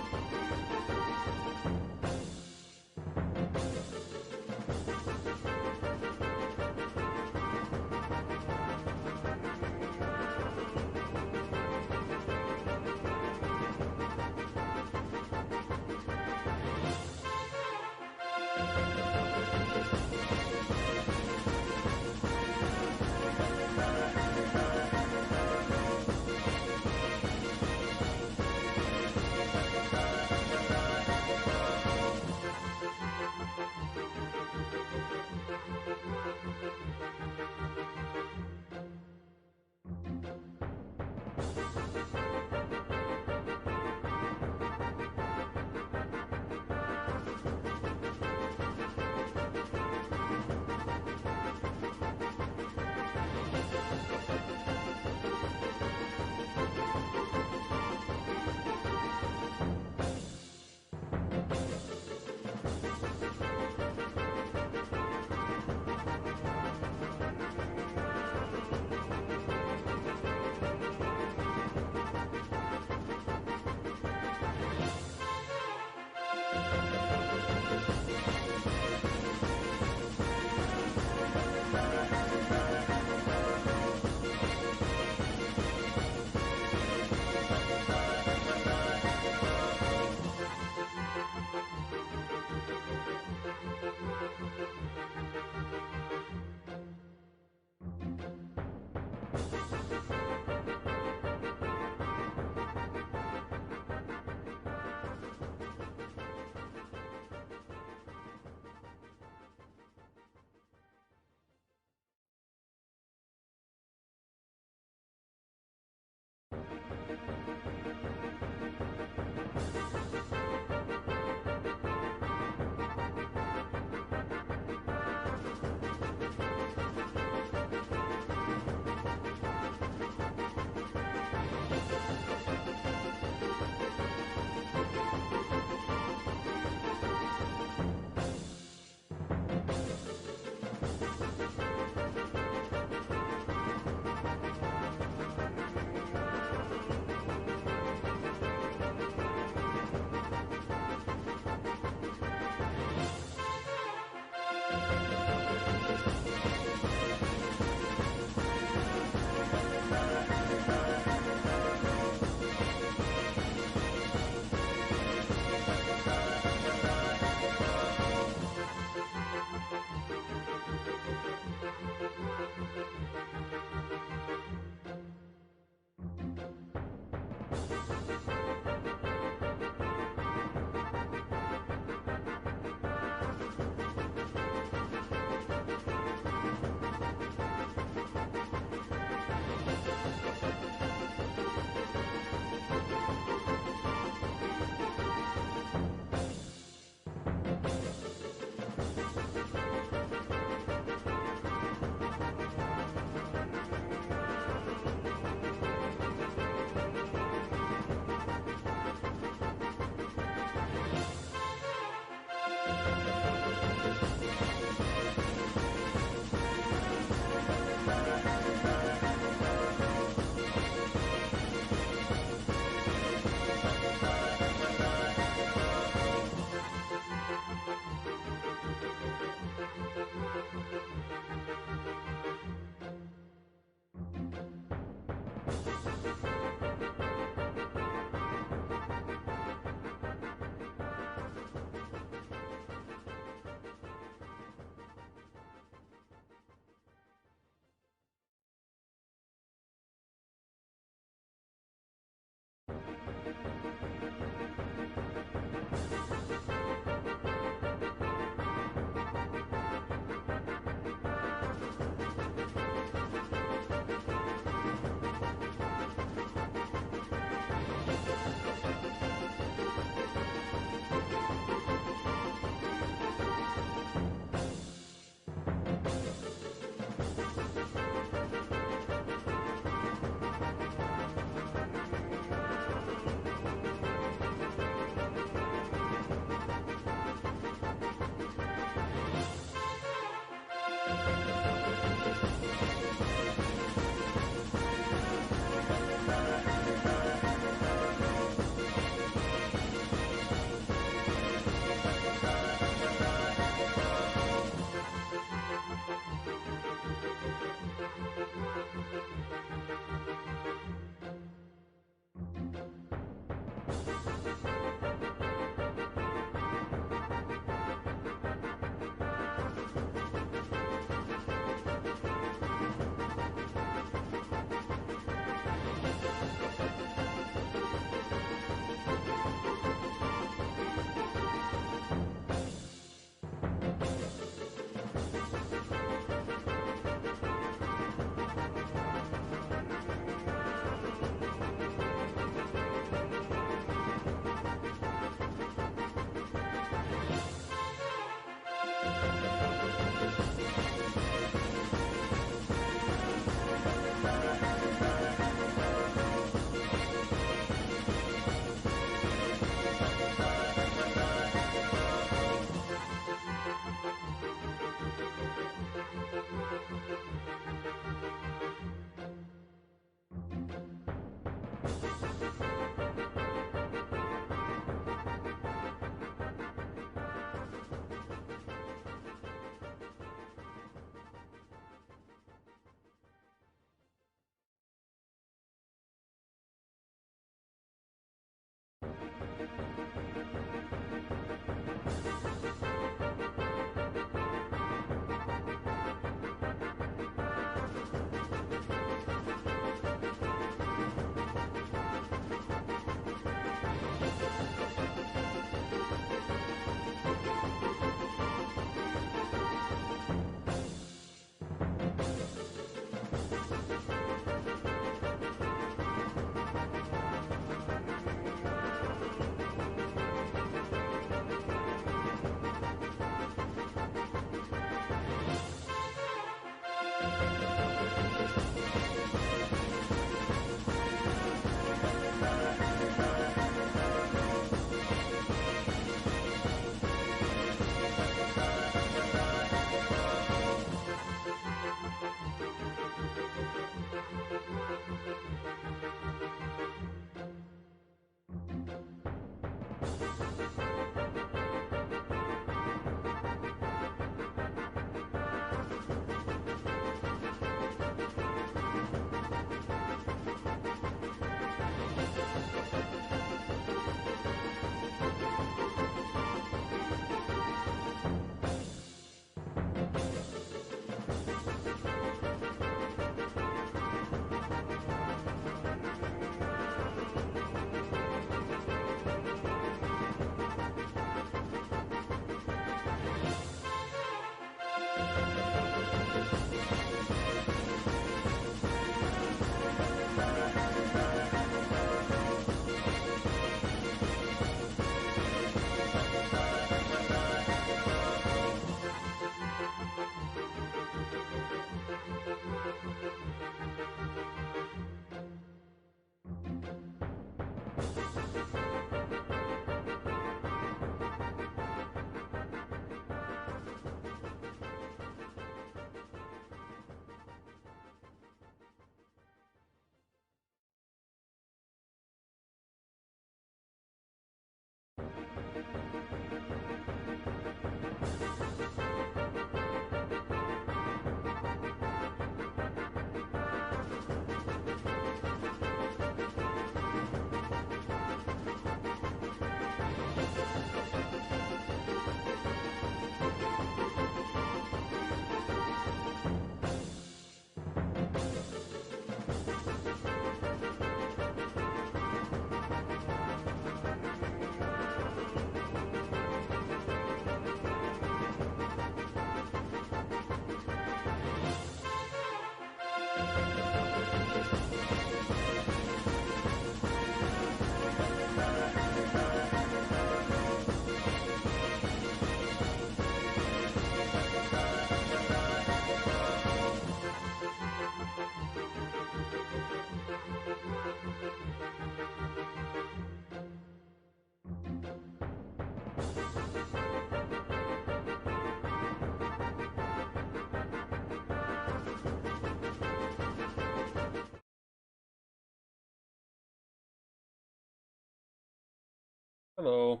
Hello.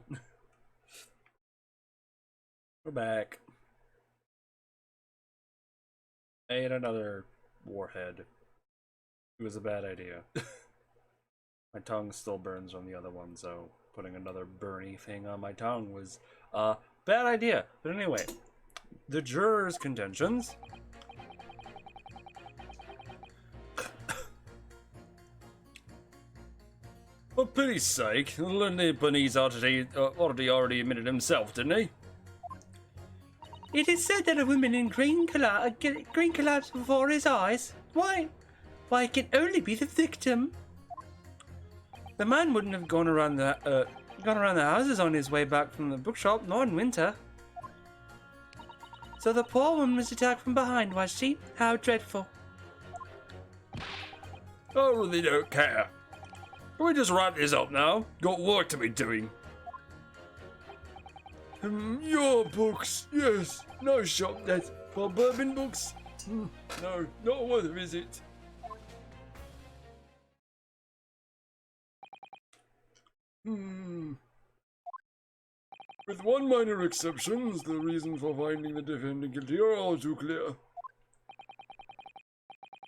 We're back. I ate another warhead. It was a bad idea. My tongue still burns from the other one, so putting another burny thing on my tongue was a bad idea. But anyway, the jurors' contentions. For pity's sake, Lebanese already admitted himself, didn't he? It is said that a woman in green collapsed before his eyes. Why? Why, it can only be the victim. The man wouldn't have gone around the houses on his way back from the bookshop, not in winter. So the poor woman was attacked from behind, was she? How dreadful. I really don't care. Can we just wrap this up now? Got work to be doing. Your books, yes. No shop that for bourbon books. No, not worth a visit. Hmm. With one minor exceptions, the reasons for finding the defendant guilty are all too clear.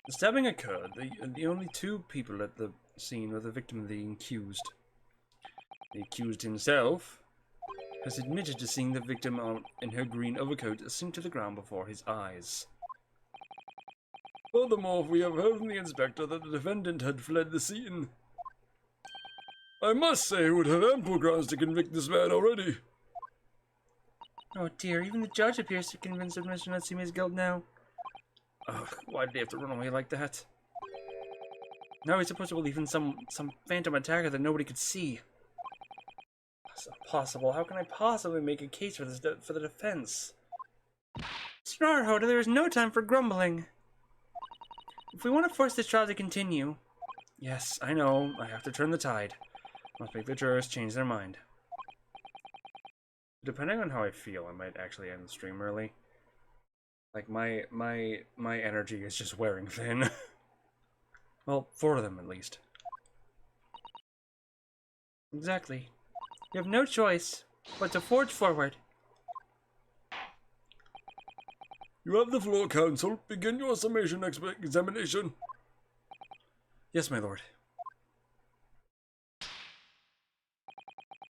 The stabbing occurred. The only two people at the scene were the victim and the accused. The accused himself has admitted to seeing the victim in her green overcoat sink to the ground before his eyes. Furthermore, we have heard from the inspector that the defendant had fled the scene. I must say he would have ample grounds to convict this man already. Oh dear, even the judge appears to convince of Mr. Natsume's guilt now. Ugh, why did he have to run away like that? Now he's supposed to believe in some phantom attacker that nobody could see. That's not possible. How can I possibly make a case for this for the defense? Snarhoda, there is no time for grumbling. If we want to force this trial to continue... Yes, I know. I have to turn the tide. Must make the jurors change their mind. Depending on how I feel, I might actually end the stream early. Like, my energy is just wearing thin. Well, 4 of them, at least. Exactly. You have no choice but to forge forward. You have the floor, counsel. Begin your summation examination. Yes, my lord.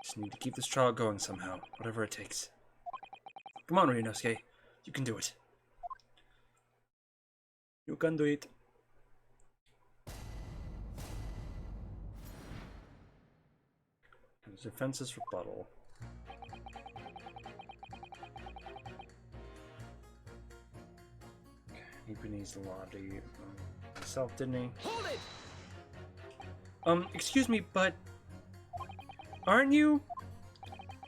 Just need to keep this trial going somehow, whatever it takes. Come on, Ryunosuke. You can do it. You can do it. Defense's rebuttal. Ibanez Lottie himself, didn't he? Hold it! Excuse me, but aren't you?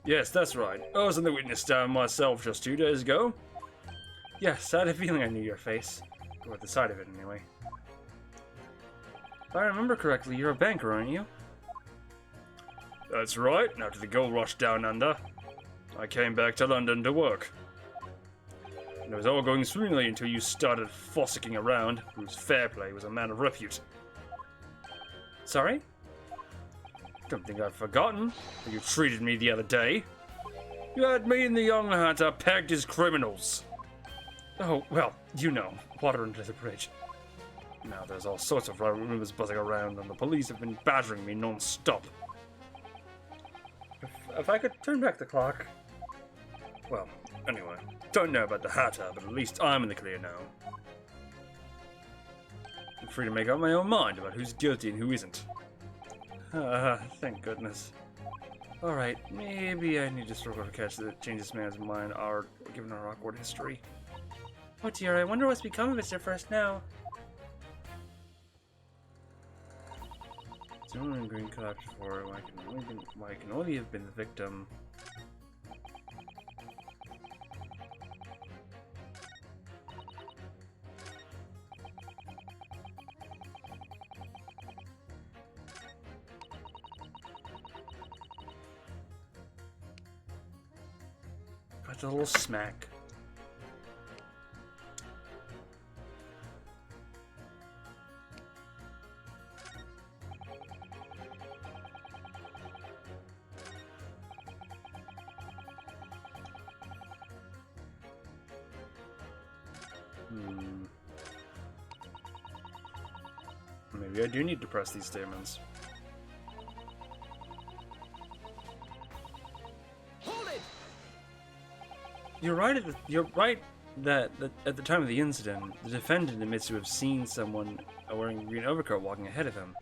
Yes, that's right. I was in the witness stand myself just 2 days ago. Yes, I had a feeling I knew your face. Or the side of it, anyway. If I remember correctly, you're a banker, aren't you? That's right. After the gold rush down under, I came back to London to work. And it was all going swimmingly until you started fossicking around. Bruce Fairplay was a man of repute. Sorry? Don't think I've forgotten how you treated me the other day. You had me and the young hunter pegged as criminals. Oh, well, you know, water under the bridge. Now there's all sorts of rumors buzzing around, and the police have been battering me non-stop. If I could turn back the clock. Well, anyway, don't know about the Hatter, but at least I'm in the clear now. I'm free to make up my own mind about who's guilty and who isn't. Thank goodness. Alright, maybe I need to struggle to catch the change this man's mind, given our awkward history. Oh dear, I wonder what's become of Mr. First now. Someone in green collapsed before him. I can only have been the victim. Got a little smack. Maybe I do need to press these statements. Hold it! You're right that at the time of the incident, the defendant admits to have seen someone wearing a green overcoat walking ahead of him.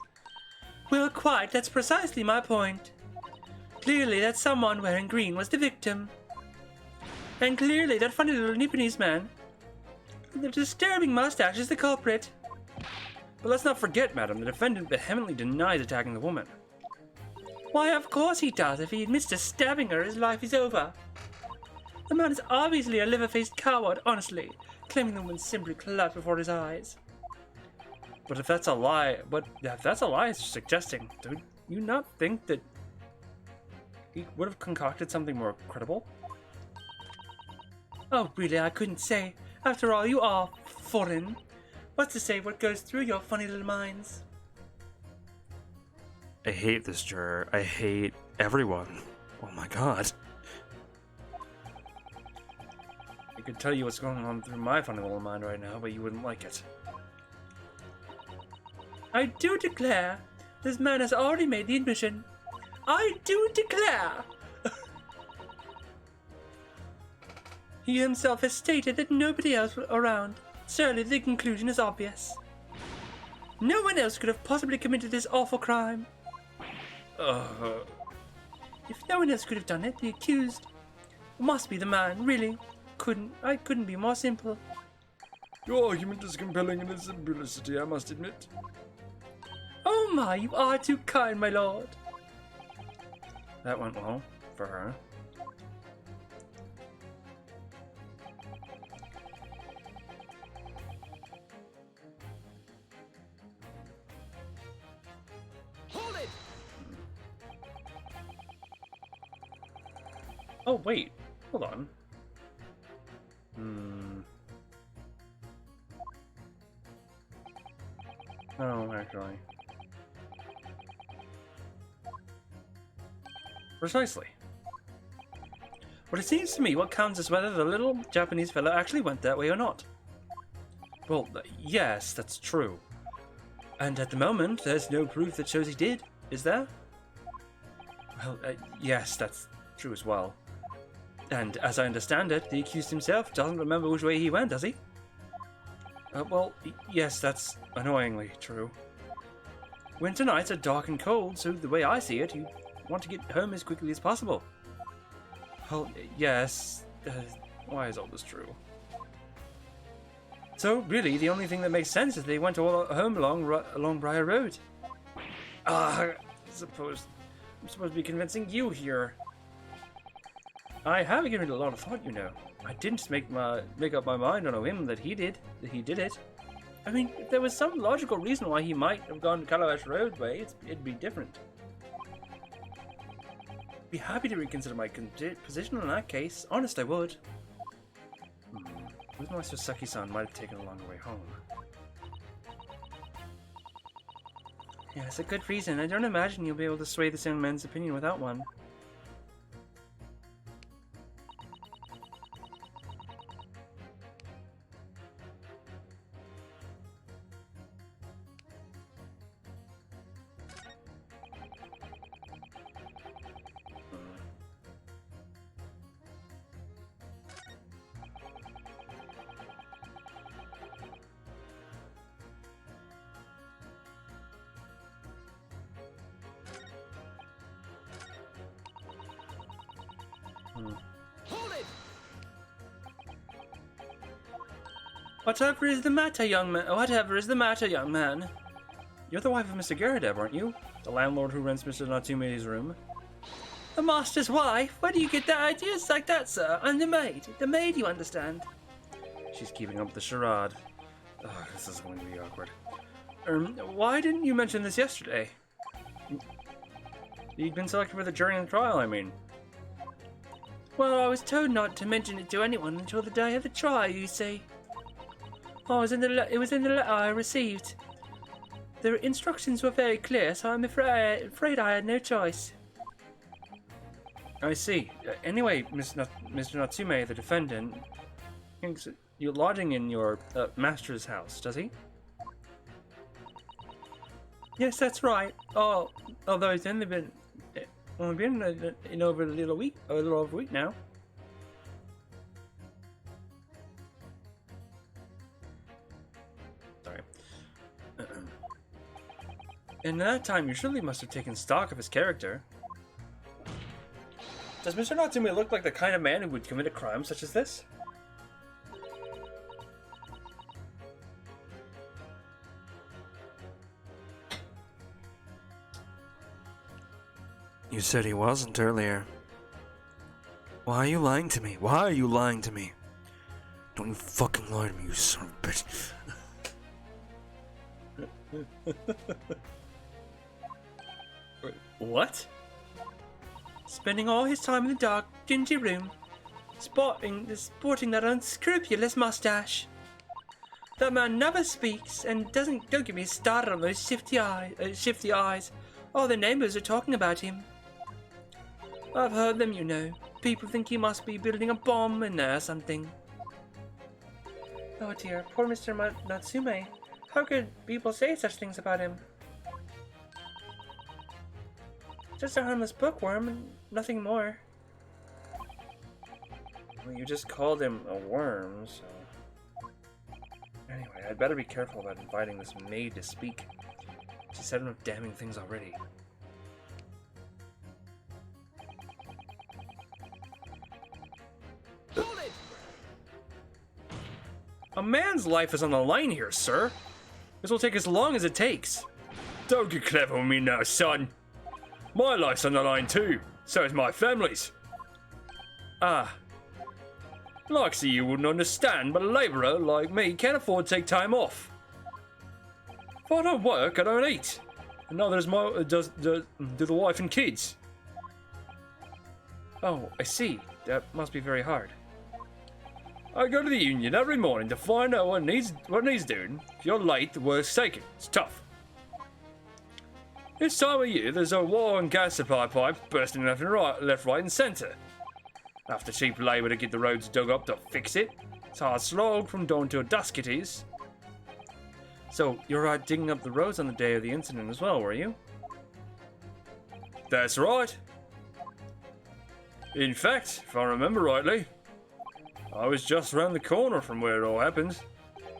Well, quite. That's precisely my point. Clearly, that someone wearing green was the victim. And clearly, that funny little Nipponese man with the disturbing mustache is the culprit. But let's not forget, madam, the defendant vehemently denies attacking the woman. Why, of course he does. If he admits to stabbing her, his life is over. The man is obviously a liver-faced coward, honestly, claiming the woman simply collapsed before his eyes. But if that's a lie, it's suggesting, do you not think that he would have concocted something more credible? Oh, really, I couldn't say. After all, you are foreign. What's to say what goes through your funny little minds? I hate this juror. I hate everyone. Oh my god. I could tell you what's going on through my funny little mind right now, but you wouldn't like it. I do declare, this man has already made the admission. I do declare! He himself has stated that nobody else was around. Surely the conclusion is obvious. No one else could have possibly committed this awful crime. If no one else could have done it, the accused must be the man, really. I couldn't be more simple. Your argument is compelling in its simplicity, I must admit. Oh my, you are too kind, my lord. That went well for her. Hold it! Oh, wait. Hold on. No, actually. Precisely. But it seems to me what counts is whether the little Japanese fellow actually went that way or not. Well, yes, that's true. And at the moment, there's no proof that shows he did, is there? Well, yes, that's true as well. And as I understand it, the accused himself doesn't remember which way he went, does he? Well, yes, that's annoyingly true. Winter nights are dark and cold, so the way I see it, you want to get home as quickly as possible. Well, yes. Why is all this true? So, really, the only thing that makes sense is they went all home along Briar Road. I'm supposed to be convincing you here. I have given it a lot of thought, you know. I didn't make up my mind on a whim that he did it. I mean, if there was some logical reason why he might have gone Calabash Road way, it'd be different. Be happy to reconsider my position in that case. Honest, I would. Master Saki-san might have taken a longer way home. Yeah, it's a good reason. I don't imagine you'll be able to sway this young man's opinion without one. Hold it! Whatever is the matter, young man? Whatever is the matter, young man? You're the wife of Mr. Garadeb, aren't you? The landlord who rents Mr. Natsume's room. The master's wife? Where do you get that ideas like that, sir? I'm the maid. The maid, you understand. She's keeping up with the charade. Oh, this is going to be awkward. Why didn't you mention this yesterday? You'd been selected for the jury in the trial, I mean. Well, I was told not to mention it to anyone until the day of the trial, you see. It was in the letter I received. The instructions were very clear, so I'm afraid I had no choice. I see. Anyway, Mr. Natsume, the defendant, thinks you're lodging in your master's house, does he? Yes, that's right. Oh, although it's only been in over a little over a week now. Sorry. In that time, you surely must have taken stock of his character. Does Mr. Natsume look like the kind of man who would commit a crime such as this? You said he wasn't earlier. Why are you lying to me? Why are you lying to me? Don't you fucking lie to me, you son of a bitch. What? Spending all his time in the dark, dingy room, sporting that unscrupulous mustache. That man never speaks, and don't get me started on those shifty eyes. All the neighbors are talking about him. I've heard them, you know. People think he must be building a bomb in there or something. Oh dear, poor Mr. Natsume. How could people say such things about him? Just a harmless bookworm and nothing more. Well, you just called him a worm, so... Anyway, I'd better be careful about inviting this maid to speak. She said enough damning things already. Hold it! A man's life is on the line here, sir. This will take as long as it takes. Don't get clever with me now, son. My life's on the line too. So is my family's. Ah. Like you wouldn't understand, but a labourer like me can't afford to take time off. If I don't work, I don't eat. And neither do the wife and kids. Oh, I see. That must be very hard. I go to the union every morning to find out what needs doing. If you're late, the work's taken. It's tough. This time of year, there's a war and gas supply pipes bursting left, right, and centre. After cheap labour to get the roads dug up to fix it. It's hard slog from dawn till dusk it is. So, you're digging up the roads on the day of the incident as well, were you? That's right. In fact, if I remember rightly, I was just round the corner from where it all happened.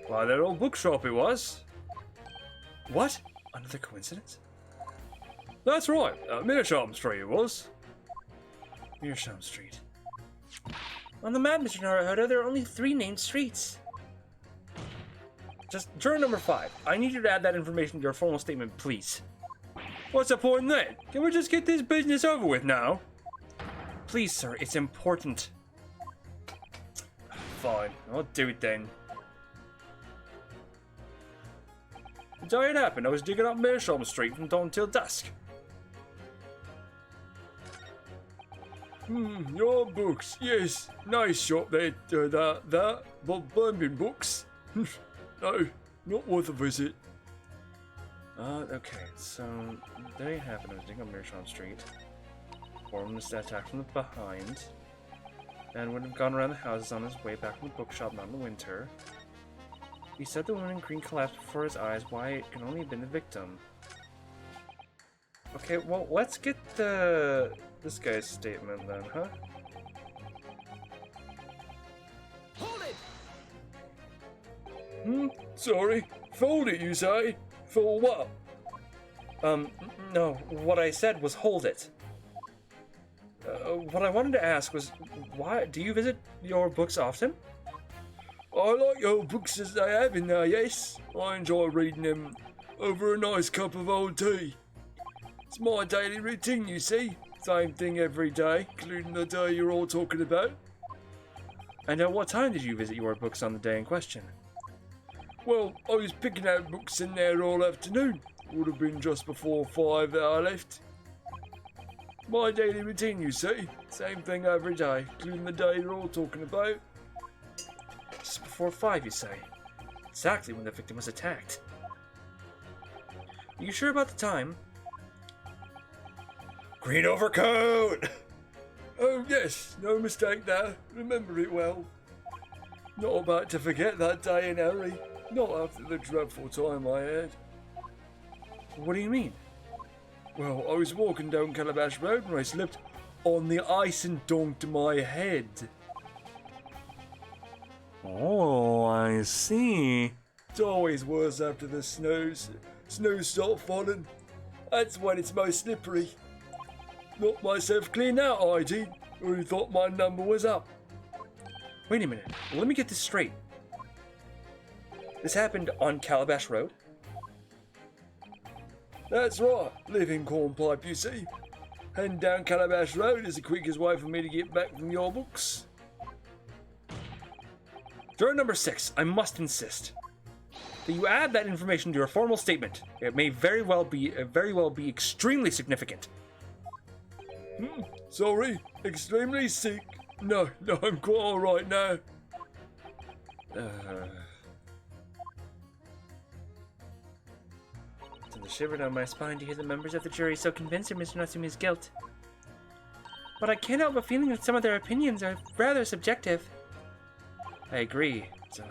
By that old bookshop it was. What? Another coincidence? That's right, Meerschaum Street it was. Meerschaum Street. On the map, Mr. Naruhodo, there are only 3 named streets. Just juror number 5. I need you to add that information to your formal statement, please. What's the point in that? Can we just get this business over with now? Please, sir, it's important. Fine, I'll do it then. The day it happened, I was digging up Meerschaum Street from dawn till dusk. Your books, yes. Nice shop there, Bob Birmingham books. No, not worth a visit. Okay, so the day it happened, I was digging up Meerschaum Street. Orm was attacked from the behind. And would have gone around the houses on his way back from the bookshop, not in the winter. He said the woman in green collapsed before his eyes. Why, it can only have been the victim. Okay, well, let's get this guy's statement then, huh? Hold it! Sorry. Fold it, you say? For what? No, what I said was hold it. What I wanted to ask was, why do you visit your books often? I like your books as they have in there, yes. I enjoy reading them over a nice cup of old tea. It's my daily routine, you see. Same thing every day, including the day you're all talking about. And at what time did you visit your books on the day in question? Well, I was picking out books in there all afternoon. Would have been just before 5 that I left. My daily routine, you see. Same thing every day, including the day you're all talking about. Just before 5, you say? Exactly when the victim was attacked. Are you sure about the time? Green overcoat! Oh yes, no mistake there. Remember it well. Not about to forget that day in Harry. Not after the dreadful time I had. What do you mean? Well, I was walking down Calabash Road and I slipped on the ice and donked my head. Oh, I see. It's always worse after the snows start falling. That's when it's most slippery. Knocked myself clean out, I did. Who thought my number was up? Wait a minute. Let me get this straight. This happened on Calabash Road? That's right. Living cornpipe, you see. Heading down Calabash Road is the quickest way for me to get back from your books. Juror number 6, I must insist that you add that information to your formal statement. It may very well be extremely significant. Sorry, extremely sick. No, I'm quite alright now. sends a shiver down my spine to hear the members of the jury so convinced of Mr. Natsume's guilt. But I can't help but feeling that some of their opinions are rather subjective. I agree. It's the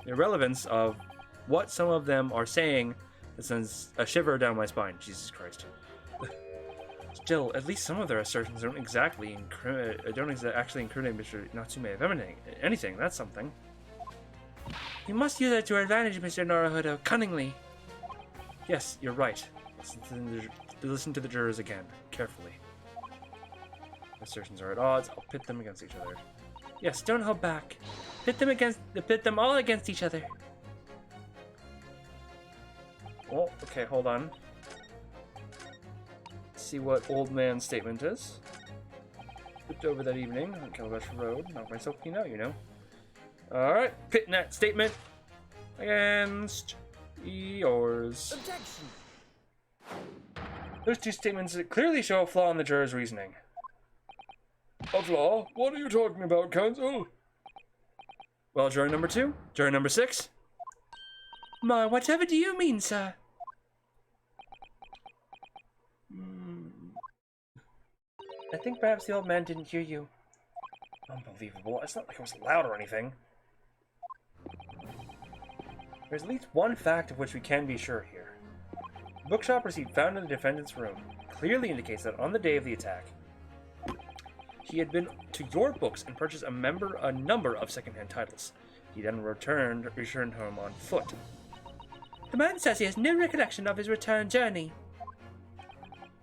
irrelevance of what some of them are saying that sends a shiver down my spine. Jesus Christ. Still, at least some of their assertions don't actually incriminate Mr. Natsume of anything. That's something. You must use that to our advantage, Mr. Naruhodo, cunningly. Yes, you're right. Listen to the jurors again, carefully. Assertions are at odds. I'll pit them against each other. Yes, don't hold back. Pit them all against each other. Oh, okay, hold on. Let's see what old man's statement is. Flipped over that evening on Calabash Road. Knocked myself clean out, you know. Alright, pitting that statement against yours. Objection! Those two statements clearly show a flaw in the juror's reasoning. A flaw? What are you talking about, counsel? Well, juror number 2? Juror number 6? My, whatever do you mean, sir? I think perhaps the old man didn't hear you. Unbelievable. It's not like I was loud or anything. There's at least one fact of which we can be sure here. The bookshop receipt found in the defendant's room clearly indicates that on the day of the attack, he had been to your books and purchased a number of second-hand titles. He then returned home on foot. The man says he has no recollection of his return journey.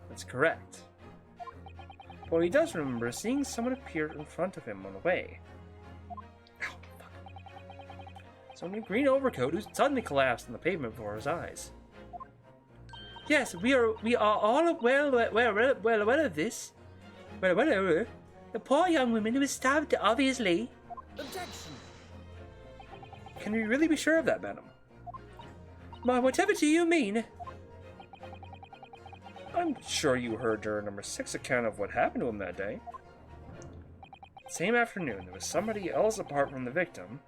That's correct. But he does remember seeing someone appear in front of him on the way. Ow, fuck. Someone in a green overcoat who suddenly collapsed on the pavement before his eyes. Yes, we are all well aware of this. The poor young woman who was stabbed, obviously. Objection! Can we really be sure of that, madam? My, whatever do you mean? I'm sure you heard juror number 6 account of what happened to him that day. Same afternoon, there was somebody else apart from the victim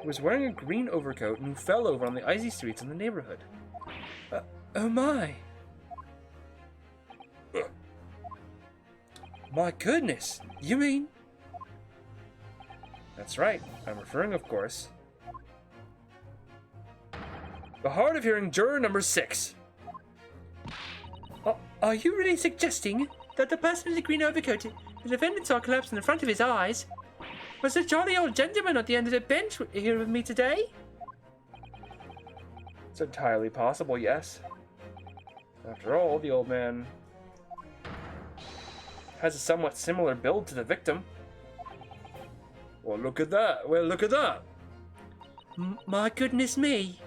who was wearing a green overcoat and who fell over on the icy streets in the neighborhood. Oh my! My goodness! You mean? That's right. I'm referring, of course, the hard of hearing juror number 6. Are you really suggesting that the person in the green overcoat the defendant saw collapse in front of his eyes was the jolly old gentleman at the end of the bench here with me today? It's entirely possible, yes. After all, the old man has a somewhat similar build to the victim. Well, look at that. My goodness me.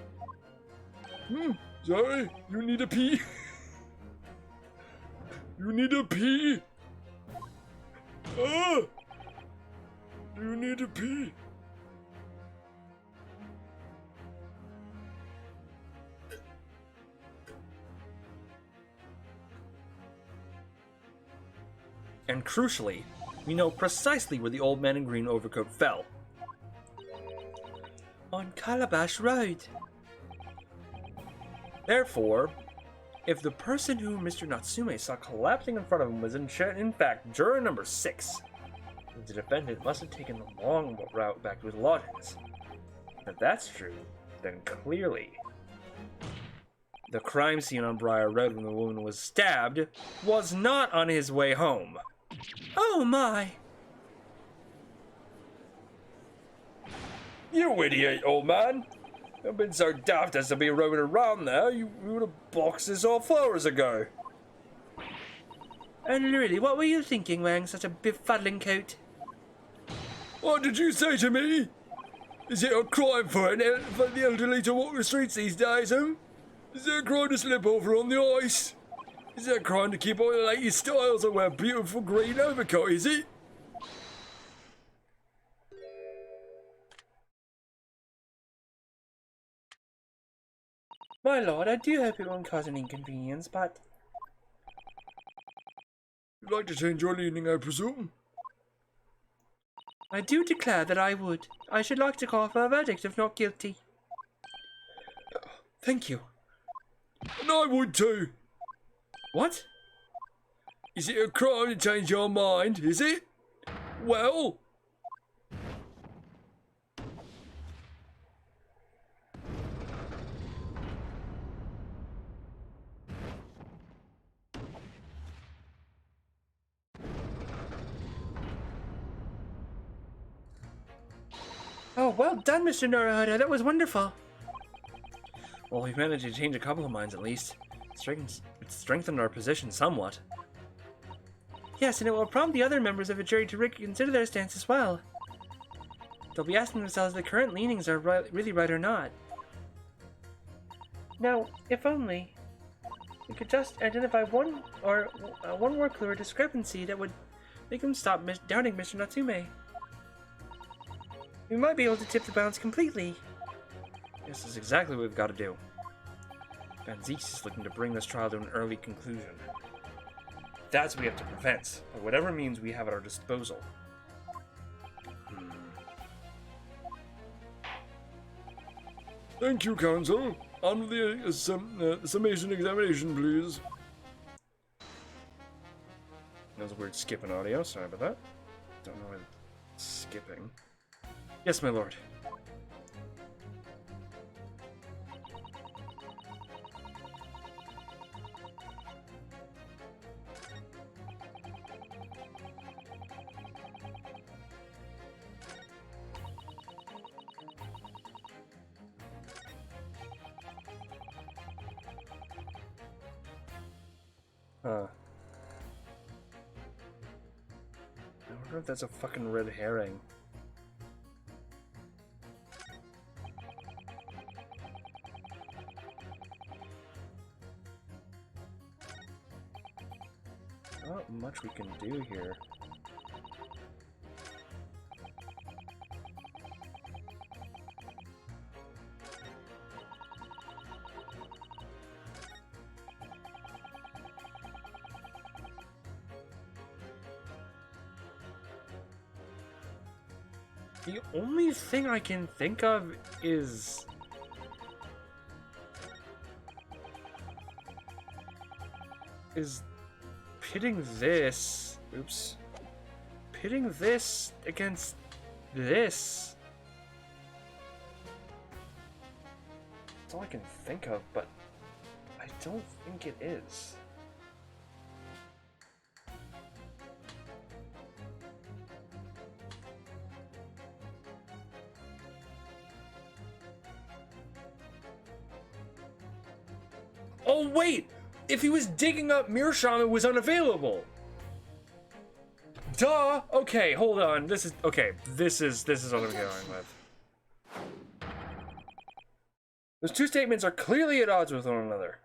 Sorry, you need a pee? You need a pee? Do you need a pee? And crucially, we know precisely where the old man in green overcoat fell. On Calabash Road. Therefore, if the person who Mr. Natsume saw collapsing in front of him was in fact juror number 6, the defendant must have taken the long route back to his lodgings. If that's true, then clearly the crime scene on Briar Road when the woman was stabbed was not on his way home. Oh my! You idiot, old man! You've been so daft as to be roaming around there, you would have boxed this off hours ago. And really, what were you thinking wearing such a befuddling coat? What did you say to me? Is it a crime for the elderly to walk the streets these days, Is it a crime to slip over on the ice? Is it a crime to keep all the latest styles and wear a beautiful green overcoat, is it? My lord, I do hope it won't cause an inconvenience, but... You'd like to change your leaning, I presume? I do declare that I would. I should like to call for a verdict of not guilty. Thank you. And I would too. What? Is it a crime to change your mind, is it? Well... Oh, well done, Mr. Naruhodo. That was wonderful. Well, we've managed to change a couple of minds at least. It's strengthened our position somewhat. Yes, and it will prompt the other members of a jury to reconsider their stance as well. They'll be asking themselves if the current leanings are really right or not. Now, if only we could just identify one more clue or discrepancy that would make them stop doubting Mr. Natsume. We might be able to tip the balance completely. This is exactly what we've got to do. Van Zieks is looking to bring this trial to an early conclusion. That's what we have to prevent, by whatever means we have at our disposal. Thank you, Counsel. On with the summation examination, please. That was a weird skip in audio, sorry about that. Don't know why it's skipping. Yes, my lord. Huh. I wonder if that's a fucking red herring. Not much we can do here. The only thing I can think of is... pitting this... Oops. Pitting this against this. That's all I can think of, but I don't think it is. Oh wait! If he was digging up Meerschaum, it was unavailable. Duh. Okay, hold on. This is what I'm going with. Those two statements are clearly at odds with one another.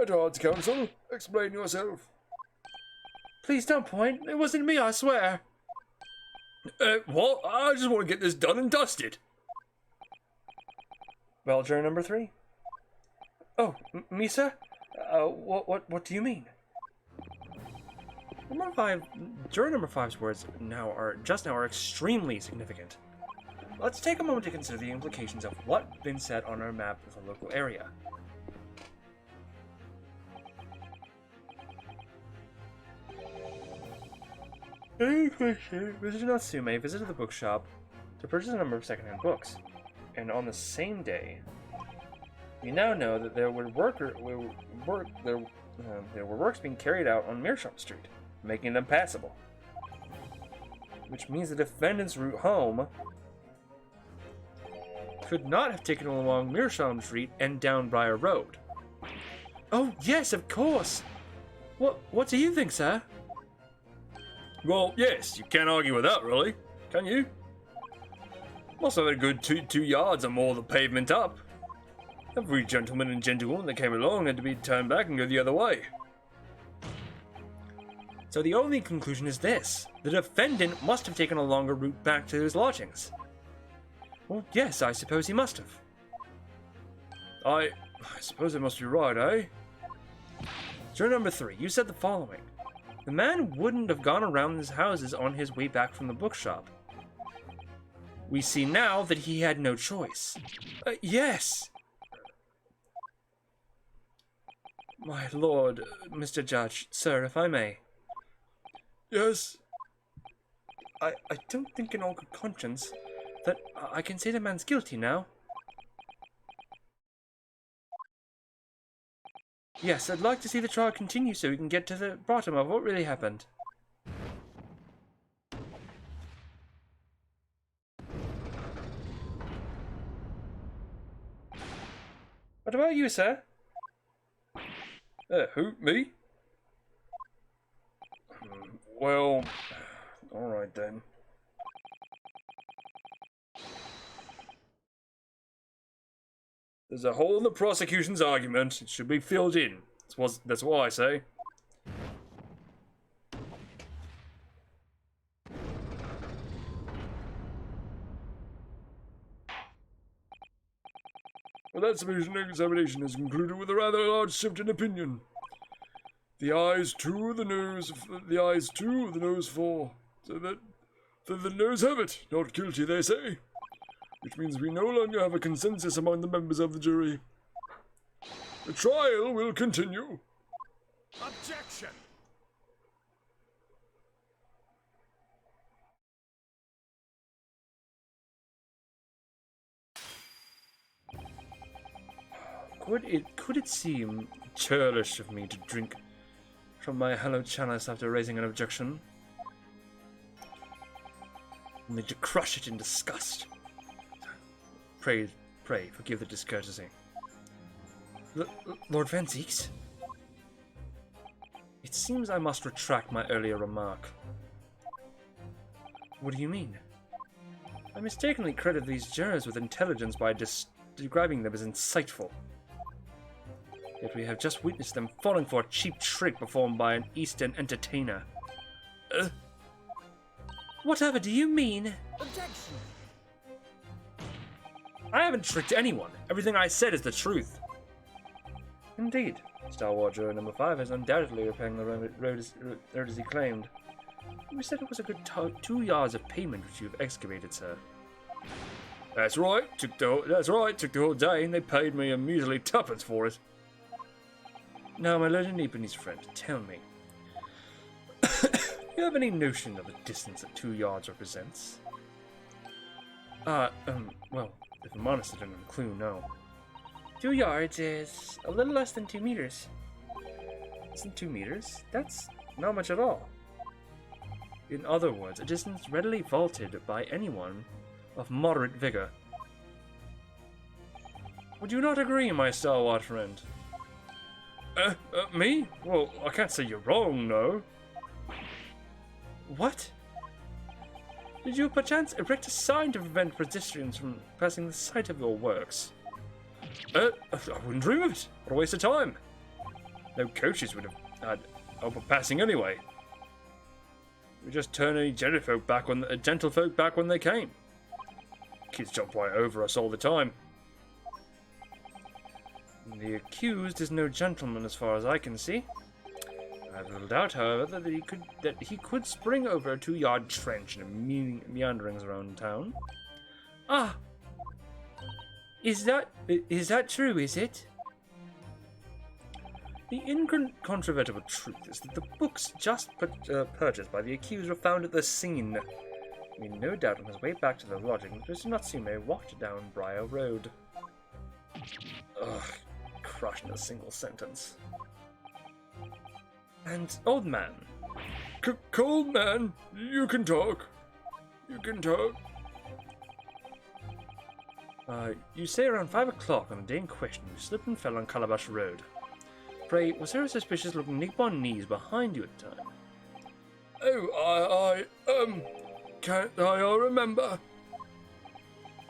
At odds, Counsel. Explain yourself. Please don't point. It wasn't me, I swear. What? I just want to get this done and dusted. Well, juror number 3. Oh, me, sir? What do you mean? Juror number 5's words just now are extremely significant. Let's take a moment to consider the implications of what's been said on our map of the local area. Mr. Natsume visited the bookshop to purchase a number of secondhand books, and on the same day, we now know that there were works being carried out on Meerschaum Street, making them passable. Which means the defendant's route home could not have taken along Meerschaum Street and down Briar Road. Oh, yes, of course! What do you think, sir? Well, yes, you can't argue with that, really, can you? Must have had a good two yards or more of the pavement up. Every gentleman and gentlewoman that came along had to be turned back and go the other way. So the only conclusion is this. The defendant must have taken a longer route back to his lodgings. Well, yes, I suppose he must have. I suppose it must be right, eh? Juror number 3, you said the following. The man wouldn't have gone around his houses on his way back from the bookshop. We see now that he had no choice. Yes! My lord, Mr. Judge, sir, if I may. Yes? I don't think in all good conscience that I can say the man's guilty now. Yes, I'd like to see the trial continue so we can get to the bottom of what really happened. What about you, sir? Who? Me? Well, alright then. There's a hole in the prosecution's argument. It should be filled in. That's what I say. Well, that submission examination is concluded with a rather large shift in opinion. The ayes 2, the noes, the ayes 2, the noes 4. So that the noes have it. Not guilty, they say. Which means we no longer have a consensus among the members of the jury. The trial will continue. Objection! Could it seem churlish of me to drink from my hallowed chalice after raising an objection? Only to crush it in disgust. Pray, forgive the discourtesy. Lord Van Zieks? It seems I must retract my earlier remark. What do you mean? I mistakenly credited these jurors with intelligence by describing them as insightful. Yet we have just witnessed them falling for a cheap trick performed by an East End entertainer. Whatever do you mean? Objection! I haven't tricked anyone. Everything I said is the truth. Indeed. Star Wars juror number 5 is undoubtedly repaying the road as he claimed. You said it was a good 2 yards of pavement which you have excavated, sir. That's right. Took the whole day, and they paid me a measly tuppence for it. Now, my learned Nipponese friend, tell me. You have any notion of the distance that 2 yards represents? Well, if I'm honest, I don't have a clue, no. 2 yards is a little less than 2 meters. Less than 2 meters? That's not much at all. In other words, a distance readily vaulted by anyone of moderate vigor. Would you not agree, my stalwart friend? Me? Well, I can't say you're wrong, no. What? Did you perchance erect a sign to prevent pedestrians from passing the site of your works? I wouldn't dream of it. What a waste of time. No coaches would have had overpassing anyway. We just turn any gentlefolk back when they came. Kids jump right over us all the time. The accused is no gentleman as far as I can see. I have little doubt, however, that he could spring over a 2-yard trench in meanderings around town. Ah! Is that true, is it? The incontrovertible truth is that the books just purchased by the accused were found at the scene. I mean, no doubt on his way back to the lodging, it does not seem they walked down Briar Road. Ugh, crushed in a single sentence. And old man. Cold man, you can talk. You can talk. You say around 5 o'clock on the day in question you slipped and fell on Calabash Road. Pray, was there a suspicious-looking Nippon-knees behind you at the time? Oh, can't I remember?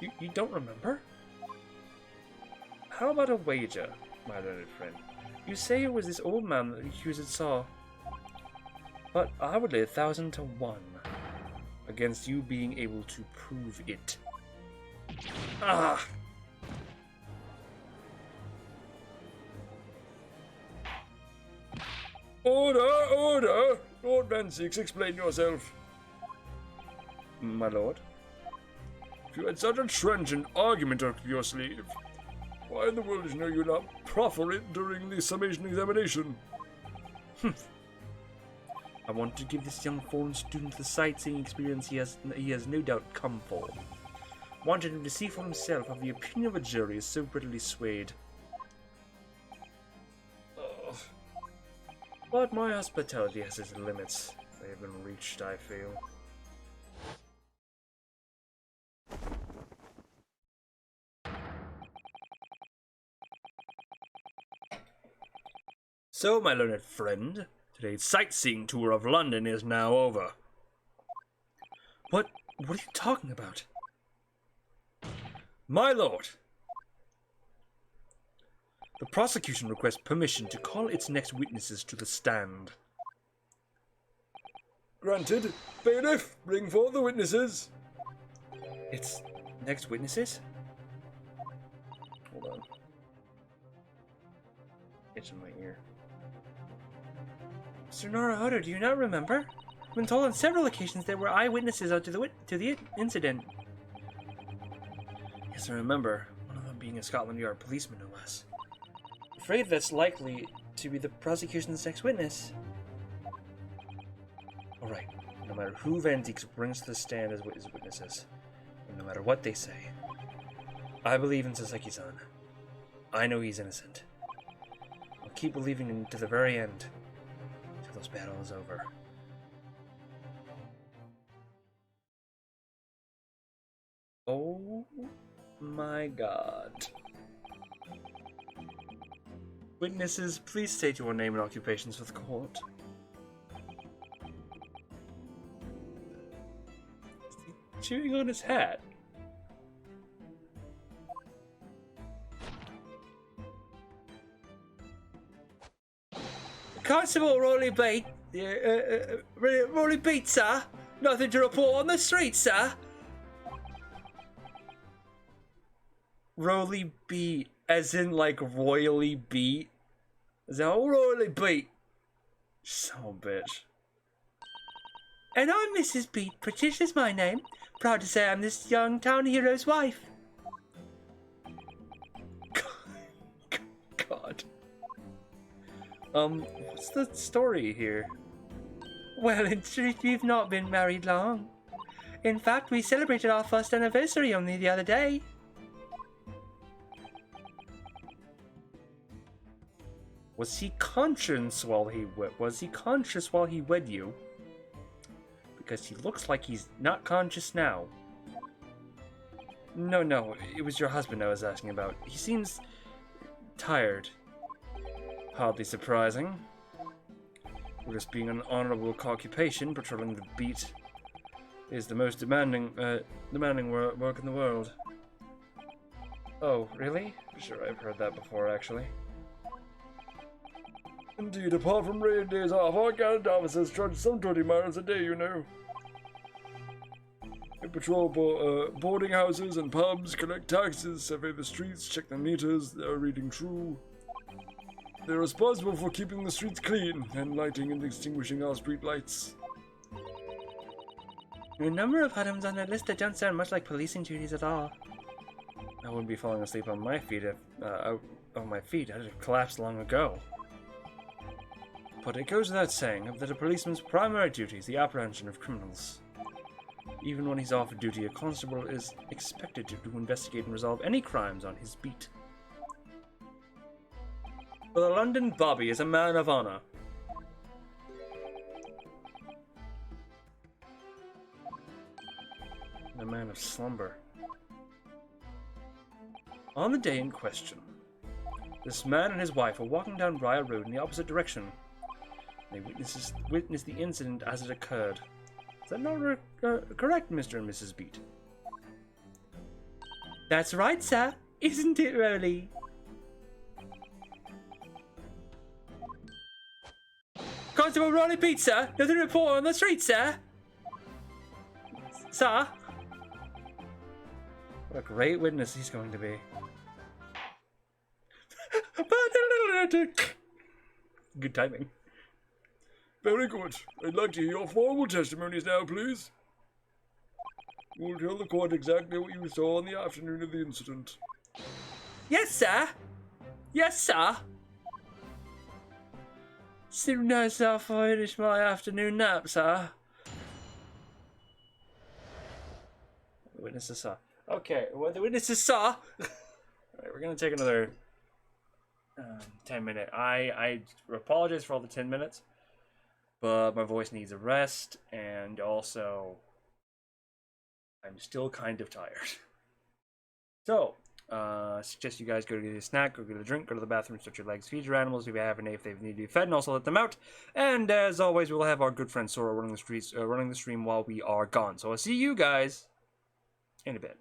You don't remember? How about a wager, my learned friend? You say it was this old man that the accused saw, but I would lay 1,000 to 1 against you being able to prove it. Ah! Order! Lord Van Zieks, explain yourself. My lord? If you had such a trenchant argument up your sleeve, why in the world is you're not proffer it during the summation examination. I want to give this young foreign student the sightseeing experience he has no doubt come for. Wanted him to see for himself how the opinion of a jury is so readily swayed. But my hospitality has its limits. They have been reached, I feel. So, my learned friend, today's sightseeing tour of London is now over. What are you talking about? My lord! The prosecution requests permission to call its next witnesses to the stand. Granted. Bailiff, bring forth the witnesses. Its next witnesses? Hold on. Itching my ear. Sir Naruhodo, do you not remember? I've been told on several occasions there were eyewitnesses to the incident. Yes, I remember. One of them being a Scotland Yard policeman, no less. Afraid that's likely to be the prosecution's next witness. Alright, no matter who Van Dijk brings to the stand as witnesses, and no matter what they say, I believe in Saseki-san. I know he's innocent. I'll keep believing in to the very end, till this battle is over. Oh my god. Witnesses, please state your name and occupations for the court. Is he chewing on his hat? Constable Rolly Beat, Rolly Beat, sir. Nothing to report on the street, sir. Rolly Beat, as in like royally beat. Is that royally beat? Son of a bitch. And I'm Mrs. Beat. Patricia's my name. Proud to say I'm this young town hero's wife. God. What's the story here? Well, in truth, we've not been married long. In fact, we celebrated our first anniversary only the other day. Was he conscious while he wed you? Because he looks like he's not conscious now. No, it was your husband I was asking about. He seems tired. Hardly surprising. With this being an honorable occupation, patrolling the beat is the most demanding work in the world. Oh, really? Sure, I've heard that before, actually. Indeed, apart from rain days off, our gallant officers trudge some 20 miles a day, you know. They patrol boarding houses and pubs, collect taxes, survey the streets, check the meters, they're reading true. They're responsible for keeping the streets clean and lighting and extinguishing our street lights. A number of items on that list that don't sound much like policing duties at all. I wouldn't be falling asleep on my feet I'd have collapsed long ago. But it goes without saying that a policeman's primary duty is the apprehension of criminals. Even when he's off duty, a constable is expected to investigate and resolve any crimes on his beat. But the London Bobby is a man of honor. And a man of slumber. On the day in question, this man and his wife are walking down Briar Road in the opposite direction. They witness the incident as it occurred. Is that not correct, Mr. and Mrs. Beat? That's right, sir. Isn't it, Rolly? Constable Rolly Beat, sir. Nothing to report on the street, sir. Sir? What a great witness he's going to be. Good timing. Very good. I'd like to hear your formal testimonies now, please. You will tell the court exactly what you saw on the afternoon of the incident. Yes, sir. Yes, sir. Soon as I finish my afternoon nap, sir. The witnesses saw. Okay, what the witnesses saw. Alright, we're gonna take another 10-minute. I apologize for all the 10 minutes, but my voice needs a rest, and also I'm still kind of tired. So, suggest you guys go to get a snack, go get a drink, go to the bathroom, stretch your legs, feed your animals if you have any, if they need to be fed, and also let them out. And as always, we will have our good friend Sora running the stream while we are gone. So I'll see you guys in a bit.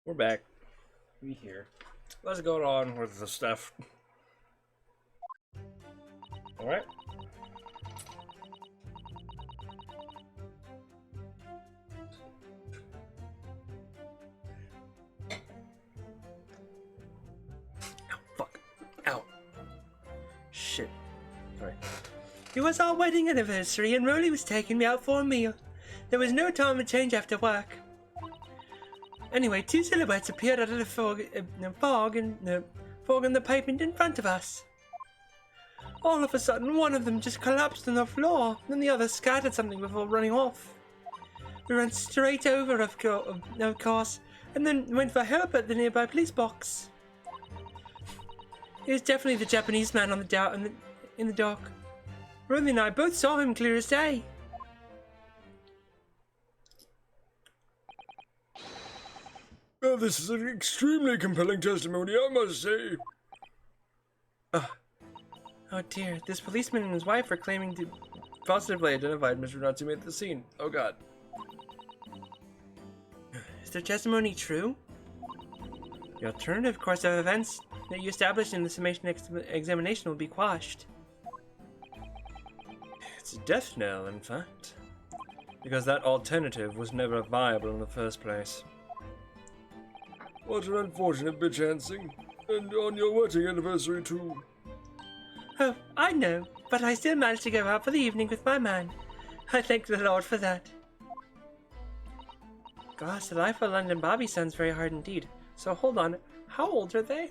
We're back. We here. Let's go on with the stuff. Alright. Ow, fuck. Ow. Shit. Sorry. It was our wedding anniversary and Rolly was taking me out for a meal. There was no time to change after work. Anyway, two silhouettes appeared out of the fog in the pavement in front of us. All of a sudden, one of them just collapsed on the floor, then the other scattered something before running off. We ran straight over, of course, and then went for help at the nearby police box. It was definitely the Japanese man on the in the dock. Ruby and I both saw him clear as day. Well, this is an extremely compelling testimony, I must say. Oh dear, this policeman and his wife are claiming to Positively identified Mr. Natsume at the scene. Oh god. Is their testimony true? The alternative course of events that you established in the summation examination will be quashed. It's a death knell, in fact. Because that alternative was never viable in the first place. What an unfortunate bit chancing. And on your wedding anniversary too. Oh, I know, but I still managed to go out for the evening with my man. I thank the Lord for that. Gosh, the life of London Bobby sounds very hard indeed. So hold on, how old are they?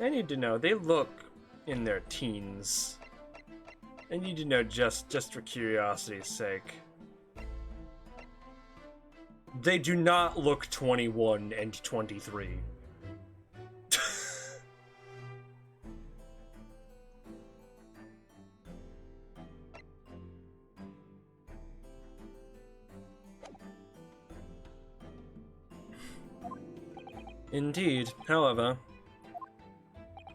I need to know. They look in their teens. I need to know just for curiosity's sake. They do not look 21 and 23. Indeed, however,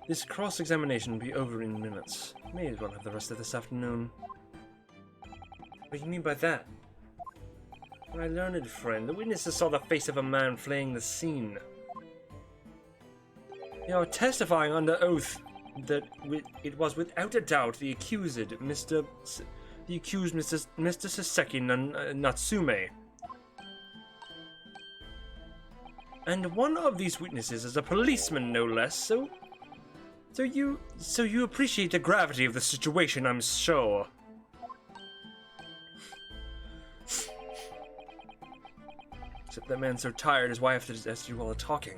this cross-examination will be over in minutes. May as well have the rest of this afternoon. What do you mean by that? My learned friend, the witnesses saw the face of a man fleeing the scene. They are testifying under oath that it was without a doubt the accused, Mr. Saseki Natsume. And one of these witnesses is a policeman, no less. So you appreciate the gravity of the situation, I'm sure. Except that man's so tired, his wife has to do all the talking.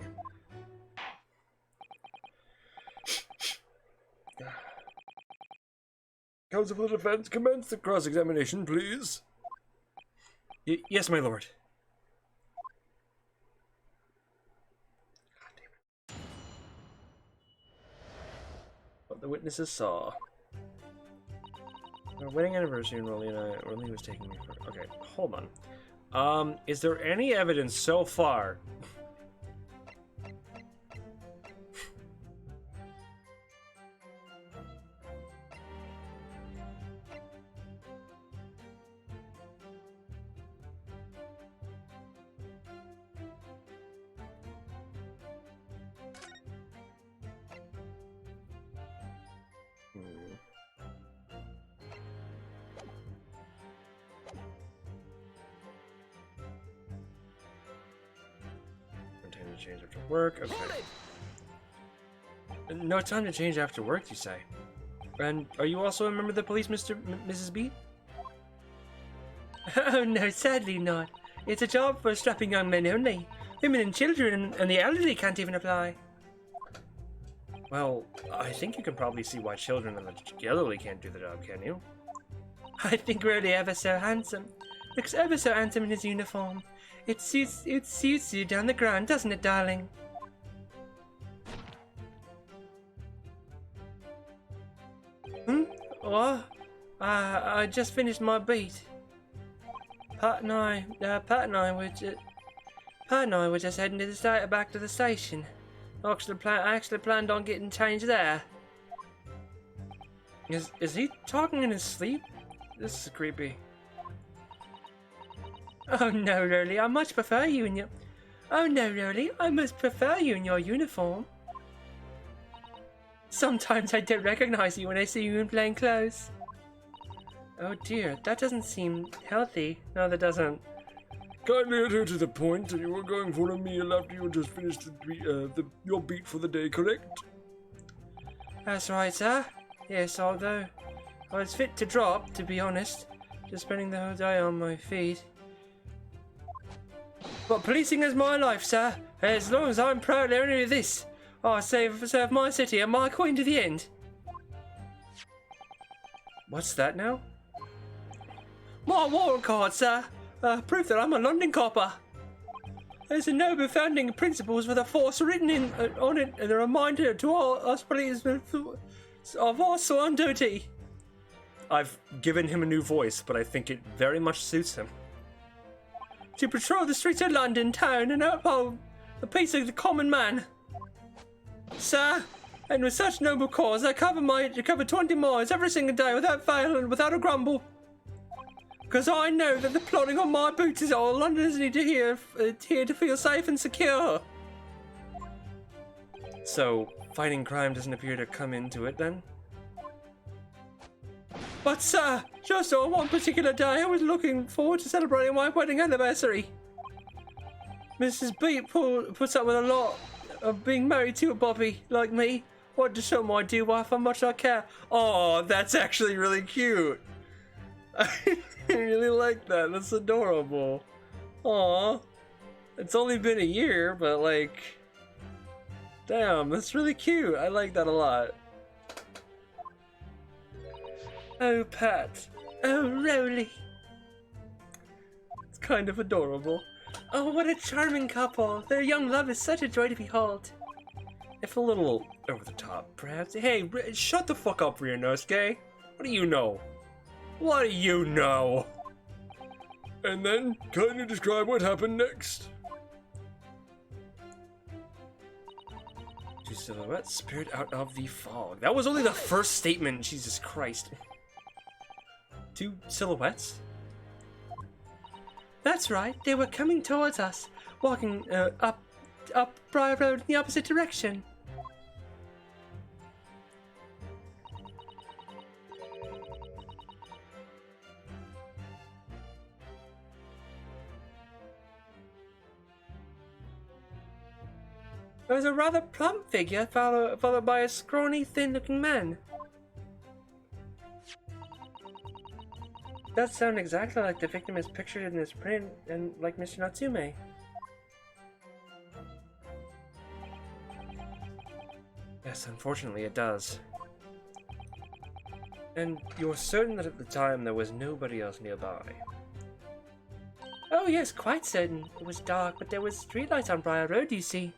Counsel for the defense, commence the cross-examination, please. Yes, my lord. What the witnesses saw. Our wedding anniversary, and Rolly was taking me for. Okay, hold on. Is there any evidence so far? Change after work. Okay. No time to change after work, you say? And are you also a member of the police, Mrs. B? Oh no, sadly not. It's a job for strapping young men only. Women and children and the elderly can't even apply. Well, I think you can probably see why children and the elderly can't do the job, can you? I think really ever so handsome. Looks ever so handsome in his uniform. It suits you down the ground, doesn't it, darling? What? I just finished my beat. Pat and I were just heading back to the station. I actually planned on getting changed there. Is he talking in his sleep? This is creepy. Oh no, Lurley, I much prefer you and your... Oh no, really? I must prefer you in your uniform. Sometimes I don't recognize you when I see you in plain clothes. Oh dear, that doesn't seem healthy. No, that doesn't. Kindly adhere to the point. You were going for a meal after you just finished your beat for the day, correct? That's right, sir. Yes, although I was fit to drop, to be honest. Just spending the whole day on my feet. But policing is my life, sir. As long as I'm proud of any of this, I'll serve my city and my queen to the end. What's that now? My warrant card, sir. Proof that I'm a London copper. There's a noble founding principles with a force written on it, and a reminder to all us policemen of our sworn duty. I've given him a new voice, but I think it very much suits him. To patrol the streets of London town and uphold the peace of the common man. Sir, and with such noble cause, I cover 20 miles every single day without fail and without a grumble. Because I know that the plodding on my boots is all Londoners need to hear to feel safe and secure. So, fighting crime doesn't appear to come into it then? But sir, just on one particular day I was looking forward to celebrating my wedding anniversary. Mrs. Beat puts up with a lot of being married to a Bobby like me. Wanted to show my dear wife how much I care. Oh, that's actually really cute. I really like that. That's adorable. Aw. It's only been a year, but like... Damn, that's really cute. I like that a lot. Oh, Pat. Oh, Rowley. It's kind of adorable. Oh, what a charming couple. Their young love is such a joy to behold. If a little over the top, perhaps. Hey, shut the fuck up, Ryunosuke. What do you know? What do you know? And then, kindly describe what happened next. Two silhouettes speared out of the fog. That was only the first statement, Jesus Christ. Two silhouettes? That's right, they were coming towards us, walking up Briar Road in the opposite direction. There was a rather plump figure followed by a scrawny, thin-looking man. That sounds exactly like the victim is pictured in this print, and like Mr. Natsume. Yes, unfortunately it does. And you're certain that at the time there was nobody else nearby? Oh yes, quite certain. It was dark, but there was streetlights on Briar Road, you see.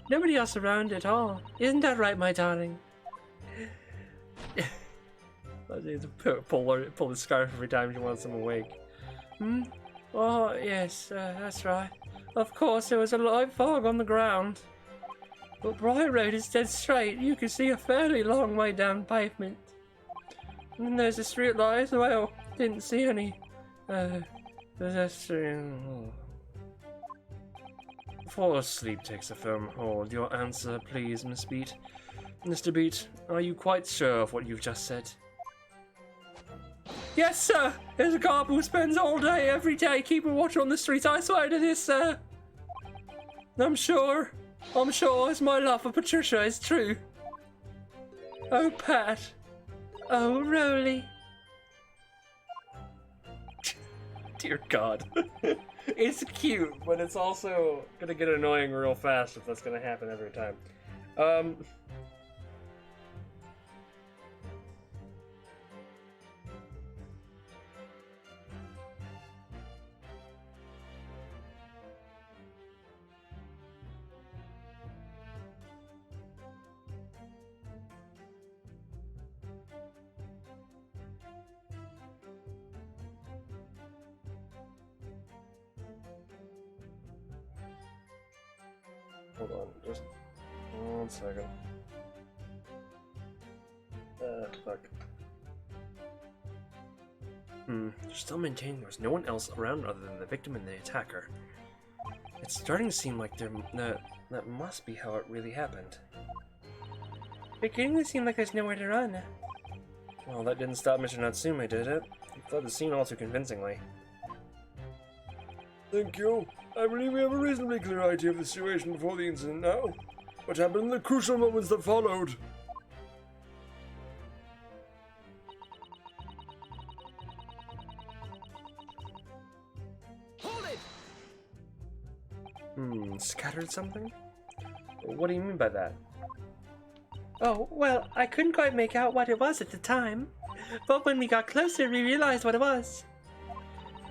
Nobody else around at all. Isn't that right, my darling? I need to pull the scarf every time she wants him awake. Hmm? Oh, yes, that's right. Of course, there was a light fog on the ground. But Briar Road is dead straight. You can see a fairly long way down the pavement. And then there's a street light as well. Didn't see any, pedestrian. Before sleep takes a firm hold, your answer, please, Miss Beat. Mr. Beat, are you quite sure of what you've just said? Yes, sir! There's a cop who spends all day, every day, keeping watch on the streets. I swear to this, sir! I'm sure as my love for Patricia is true. Oh, Pat. Oh, Rowley. Dear God. It's cute, but it's also gonna get annoying real fast if that's gonna happen every time. Hold on, just 1 second. Fuck. They're still maintaining there was no one else around other than the victim and the attacker. It's starting to seem like that must be how it really happened. Beginning to seem like there's nowhere to run. Well, that didn't stop Mr. Natsume, did it? He fled the scene all too convincingly. Thank you. I believe we have a reasonably clear idea of the situation before the incident now. What happened in the crucial moments that followed? Hold it! Scattered something? What do you mean by that? Oh, well, I couldn't quite make out what it was at the time. But when we got closer, we realized what it was.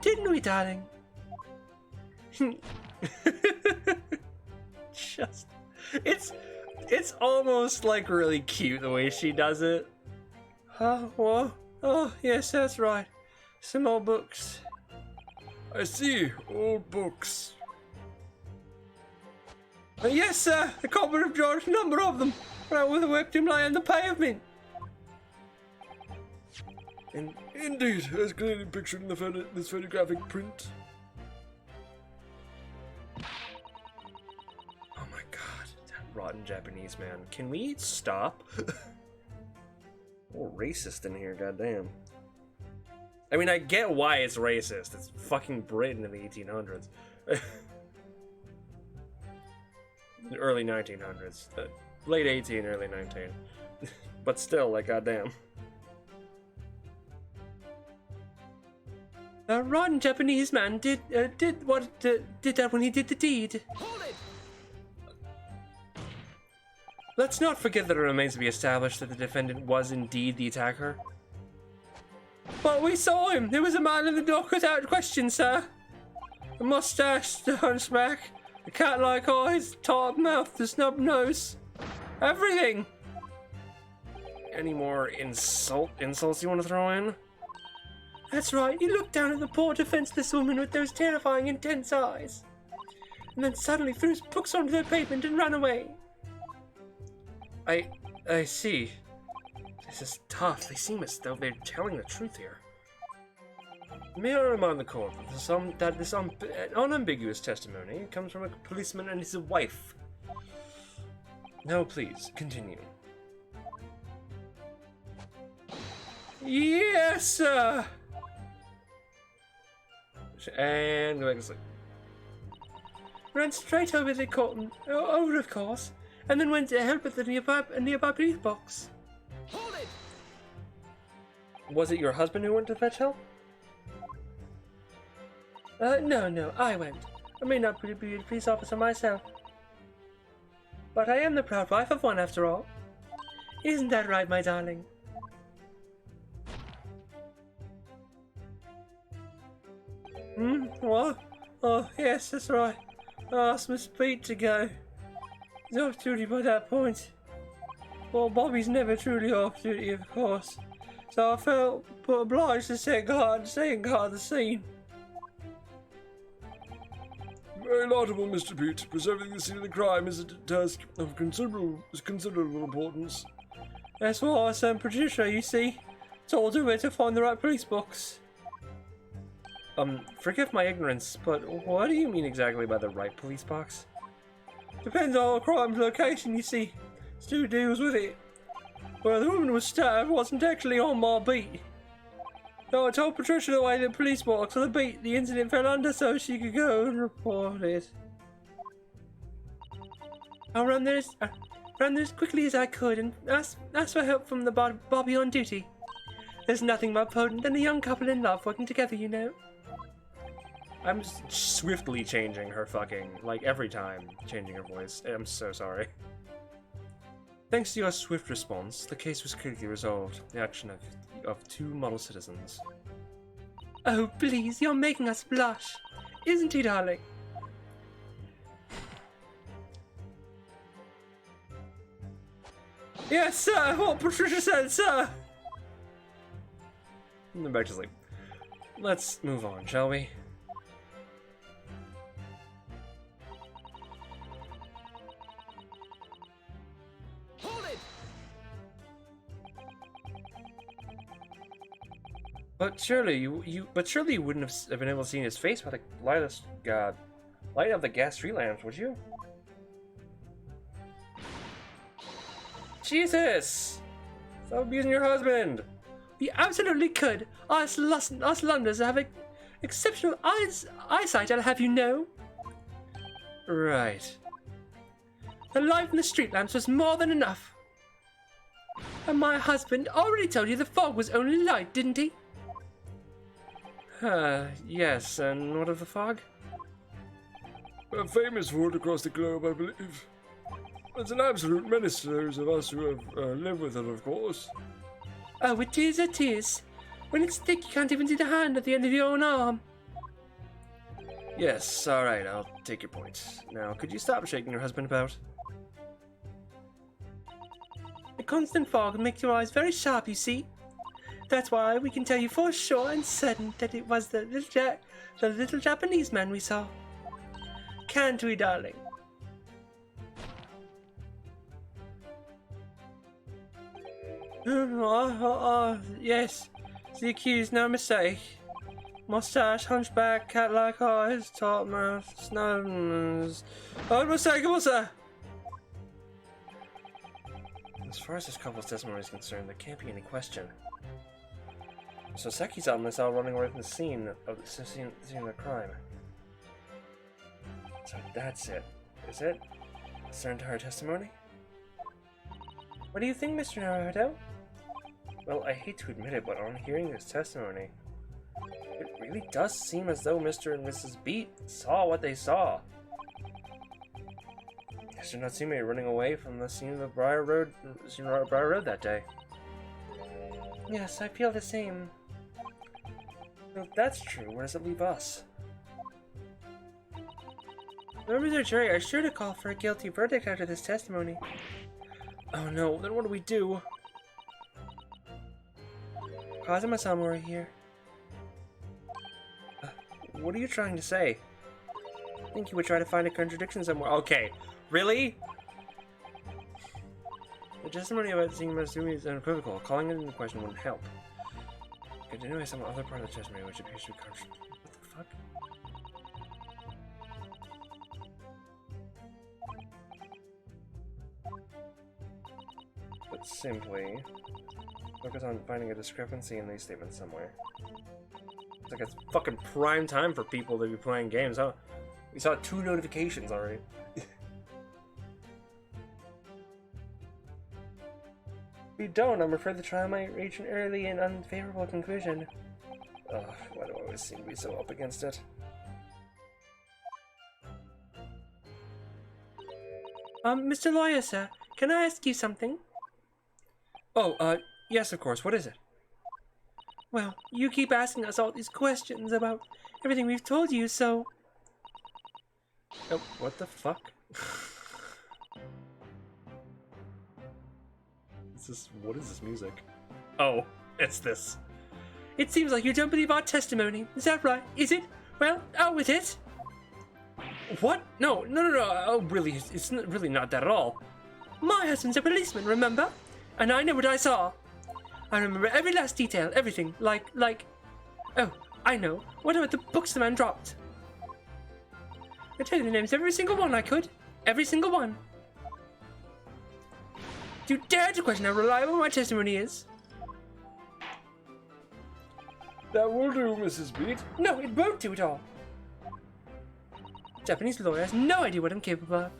Didn't we, darling? Just... It's almost like really cute the way she does it. Oh, well, oh, yes, that's right. Some old books. I see. Old books. Yes, sir, the culprit of George, a number of them. Right with the victim lie on the pavement. Indeed, as clearly pictured in this photographic print. Oh my god, that rotten Japanese man. Can we stop? Oh, racist in here, goddamn. I mean, I get why it's racist. It's fucking Britain in the 1800s. The early 1900s. Late 18, early 19. But still, like, goddamn. A rotten Japanese man did that when he did the deed. Hold it! Let's not forget that it remains to be established that the defendant was indeed the attacker. But we saw him. There was a man in the dock without question, sir. The mustache, the hunchback, the cat-like eyes, top mouth, the snub nose. Everything. Any more insults you want to throw in? That's right. He looked down at the poor defenseless woman with those terrifying, intense eyes. And then suddenly threw his books onto the pavement and ran away. I see. This is tough. They seem as though they're telling the truth here. May I remind the court that this unambiguous testimony comes from a policeman and his wife. No, please, continue. Yes, sir. And go back to sleep. Ran straight over the curtain, over of course, and then went to help at the nearby police box. Hold it! Was it your husband who went to fetch help? No, I went. I may not be a police officer myself. But I am the proud wife of one after all. Isn't that right, my darling? What? Oh, yes, that's right. I asked Miss Pete to go. He's off duty by that point. Well, Bobby's never truly off duty, of course. So I felt obliged to stay and guard the scene. Very laudable, Mr. Pete. Preserving the scene of the crime is a task of considerable importance. That's what I sent Patricia, you see. Told her where to find the right police box. Forgive my ignorance, but what do you mean exactly by the right police box? Depends on the crime's location, you see. Stu deals with it. Where the woman was stabbed wasn't actually on my beat. So I told Patricia the way the police box on the beat the incident fell under so she could go and report it. I ran there as quickly as I could and asked for help from the Bobby on duty. There's nothing more potent than a young couple in love working together, you know. I'm swiftly changing her fucking, like every time, changing her voice. I'm so sorry. Thanks to your swift response, the case was quickly resolved. The action of two model citizens. Oh, please, you're making us blush. Isn't he, darling? Yes, sir, what Patricia said, sir. And then back to sleep. Let's move on, shall we? Hold it! But surely you wouldn't have been able to see his face by the light of God. Light up the gas street lamps, would you? Jesus! Stop abusing your husband! We absolutely could. Us Londoners have exceptional eyesight, I'll have you know. Right. The light from the street lamps was more than enough. And my husband already told you the fog was only light, didn't he? Yes, and what of the fog? Famous for it across the globe, I believe. It's an absolute menace to those of us who have lived with it, of course. Oh, it is, it is. When it's thick, you can't even see the hand at the end of your own arm. Yes, alright, I'll take your point. Now, could you stop shaking your husband about? The constant fog makes your eyes very sharp, you see. That's why we can tell you for sure and certain that it was the little Japanese man we saw. Can't we, darling? Yes. The accused, no mistake. Mustache, hunchback, cat-like eyes, top mouth, snub nose. Unmistakable, sir. As far as this couple's testimony is concerned, there can't be any question. So Seki's out in the cell running away from the scene of the crime. So that's it. Is it? Is their entire testimony? What do you think, Mr. Naruto? Well, I hate to admit it, but on hearing this testimony, it really does seem as though Mr. and Mrs. Beat saw what they saw. Mr. Natsume running away from the scene of the Briar Road that day. Yes, I feel the same. If that's true, where does it leave us? Members of the jury are sure to call for a guilty verdict after this testimony. Oh no, then what do we do? Kazuma-sama are here. What are you trying to say? I think you would try to find a contradiction somewhere. Okay, really? The testimony about seeing Matsumi is unequivocal. Calling it into question wouldn't help. Continuing some other part of the testimony which appears to be contradictory. What the fuck? But simply focus on finding a discrepancy in these statements somewhere. It's like it's fucking prime time for people to be playing games, huh? We saw 2 notifications already. If you don't, I'm afraid the trial might reach an early and unfavorable conclusion. Ugh, why do I always seem to be so up against it? Mr. Lawyer, sir, can I ask you something? Oh, yes, of course. What is it? Well, you keep asking us all these questions about everything we've told you, so... Oh, what the fuck? What is this music? Oh, it's this. It seems like you don't believe our testimony. Is that right? Is it? Well, out with it. What? No. Oh, really? It's really not that at all. My husband's a policeman, remember? And I know what I saw. I remember every last detail, everything. Like... Oh, I know. What about the books the man dropped? I tell you the names of every single one I could. Every single one. Do you dare to question how reliable my testimony is? That will do, Mrs. Beat. No, it won't do at all. Japanese lawyer has no idea what I'm capable of.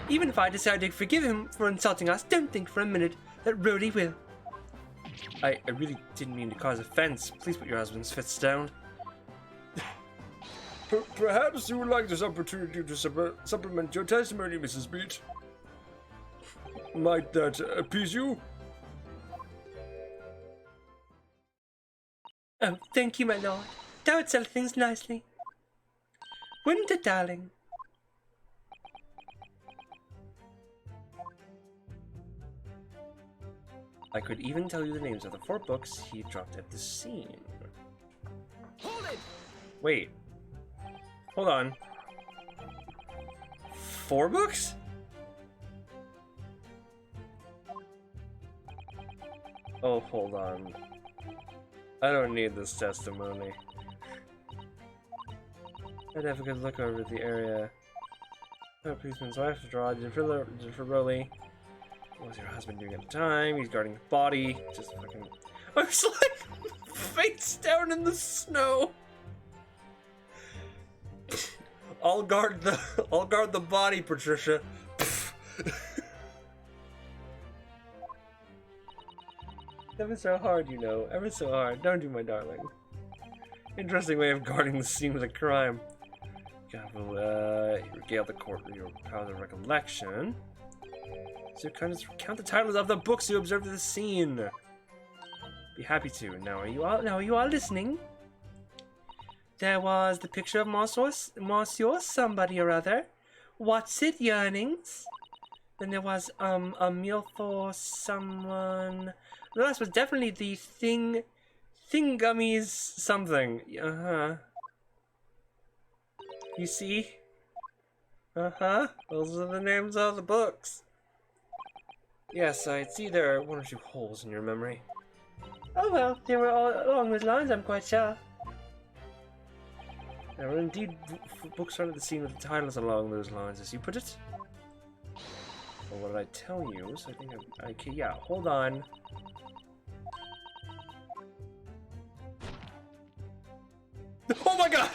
Even if I decide to forgive him for insulting us, don't think for a minute that Rhodey will. I really didn't mean to cause offense. Please put your husband's fists down. Perhaps you would like this opportunity to supplement your testimony, Mrs. Beat. Might that appease you? Oh, thank you, my lord. That would settle things nicely. Wouldn't it, darling? I could even tell you the names of the 4 books he dropped at the scene. Hold it! Wait. Hold on. 4 books? Oh, hold on. I don't need this testimony. I'd have a good look over the area. Oh, policeman's wife to draw Defibroli. What was your husband doing at the time? He's guarding the body. Just fucking. I was like face down in the snow. I'll guard the body, Patricia. Ever so hard, you know. Ever so hard. Don't you, my darling? Interesting way of guarding the scene of the crime. God will regale the court with your powers of recollection. So count the titles of the books you observed at the scene. Be happy to. Now are you all listening? There was the picture of Monsieur somebody or other. What's it, Yearnings? Then there was a meal for someone. The last was definitely the Thingummies something. You see? Those are the names of the books. Yes, I see there are one or two holes in your memory. Oh well, they were all along those lines, I'm quite sure. There were indeed books under the scene with the titles along those lines, as you put it. Well, what did I tell you? So I think okay, yeah, hold on. Oh my god!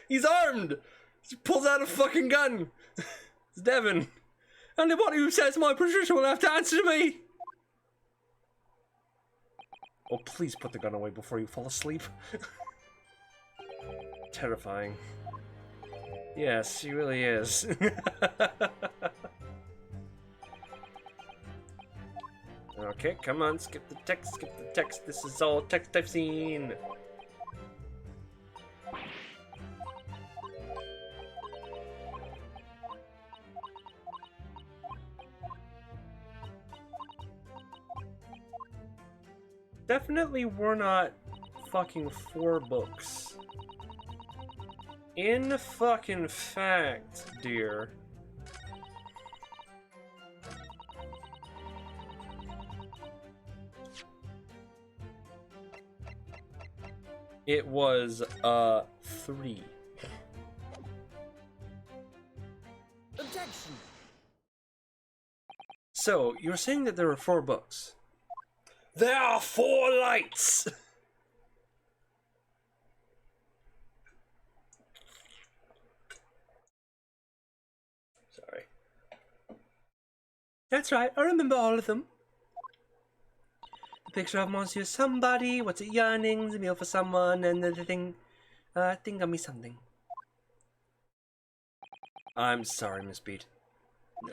He's armed! He pulls out a fucking gun! It's Devin. Anybody who says my Patricia will have to answer to me! Oh, please put the gun away before you fall asleep. Terrifying. Yes, he really is. Okay, come on, skip the text, This is all text I've seen. Definitely were not fucking 4 books. In fucking fact, dear. It was, 3. Objection. So, you're saying that there were 4 books? There are 4 lights! Sorry. That's right, I remember all of them. The picture of Monsieur Somebody, what's it, Yearnings, a meal for someone, and the thing, Thingummy something. I'm sorry, Miss Beat.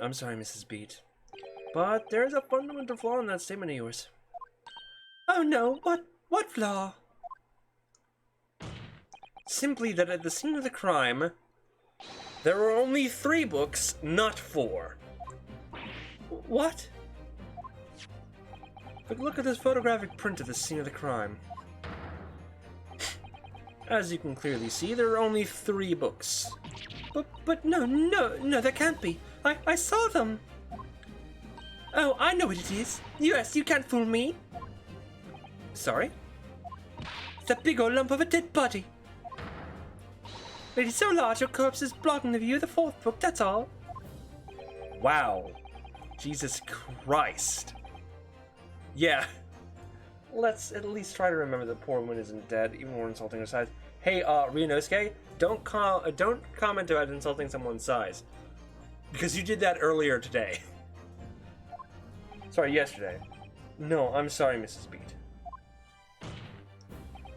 I'm sorry, Mrs. Beat. But there's a fundamental flaw in that statement of yours. Oh no, what flaw? Simply that at the scene of the crime, there were only 3 books, not 4. What? But look at this photographic print of the scene of the crime. As you can clearly see, there are only 3 books. But no, that can't be. I saw them. Oh, I know what it is. Yes, you can't fool me. Sorry? It's a big old lump of a dead body. It is so large your corpse is blocking the view of the 4th book, that's all. Wow. Jesus Christ. Yeah. Let's at least try to remember the poor woman isn't dead, even more insulting her size. Hey, Ryunosuke, don't comment about insulting someone's size. Because you did that earlier today. Sorry, yesterday. No, I'm sorry, Mrs. Beat.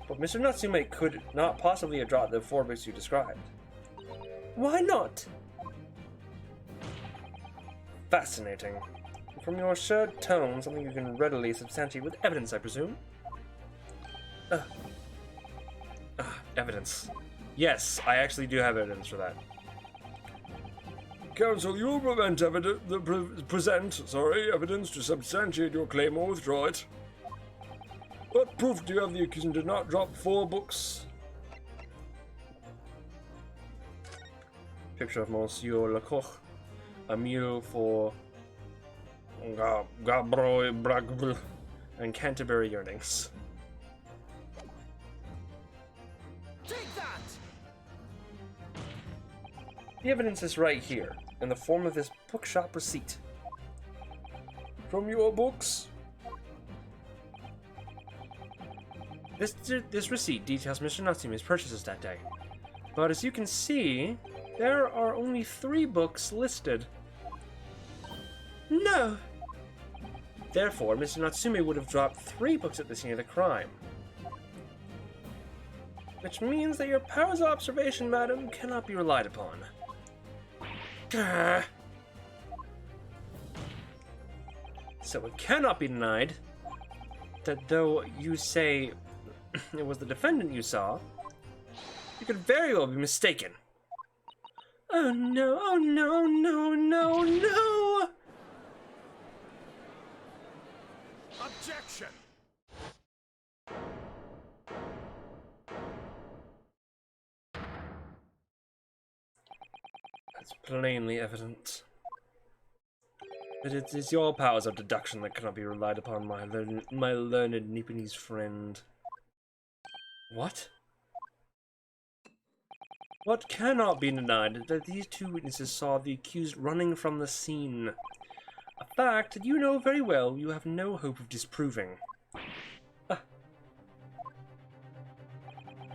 But Mr. Natsume could not possibly have drawn the 4 books you described. Why not? Fascinating. From your assured tone, something you can readily substantiate with evidence, I presume? Evidence. Yes, I actually do have evidence for that. Counsel, you will present evidence to substantiate your claim or withdraw it. What proof do you have the accused did not drop 4 books? Picture of Monsieur Lecoq. A meal for Gabro and Canterbury Yearnings. The evidence is right here, in the form of this bookshop receipt. From your books? This receipt details Mr. Natsume's purchases that day. But as you can see, there are only 3 books listed. No! Therefore, Mr. Natsume would have dropped 3 books at the scene of the crime. Which means that your powers of observation, madam, cannot be relied upon. Grr. So it cannot be denied that though you say it was the defendant you saw, you could very well be mistaken. Oh no, oh no, no, no, no! Objection! It's plainly evident that it is your powers of deduction that cannot be relied upon, my learned Nipponese friend. What? What cannot be denied is that these 2 witnesses saw the accused running from the scene. A fact that you know very well you have no hope of disproving.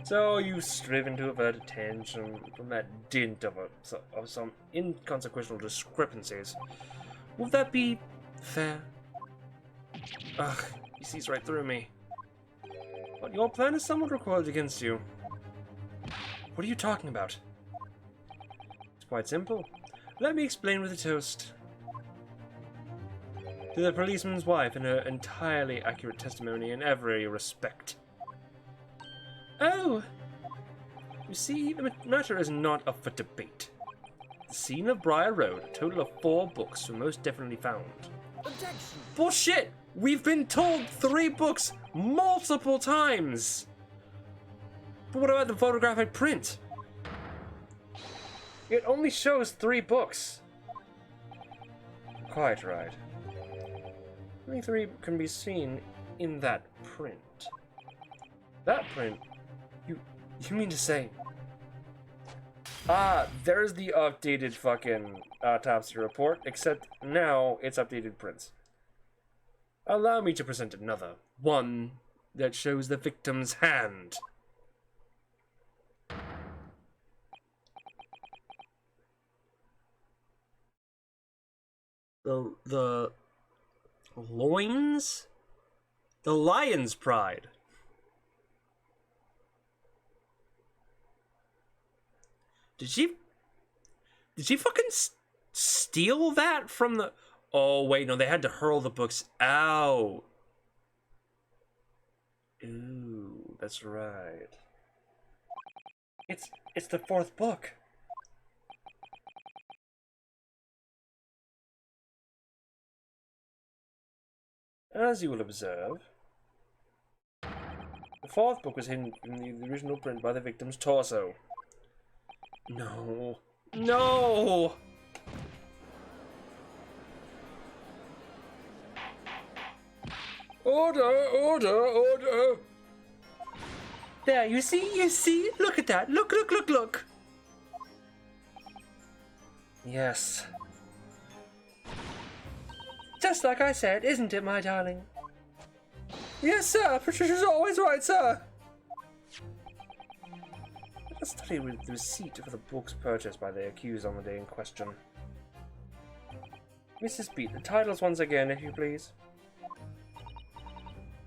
So you've striven to avert attention from that dint of some inconsequential discrepancies. Would that be fair? Ugh, he sees right through me. But your plan is somewhat recoiled against you. What are you talking about? It's quite simple. Let me explain with a toast. To the policeman's wife and her entirely accurate testimony in every respect. Oh! You see, the matter is not up for debate. The scene of Briar Road, a total of 4 books were most definitely found. Objection! Bullshit! We've been told 3 books multiple times! But what about the photographic print? It only shows 3 books. Quite right. Only 3 can be seen in that print. That print? You mean to say... Ah, there's the updated fucking autopsy report, except now it's updated prints. Allow me to present another. One that shows the victim's hand. The loins? The lion's pride. Did she fucking steal that from the... Oh, wait, no, they had to hurl the books out. Ooh, that's right. It's the 4th book. As you will observe, the 4th book was hidden in the original print by the victim's torso. No. No! Order, order, order! There, you see? Look at that! Look! Yes. Just like I said, isn't it, my darling? Yes, sir! Patricia's always right, sir! Let's study the receipt for the books purchased by the accused on the day in question. Mrs. Beat, the titles once again, if you please.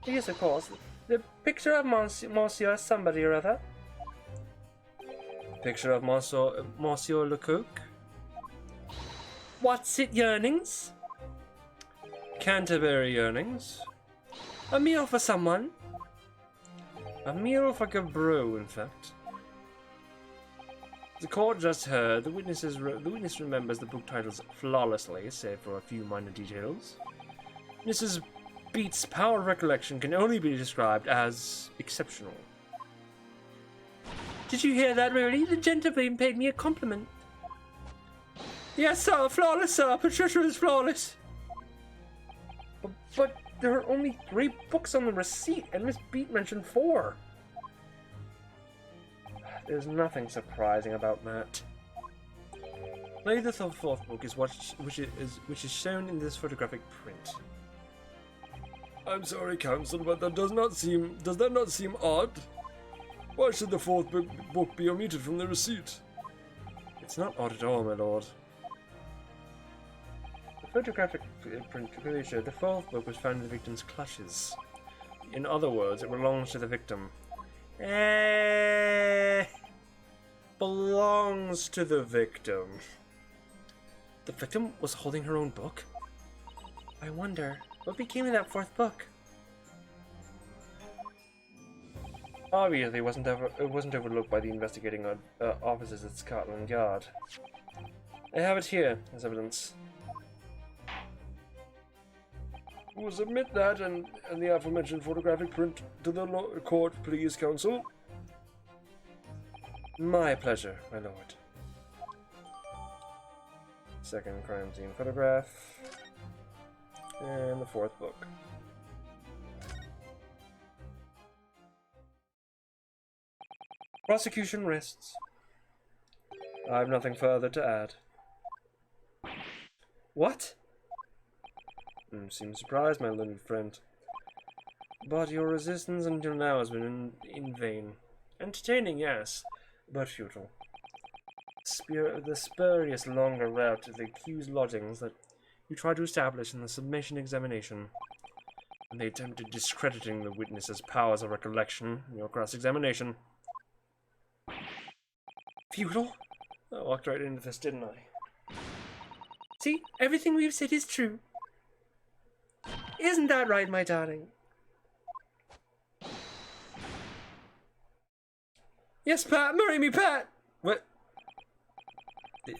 Yes, of course. The picture of Monsieur somebody or other. Picture of Monsieur Lecoq. What's it, yearnings? Canterbury yearnings. A meal for someone. A meal for Gabreau, in fact. The court just heard. The witness remembers the book titles flawlessly, save for a few minor details. Mrs. Beat's power of recollection can only be described as exceptional. Did you hear that, really? The gentleman paid me a compliment. Yes, sir. Flawless, sir. Patricia is flawless. But there are only 3 books on the receipt, and Miss Beat mentioned 4. There's nothing surprising about that. Lady of the fourth book is which is shown in this photographic print. I'm sorry, Counsel, but does that not seem odd? Why should the fourth book be omitted from the receipt? It's not odd at all, my lord. The photographic print clearly showed the fourth book was found in the victim's clutches. In other words, it belongs to the victim. Belongs to the victim. The victim was holding her own book? I wonder, what became of that fourth book? Obviously, it wasn't overlooked by the investigating officers at Scotland Yard. I have it here as evidence. We'll submit that and the aforementioned photographic print to the court, please, Counsel. My pleasure, my lord. Second crime scene photograph. And the fourth book. Prosecution rests. I have nothing further to add. What? Seem surprised, my learned friend. But your resistance until now has been in vain. Entertaining, yes, but futile. The spurious longer route to the accused lodgings that you tried to establish in the submission examination, and the attempt at discrediting the witness's powers of recollection in your cross-examination. Futile? I walked right into this, didn't I? See, everything we've said is true. Isn't that right, my darling? Yes, Pat, marry me, Pat! What?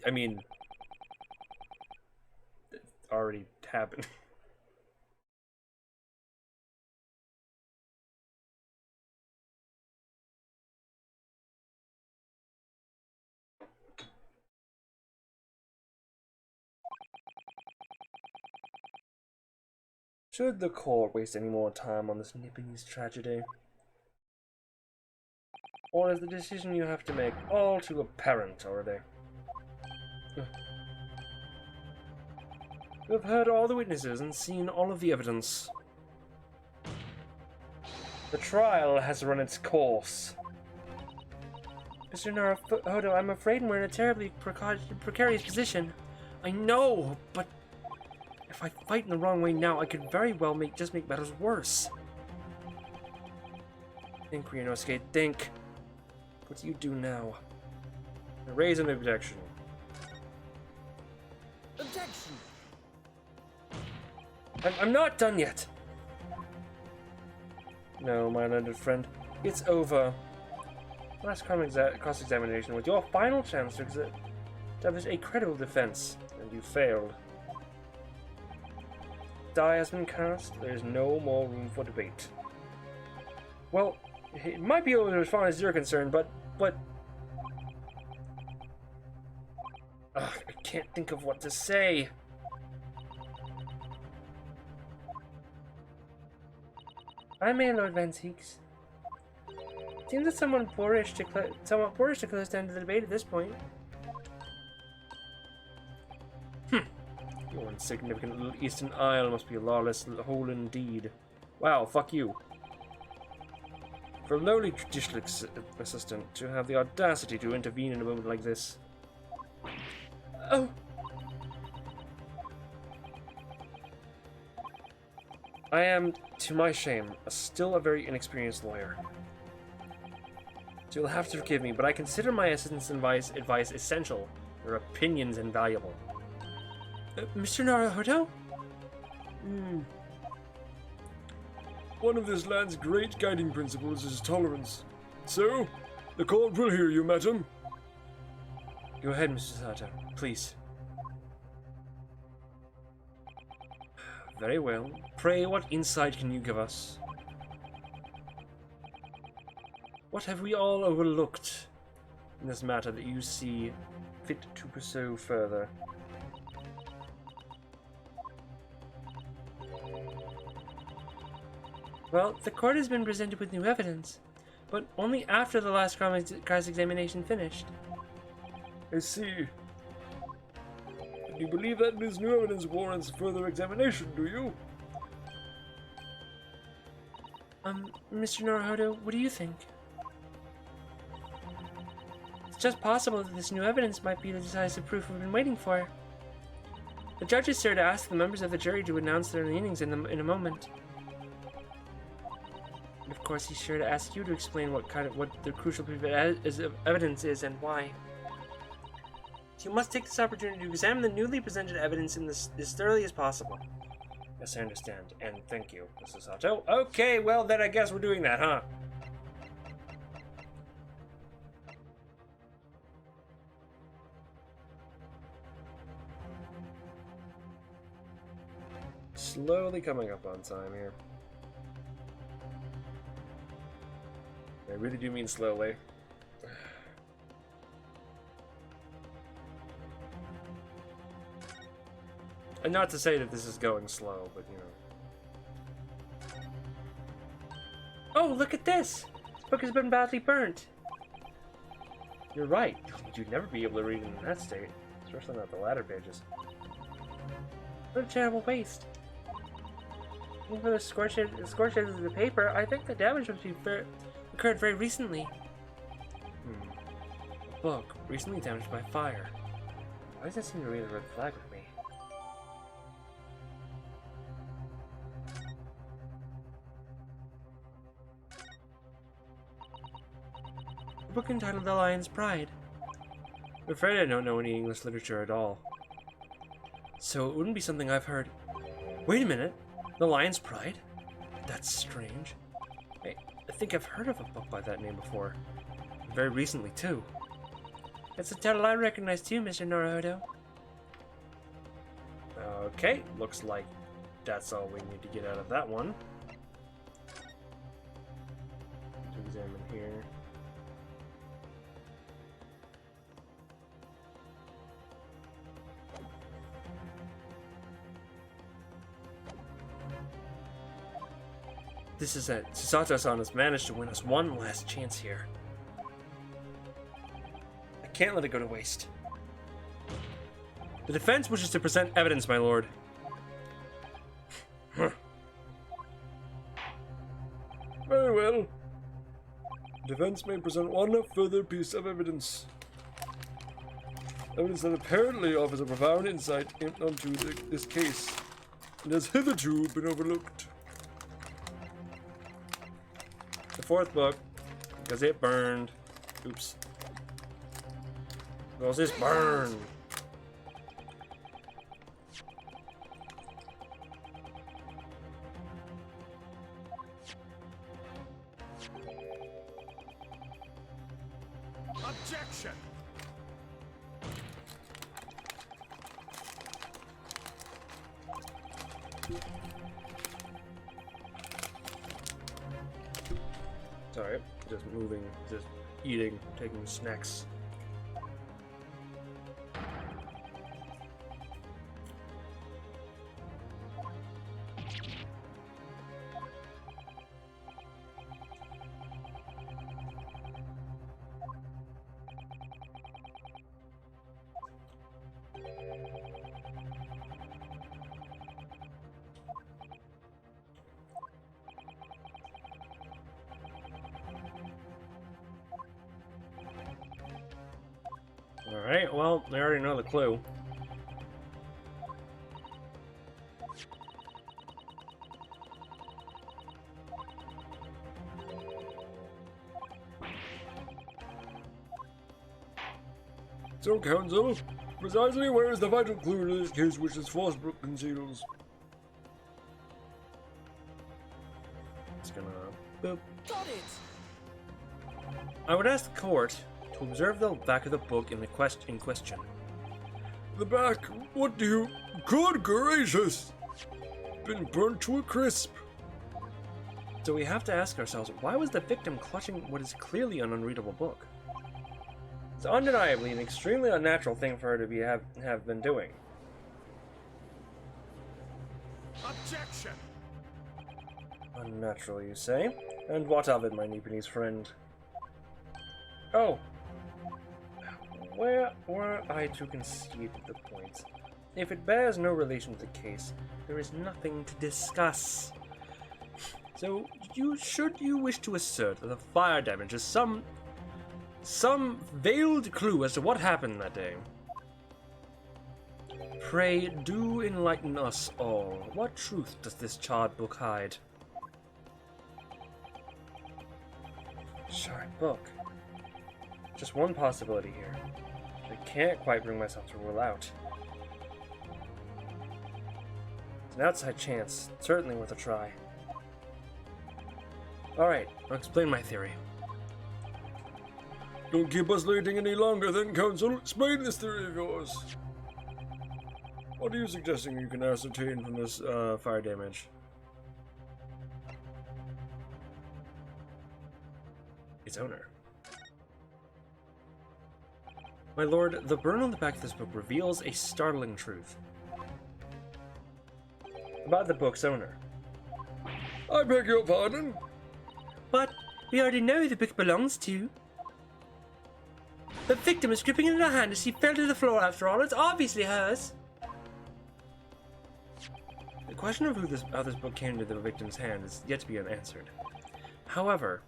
I mean, it already happened. Should the court waste any more time on this Nipponese tragedy? Or is the decision you have to make all too apparent already? You have heard all the witnesses and seen all of the evidence. The trial has run its course. Mr. Naruhodo, I'm afraid we're in a terribly precarious position. I know, but if I fight in the wrong way now, I could very well just make matters worse. Think, Ryunosuke, think. What do you do now? Raise an objection. Objection! I'm not done yet. No, my learned friend, it's over. Last cross-examination was your final chance to establish a credible defense, and you failed. Die has been cast. There is no more room for debate. Well, it might be over as far as you're concerned, but I can't think of what to say. I may, Lord Van Seeks. Seems that somewhat boorish to close down the debate at this point. Your insignificant little Eastern Isle must be a lawless hole indeed. Wow, fuck you. For a lowly judicial assistant to have the audacity to intervene in a moment like this. Oh! I am, to my shame, still a very inexperienced lawyer. So you'll have to forgive me, but I consider my assistant's advice essential, your opinions invaluable. Mr. Naruhodo? One of this land's great guiding principles is tolerance. So, the court will hear you, madam. Go ahead, Mr. Sato, please. Very well. Pray, what insight can you give us? What have we all overlooked in this matter that you see fit to pursue further? Well, the court has been presented with new evidence, but only after the last cross-examination finished. I see. you believe that this new evidence warrants further examination, do you? Mr. Naruhodo, what do you think? It's just possible that this new evidence might be the decisive proof we've been waiting for. The judge is here to ask the members of the jury to announce their leanings in a moment. And of course, he's sure to ask you to explain what the crucial piece of evidence is and why. So you must take this opportunity to examine the newly presented evidence in this as thoroughly as possible. Yes, I understand, and thank you, Mrs. Sato. Okay, well then I guess we're doing that, huh? Slowly coming up on time here. I really do mean slowly. And not to say that this is going slow, but you know. Oh, look at this! This book has been badly burnt. You're right. You'd never be able to read it in that state, especially not the latter pages. What a terrible waste. Even for the scorched edges of the paper, I think the damage must be occurred very recently. A book recently damaged by fire. Why does that seem to raise a red flag with me? A book entitled The Lion's Pride. I'm afraid I don't know any English literature at all. So it wouldn't be something I've heard. Wait a minute. The Lion's Pride? That's strange. I think I've heard of a book by that name before. Very recently, too. It's a title I recognize too, Mr. Naruhodo. Okay, looks like that's all we need to get out of that one. To examine here. This is it. Susato-san has managed to win us one last chance here. I can't let it go to waste. The defense wishes to present evidence, my lord. Very well. Defense may present one further piece of evidence. Evidence that apparently offers a profound insight onto this case, and has hitherto been overlooked. The fourth book, because it burned. Oops. Because it's burned. Objection! Sorry, just moving, just eating, taking snacks. Alright, well, I already know the clue. So, Counsel, precisely where is the vital clue to this case which this Fosbrook conceals? It's gonna... boop. Got it! I would ask the court to observe the back of the book in question. The back, what do you... Good gracious! Been burnt to a crisp. So we have to ask ourselves, why was the victim clutching what is clearly an unreadable book? It's undeniably an extremely unnatural thing for her to have been doing. Objection! Unnatural, you say? And what of it, my Nipponese friend? Oh. Where were I to concede the point? If it bears no relation to the case, there is nothing to discuss. So, should you wish to assert that the fire damage is some veiled clue as to what happened that day, pray do enlighten us all. What truth does this charred book hide? Charred book. Just one possibility here. I can't quite bring myself to rule out. It's an outside chance, certainly worth a try. Alright, I'll explain my theory. Don't keep us waiting any longer then, Council. Explain this theory of yours. What are you suggesting you can ascertain from this Fire damage. Its owner. My lord, the burn on the back of this book reveals a startling truth about the book's owner. I beg your pardon? But we already know who the book belongs to. The victim is gripping it in her hand as she fell to the floor after all. It's obviously hers. The question of how this book came into the victim's hand is yet to be unanswered. However,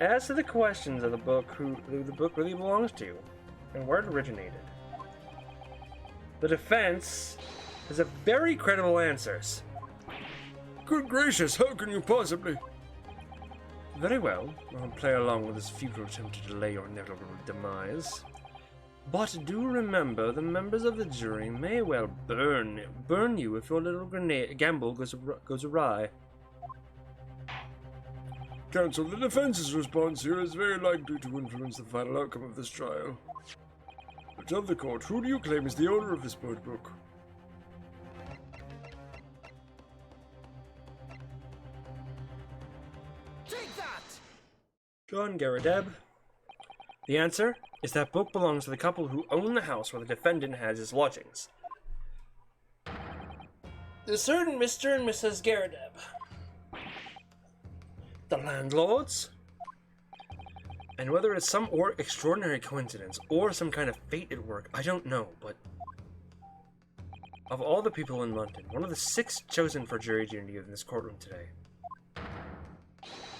as to the questions of the book, who the book really belongs to, and where it originated, the defense has a very credible answers. Good gracious, how can you possibly? Very well, I'll play along with this futile attempt to delay your inevitable demise. But do remember, the members of the jury may well burn you if your little gamble goes awry. Counsel, the defense's response here is very likely to influence the final outcome of this trial. But tell the court, who do you claim is the owner of this bird book? Take that! John Garadeb. The answer is that book belongs to the couple who own the house where the defendant has his lodgings. The certain Mr. and Mrs. Garadeb. The landlords? And whether it's some extraordinary coincidence or some kind of fate at work, I don't know, but of all the people in London, one of the 6 chosen for jury duty in this courtroom today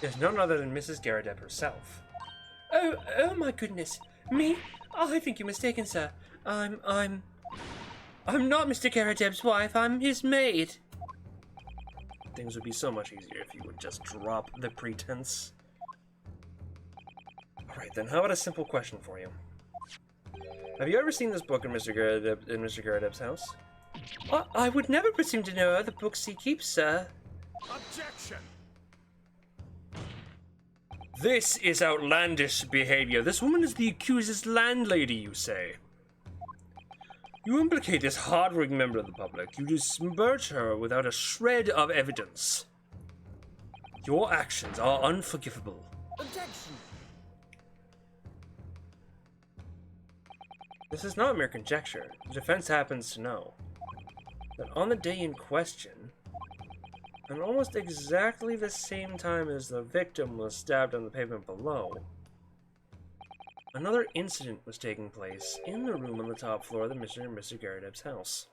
is none other than Mrs. Garadeb herself. Oh my goodness. Me? Oh, I think you're mistaken, sir. I'm not Mr. Garadeb's wife. I'm his maid. Things would be so much easier if you would just drop the pretense. Alright then, how about a simple question for you? Have you ever seen this book in Mr. Garadeb's house? I would never presume to know the books he keeps, sir. Objection! This is outlandish behavior. This woman is the accused's landlady, you say. You implicate this hard-working member of the public. You disparage her without a shred of evidence. Your actions are unforgivable. Objection. This is not mere conjecture. The defense happens to know that on the day in question, and almost exactly the same time as the victim was stabbed on the pavement below, another incident was taking place in the room on the top floor of the Mr. and Mrs. Garadeb's house.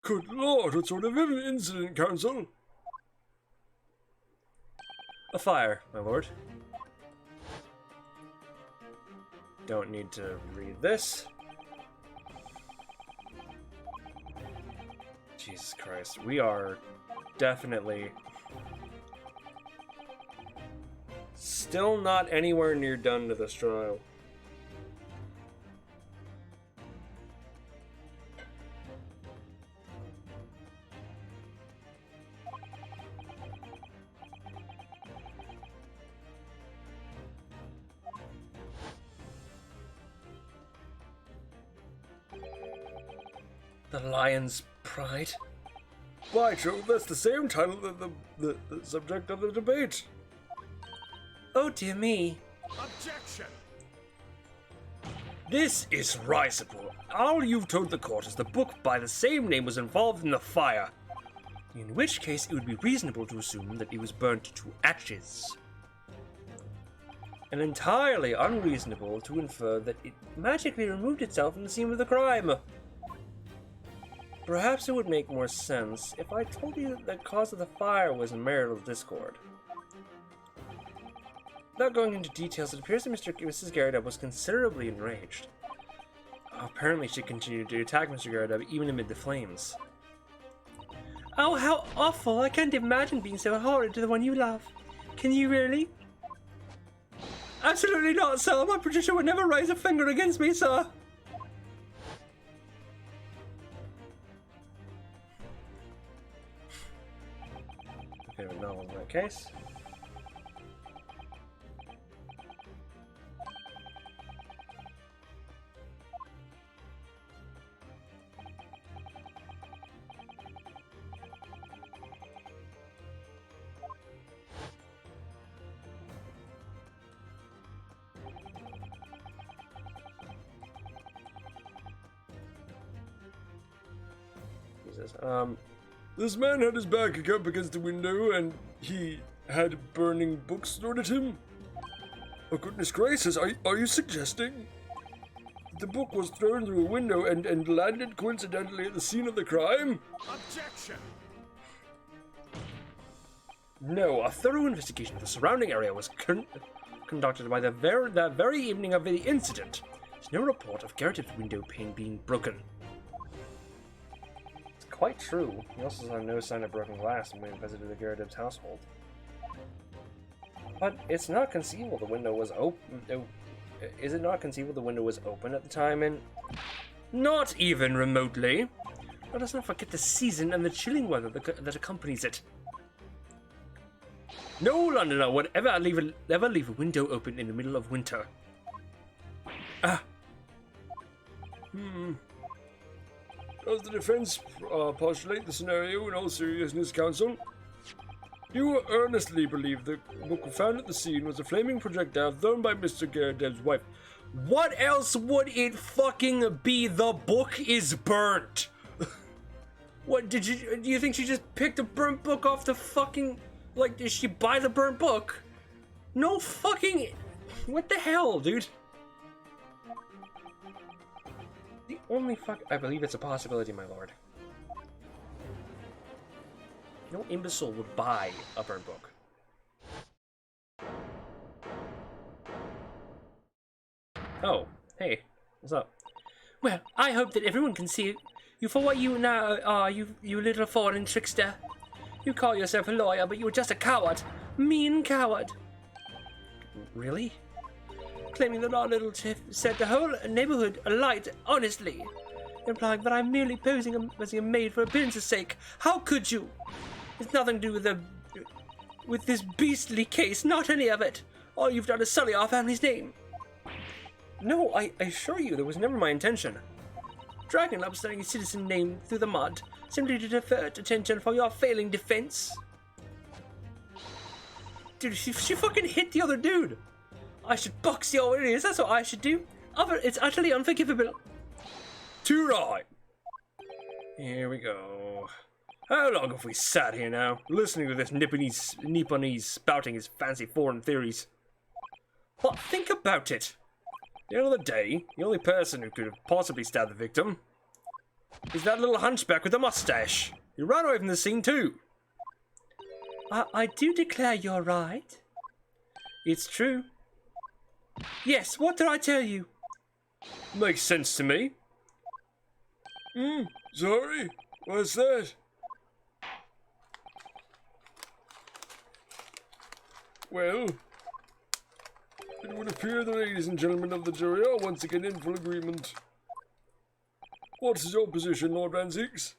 Good lord, what sort of incident, Counsel? A fire, my lord. Don't need to read this. Jesus Christ, we are definitely still not anywhere near done to this trial. The Lion's Pride? By Jove, that's the same title that the subject of the debate. Oh dear me. Objection! This is risible. All you've told the court is the book by the same name was involved in the fire, in which case it would be reasonable to assume that it was burnt to ashes. and entirely unreasonable to infer that it magically removed itself from the scene of the crime. Perhaps it would make more sense if I told you that the cause of the fire was marital discord. Without going into details, it appears that Mrs. Garrett was considerably enraged. Apparently, she continued to attack Mr. Garrett even amid the flames. Oh, how awful! I can't imagine being so horrid to the one you love. Can you really? Absolutely not, sir. My Patricia would never raise a finger against me, sir. Okay, no, in that case. This man had his back up against the window and he had burning books thrown at him. Oh, goodness gracious, are you suggesting that the book was thrown through a window and landed coincidentally at the scene of the crime? Objection! No, a thorough investigation of the surrounding area was conducted by the very evening of the incident. There's no report of Garrett's window pane being broken. It's quite true. We also saw no sign of broken glass when we visited the Garrett's household. But it's not conceivable the window was open. Is it not conceivable the window was open at the time? And not even remotely. Let us not forget the season and the chilling weather that accompanies it. No Londoner would ever leave a window open in the middle of winter. Does the defense postulate the scenario in all seriousness, counsel? You earnestly believe the book found at the scene was a flaming projectile thrown by Mr. Garrett's wife. What else would it fucking be? The book is burnt. What do you think she just picked a burnt book off the fucking, like, did she buy the burnt book? No fucking, what the hell, dude? The only I believe it's a possibility, my lord. No imbecile would buy a burnt book. Oh, hey, what's up? Well, I hope that everyone can see you for what you now are, you little foreign trickster. You call yourself a lawyer, but you're just a coward. Mean coward. Really? Claiming that our little tiff set the whole neighborhood alight, honestly. Implying that I'm merely posing as a maid for appearance's sake. How could you? It's nothing to do with this beastly case, not any of it. All you've done is sully our family's name. No, I assure you, that was never my intention. Dragging an upstanding citizen name through the mud, simply to divert attention for your failing defense. Dude, she fucking hit the other dude. I should box your ears, that's what I should do. It's utterly unforgivable. Too right. Here we go. How long have we sat here now, listening to this Nipponese spouting his fancy foreign theories? But think about it. The end of the day, the only person who could have possibly stabbed the victim is that little hunchback with the mustache. He ran away from the scene too. I do declare you're right. It's true. Yes, what did I tell you? Makes sense to me. Sorry? What's that? Well, it would appear the ladies and gentlemen of the jury are once again in full agreement. What is your position, Lord Van Zieks?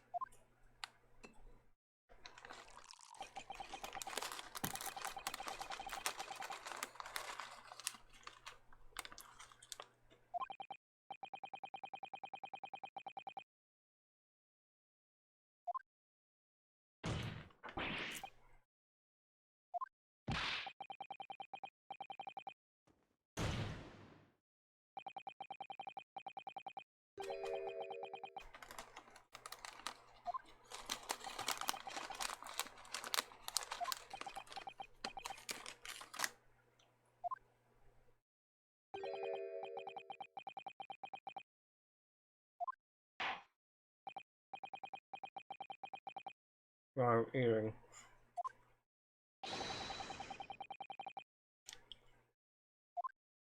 Wrong earring.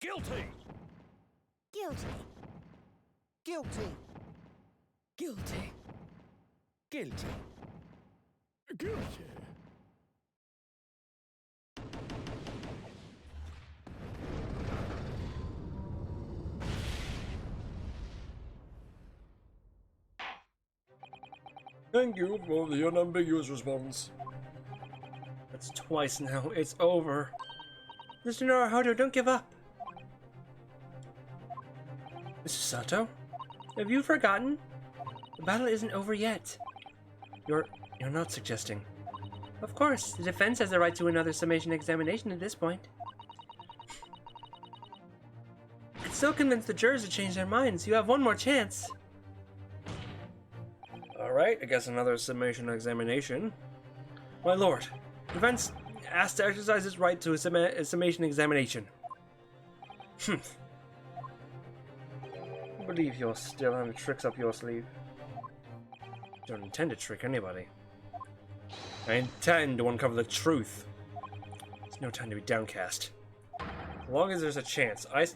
Guilty! Guilty. Guilty! Guilty. Guilty! Guilty! Thank you for the unambiguous response. That's twice now. It's over. Mr. Naruhodo, don't give up. Mr. Sato? Have you forgotten? The battle isn't over yet. You're not suggesting. Of course, the defense has the right to another summation examination at this point. I could still convince the jurors to change their minds. You have one more chance. Alright, I guess another summation examination. My lord, defense asked to exercise its right to a summation examination. I believe you're still having tricks up your sleeve. Don't intend to trick anybody. I intend to uncover the truth. There's no time to be downcast. As long as there's a chance, I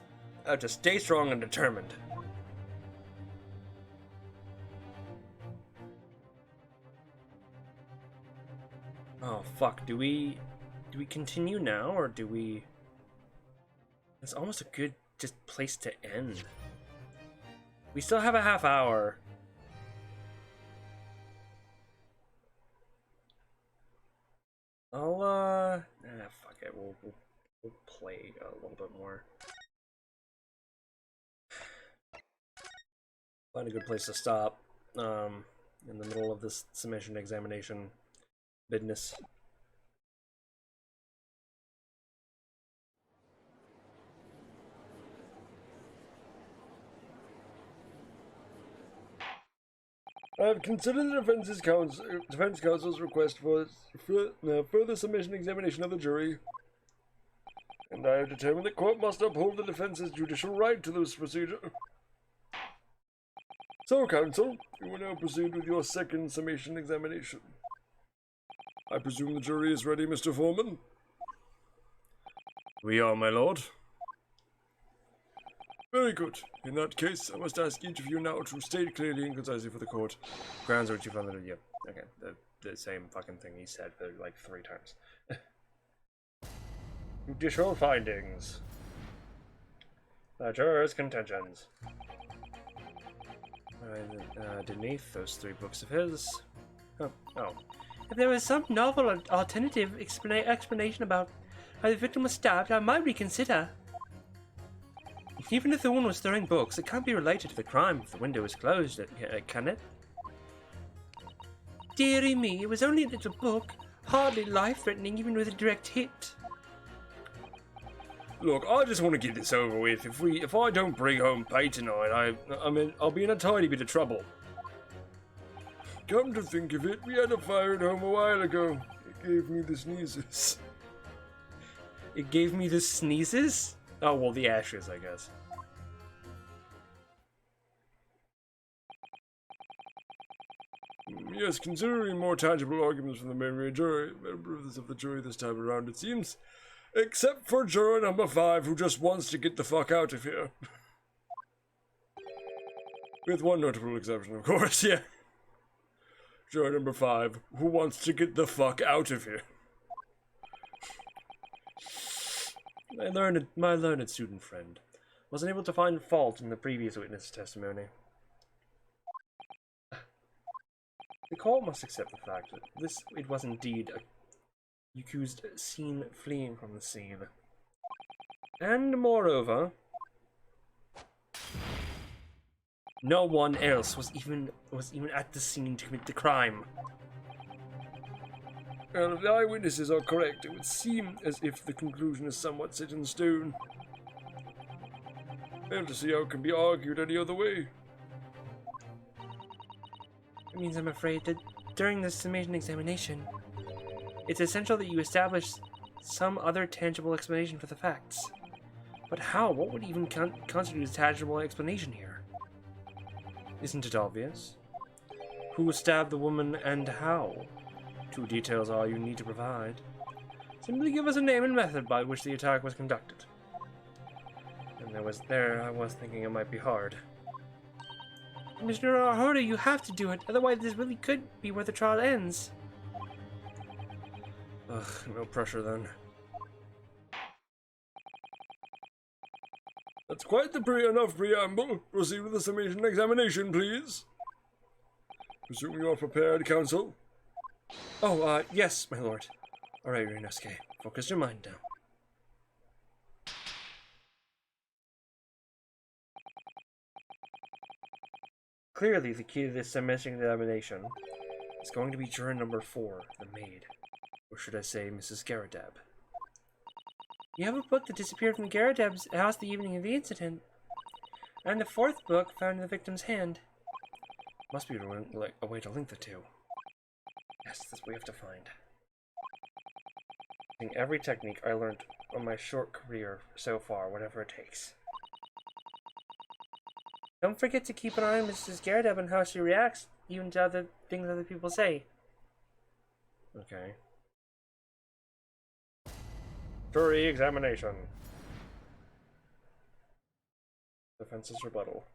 have to stay strong and determined. Oh fuck, do we continue now, or do we... It's almost a good just place to end. We still have a half hour. Fuck it, we'll play a little bit more. Find a good place to stop, in the middle of this submission examination business. I have considered the defense counsel's request for further submission examination of the jury, and I have determined that court must uphold the defense's judicial right to this procedure. So, counsel, you will now proceed with your second summation examination. I presume the jury is ready, Mr. Foreman? We are, my lord. Very good. In that case, I must ask each of you now to state clearly and concisely for the court grounds which you found that, yeah, okay, the same fucking thing he said for like 3 times. Judicial findings. The jurors' contentions. Beneath those 3 books of his. Oh. If there was some novel or alternative explanation about how the victim was stabbed, I might reconsider. Even if the woman was throwing books, it can't be related to the crime if the window is closed, can it? Dearie me, it was only a little book, hardly life-threatening even with a direct hit. Look, I just want to get this over with. If I don't bring home pay tonight, I'll be in a tiny bit of trouble. Come to think of it, we had a fire at home a while ago. It gave me the sneezes. It gave me the sneezes? Oh, well, the ashes, I guess. Yes, considering more tangible arguments from the main jury, members of the jury this time around, it seems, except for juror number 5, who just wants to get the fuck out of here. With one notable exception, of course, yeah. Juror number 5, who wants to get the fuck out of here. My learned student friend wasn't able to find fault in the previous witness testimony. The court must accept the fact that it was indeed a accused seen fleeing from the scene. And moreover, no one else was even at the scene to commit the crime. Well, if the eyewitnesses are correct, it would seem as if the conclusion is somewhat set in stone. Fail to see how it can be argued any other way. It means I'm afraid that during this summation examination, it's essential that you establish some other tangible explanation for the facts. But how? What would even constitute a tangible explanation here? Isn't it obvious? Who stabbed the woman and how? True details are you need to provide. Simply give us a name and method by which the attack was conducted. And I was thinking it might be hard. Mr. Arhoda, you have to do it, otherwise this really could be where the trial ends. Ugh, no pressure then. That's quite enough preamble. Proceed with the summation examination, please. Presume you are prepared, counsel? Oh, yes, my lord. Alright, Ryunosuke, focus your mind now. Clearly, the key to this submission examination is going to be juror number 4, the maid. Or should I say, Mrs. Garadab. You have a book that disappeared from Garadab's house the evening of the incident. And the 4th book found in the victim's hand. Must be a way to link the two. Yes, that's what we have to find. Using every technique I learned on my short career so far, whatever it takes. Don't forget to keep an eye on Mrs. Garadab and how she reacts, even to other things other people say. Okay. Jury examination. Defense's rebuttal.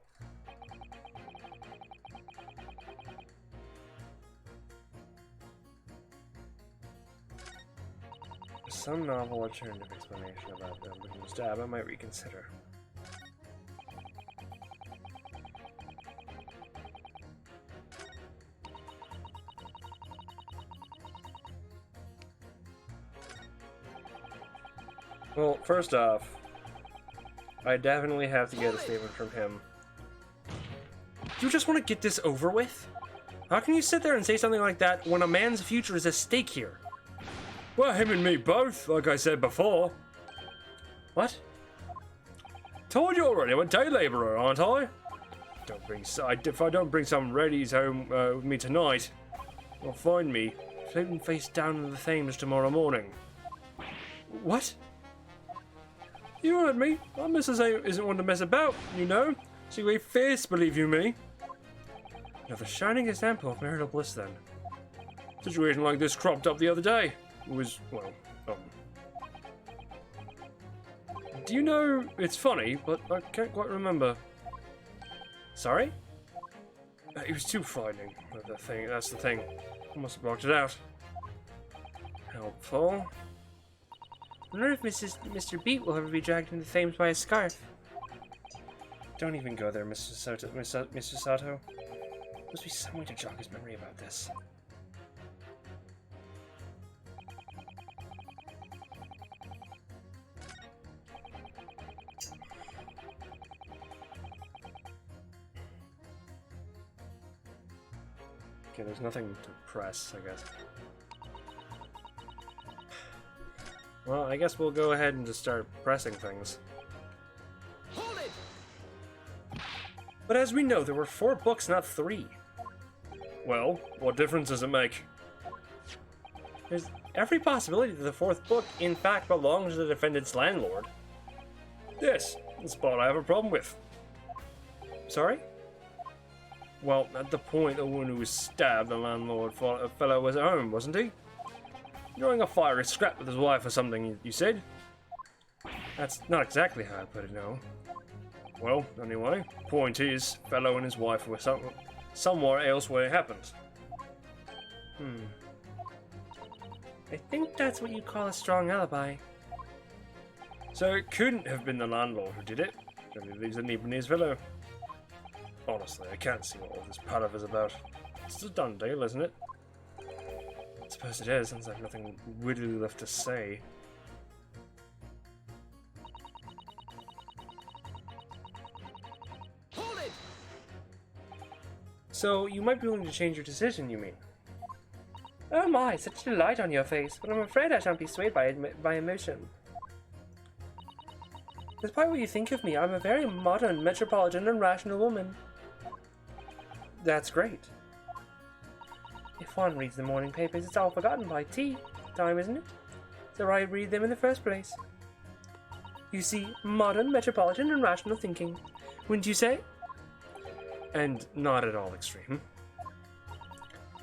Some novel alternative explanation about the original stab I might reconsider. Well, first off, I definitely have to get a statement from him. You just want to get this over with? How can you sit there and say something like that when a man's future is at stake here? Well, him and me both, like I said before. What? Told you already, I'm a day labourer, aren't I? If I don't bring some readies home with me tonight, you'll find me floating face down in the Thames tomorrow morning. What? You heard me. Our missus isn't one to mess about, you know. She way fierce, believe you me. Another shining example of marital bliss, then. Situation like this cropped up the other day. It was, well, Do you know, it's funny, but I can't quite remember. Sorry? It was too frightening. That's the thing. I must have blocked it out. Helpful. I wonder if Mr. Beat will ever be dragged into the Thames by a scarf. Don't even go there, Mr. Sato. Must be some way to jog his memory about this. Okay, there's nothing to press, I guess. Well, I guess we'll go ahead and just start pressing things. Hold it! But as we know, there were 4 books, not 3. Well, what difference does it make? There's every possibility that the 4th book, in fact, belongs to the defendant's landlord. Yes, the spot I have a problem with. Sorry? Well, at the point the one who was stabbed, the landlord fellow was at home, wasn't he? During a fiery scrap with his wife or something, you said? That's not exactly how I put it, no. Well, anyway, point is, fellow and his wife were somewhere else where it happened. I think that's what you call a strong alibi. So it couldn't have been the landlord who did it. Maybe leaves a Nibonese fellow. Honestly, I can't see what all this palaver is about. It's a done deal, isn't it? I suppose it is, since I have nothing really left to say. Hold it! So, you might be willing to change your decision, you mean? Oh my, such delight on your face, but I'm afraid I shan't be swayed by emotion. Despite what you think of me, I'm a very modern, metropolitan, and rational woman. That's great. If one reads the morning papers, it's all forgotten by tea time, isn't it? So I read them in the first place. You see, modern, metropolitan, and rational thinking. Wouldn't you say? And not at all extreme.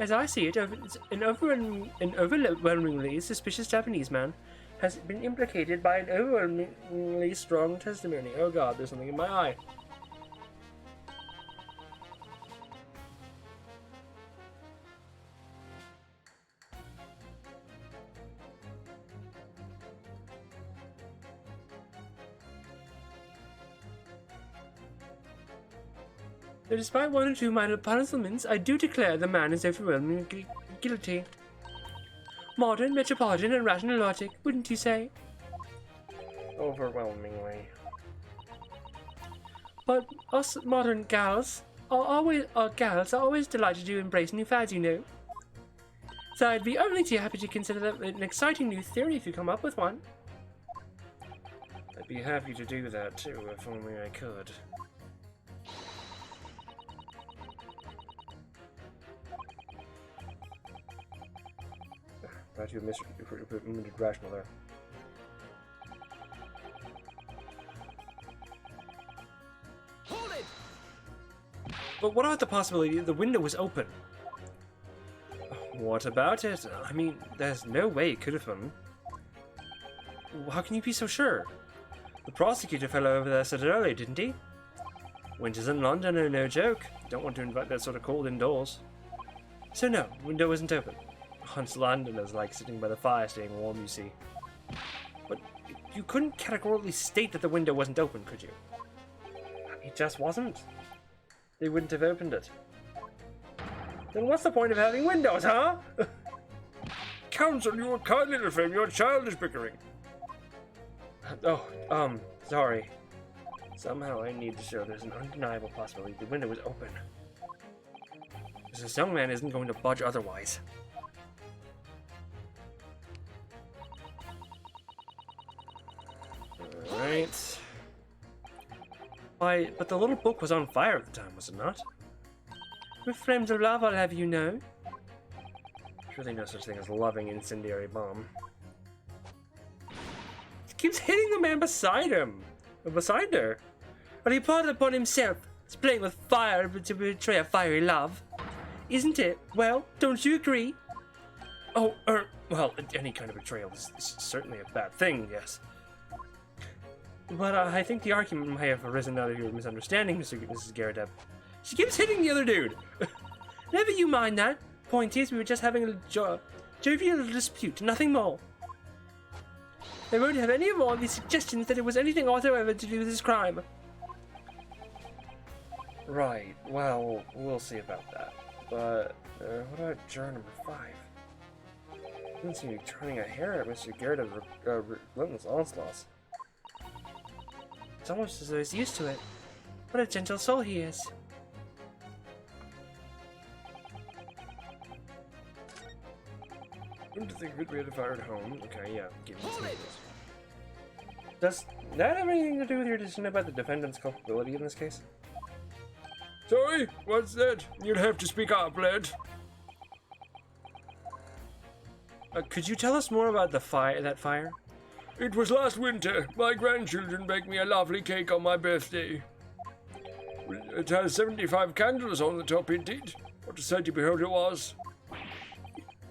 As I see it, an overwhelmingly suspicious Japanese man has been implicated by an overwhelmingly strong testimony. Oh god, there's something in my eye. Though despite one or two minor puzzlements, I do declare the man is overwhelmingly guilty. Modern, metropolitan, and rational logic, wouldn't you say? Overwhelmingly. But us modern gals are always delighted to embrace new fads, you know. So I'd be only too happy to consider that an exciting new theory if you come up with one. I'd be happy to do that too, if only I could. Glad you put rational there. Hold it! But what about the possibility that the window was open? What about it? I mean, there's no way it could have been. How can you be so sure? The prosecutor fellow over there said it earlier, didn't he? Winters in London are no joke. Don't want to invite that sort of cold indoors. So no, window wasn't open. Hunts Londoners like sitting by the fire staying warm, you see. But you couldn't categorically state that the window wasn't open, could you? It just wasn't. They wouldn't have opened it. Then what's the point of having windows, huh? Counsel, you a kind little frame, your child is bickering. Sorry. Somehow I need to show there's an undeniable possibility the window was open. This young man isn't going to budge otherwise. Alright. Why, but the little book was on fire at the time, was it not? With flames of love, I'll have you know. Surely no such thing as loving incendiary bomb. He keeps hitting the man beside him. Or beside her. But he brought it upon himself. He's playing with fire to betray a fiery love. Isn't it? Well, don't you agree? Oh, well, any kind of betrayal is certainly a bad thing, yes. But I think the argument may have arisen out of your misunderstanding, Mrs. Garrett. She keeps hitting the other dude. Never you mind that. Point is, we were just having a jovial dispute, nothing more. They won't have any more of these suggestions that it was anything whatsoever to do with this crime. Right, well, we'll see about that. But, what about juror number 5? Doesn't seem to be turning a hair at Mr. Garrett's relentless onslaughts. It's almost as though he's used to it. What a gentle soul he is. Wouldn't think we'd be able to fire at home. Okay, yeah, give me some of this. Does that have anything to do with your decision about the defendant's culpability in this case? Sorry, what's that? You'd have to speak up, lad. Could you tell us more about that fire? It was last winter. My grandchildren baked me a lovely cake on my birthday. It has 75 candles on the top, indeed. What a sight to behold it was.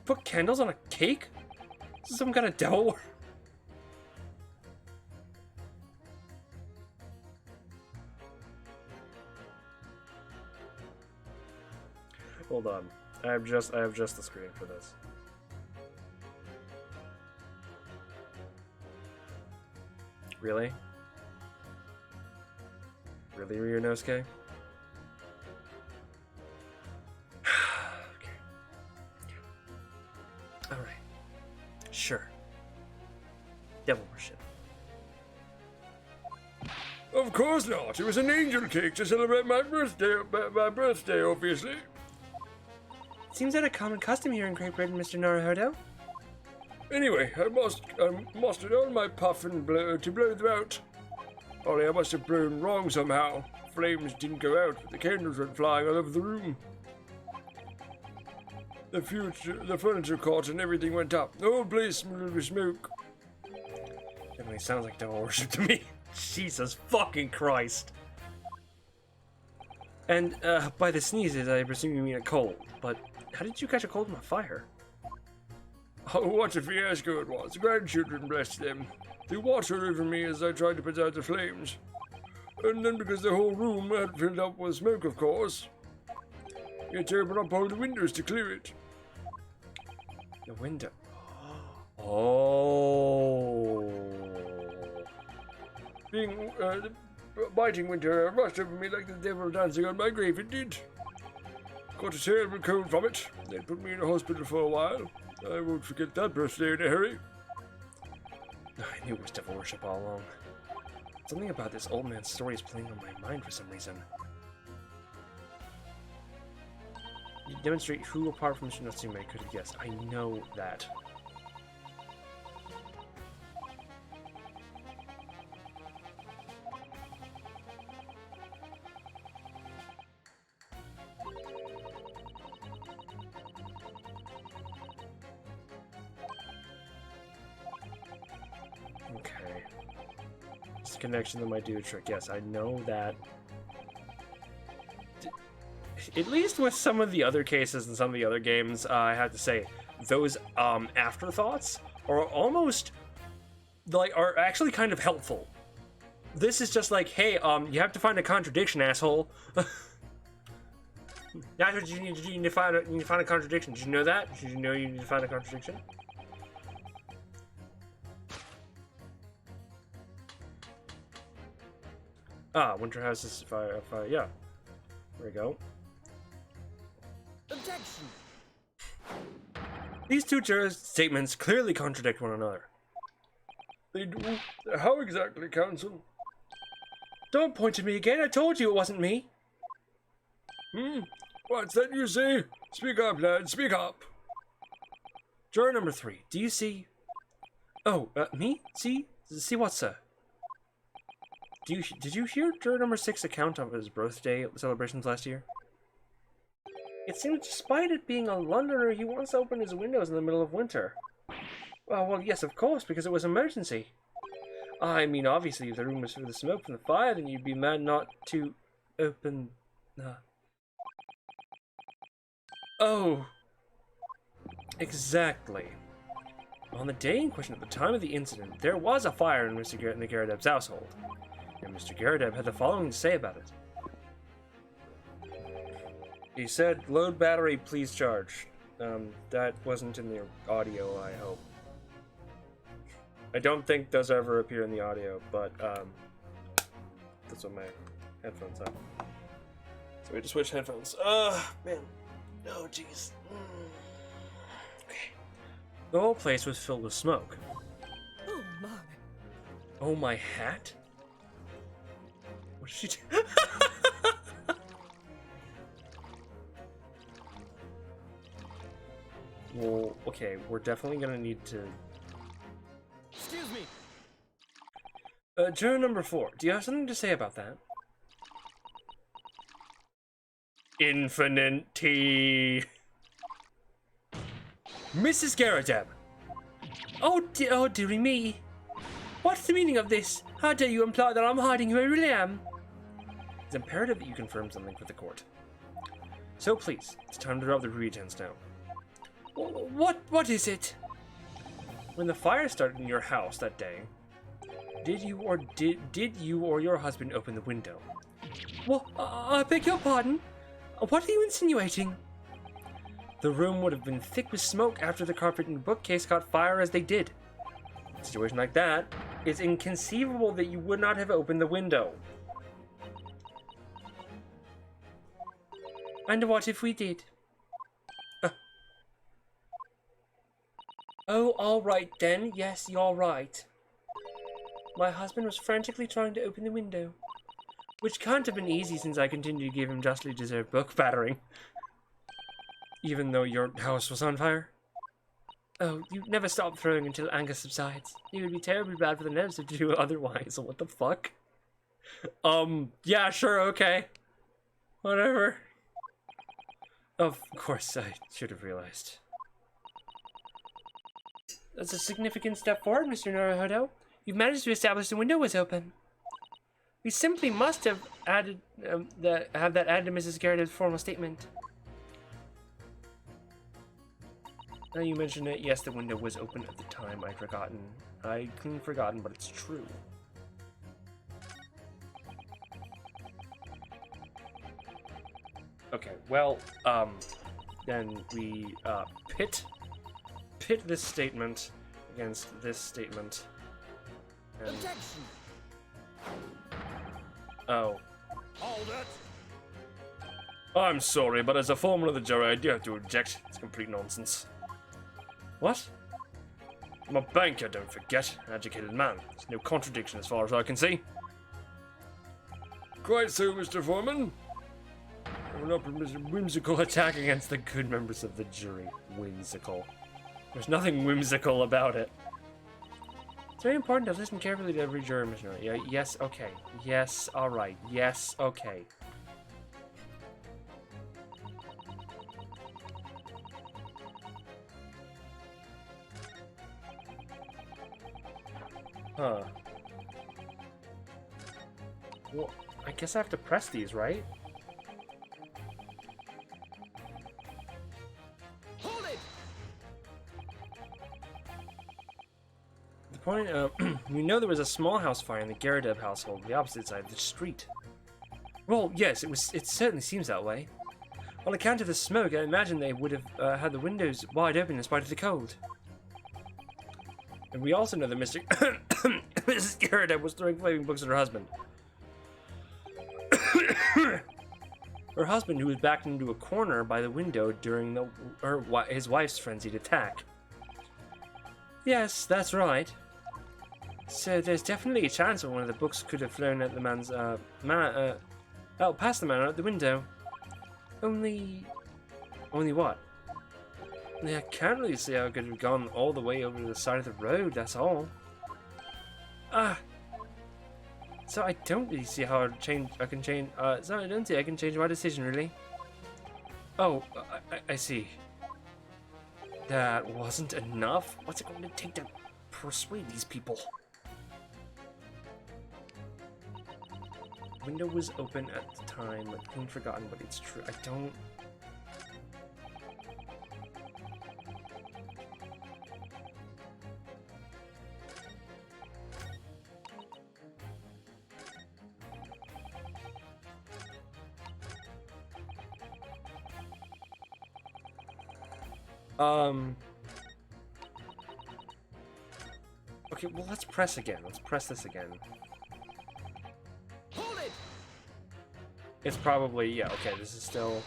Put candles on a cake? Is this some kind of devil? Hold on. I have just the screen for this. Really? Really, Ryunosuke? Okay. Alright. Sure. Devil worship. Of course not. It was an angel cake to celebrate my birthday, obviously. Seems that a common custom here in Great Britain, Mr. Naruhodo. Anyway, I mustered all my puff and blow to blow them out. Only I must have blown wrong somehow. Flames didn't go out, but the candles went flying all over the room. The furniture caught and everything went up. The whole place smelled of smoke. Definitely sounds like devil worship to me. Jesus fucking Christ. And by the sneezes, I presume you mean a cold. But how did you catch a cold in a fire? Oh, what a fiasco it was. Grandchildren, bless them. They watered over me as I tried to put out the flames. And then because the whole room had filled up with smoke, of course, you had to open up all the windows to clear it. The window. Oh. Being, the biting winter rushed over me like the devil dancing on my grave, it did. Got a terrible cold from it. They put me in a hospital for a while. I won't forget that birthday in a hurry. I knew it was devil worship all along. Something about this old man's story is playing on my mind for some reason. You demonstrate who apart from Shinotsume could have guessed. I know that. Okay. It's a connection that might do a trick. Yes, I know that. At least with some of the other cases and some of the other games, I have to say, those afterthoughts are almost like are actually kind of helpful. This is just like, hey, you have to find a contradiction, asshole. That's what you need to do. You need to find a contradiction. Did you know that? Did you know you need to find a contradiction? Ah, Winter has this fire. Yeah. There we go. Objection! These two jurors' statements clearly contradict one another. They do? How exactly, counsel? Don't point to me again. I told you it wasn't me. What's that you say? Speak up, lad, speak up. Juror number 3. Do you see? Oh, me? See? See what, sir? Did you hear juror number 6's account of his birthday celebrations last year? It seems despite it being a Londoner, he once opened his windows in the middle of winter. Well, yes, of course, because it was an emergency. I mean, obviously, if the room was for the smoke from the fire, then you'd be mad not to open... Oh. Exactly. On the day in question, at the time of the incident, there was a fire in the Garadeb's household. And Mr. Garadeb had the following to say about it. He said, load battery, please charge. That wasn't in the audio, I hope. I don't think those ever appear in the audio, but that's what my headphones are. So we had to switch headphones. Man. Oh, jeez. Okay. The whole place was filled with smoke. Oh my. Oh, my hat? What did she do? Well, okay, we're definitely gonna need to... Excuse me! Juror number 4, do you have something to say about that? Infinite T. Mrs. Garadeb! Oh, dearie me. What's the meaning of this? How dare you imply that I'm hiding who I really am? It's imperative that you confirm something for the court. So please, it's time to drop the pretense now. What is it? When the fire started in your house that day, did you or your husband open the window? Well, I beg your pardon? What are you insinuating? The room would have been thick with smoke after the carpet and bookcase caught fire as they did. In a situation like that, it's inconceivable that you would not have opened the window. And what if we did? Oh, all right then. Yes, you're right. My husband was frantically trying to open the window, which can't have been easy since I continued to give him justly deserved book battering. Even though your house was on fire? Oh, you never stop throwing until anger subsides. It would be terribly bad for the nerves to do otherwise. What the fuck? Yeah, sure, okay. Whatever. Of course, I should have realized. That's a significant step forward, Mr. Naruhodo. You've managed to establish the window was open. We simply must have added have that added to Mrs. Garrett's formal statement. Now you mention it, yes, the window was open at the time. I'd clean forgotten, but it's true. Okay, well, then we pit this statement against this statement. And, Objection! oh, Hold it! I'm sorry, but as a foreman of the jury, I do have to object. It's complete nonsense. What? I'm a banker, don't forget. An educated man. There's no contradiction as far as I can see. Quite so, Mr. Foreman. An whimsical attack against the good members of the jury. Whimsical. There's nothing whimsical about it. It's very important to listen carefully to every juror, Mr. Knight. Yeah, yes, okay. Yes, alright. Yes, okay. Huh. Well, I guess I have to press these, right? Hold it! The point, we know there was a small house fire in the Garrideb household, the opposite side of the street. Well, yes, it certainly seems that way. On account of the smoke, I imagine they would have had the windows wide open in spite of the cold. And we also know that Mrs. Garrideb was throwing flaming books at her husband. Her husband, who was backed into a corner by the window during his wife's frenzied attack. Yes, that's right. So there's definitely a chance that one of the books could have flown at the man's out past the man out the window. Only what? Yeah, I can't really see how it could have gone all the way over to the side of the road, that's all. So I don't really see how I can change my decision, really. Oh, I see. That wasn't enough? What's it going to take to persuade these people? Window was open at the time, I'd clean forgotten, but it's true. I don't... Okay, well, let's press again. Let's press this again. Hold it! It's probably, yeah, okay, this is still...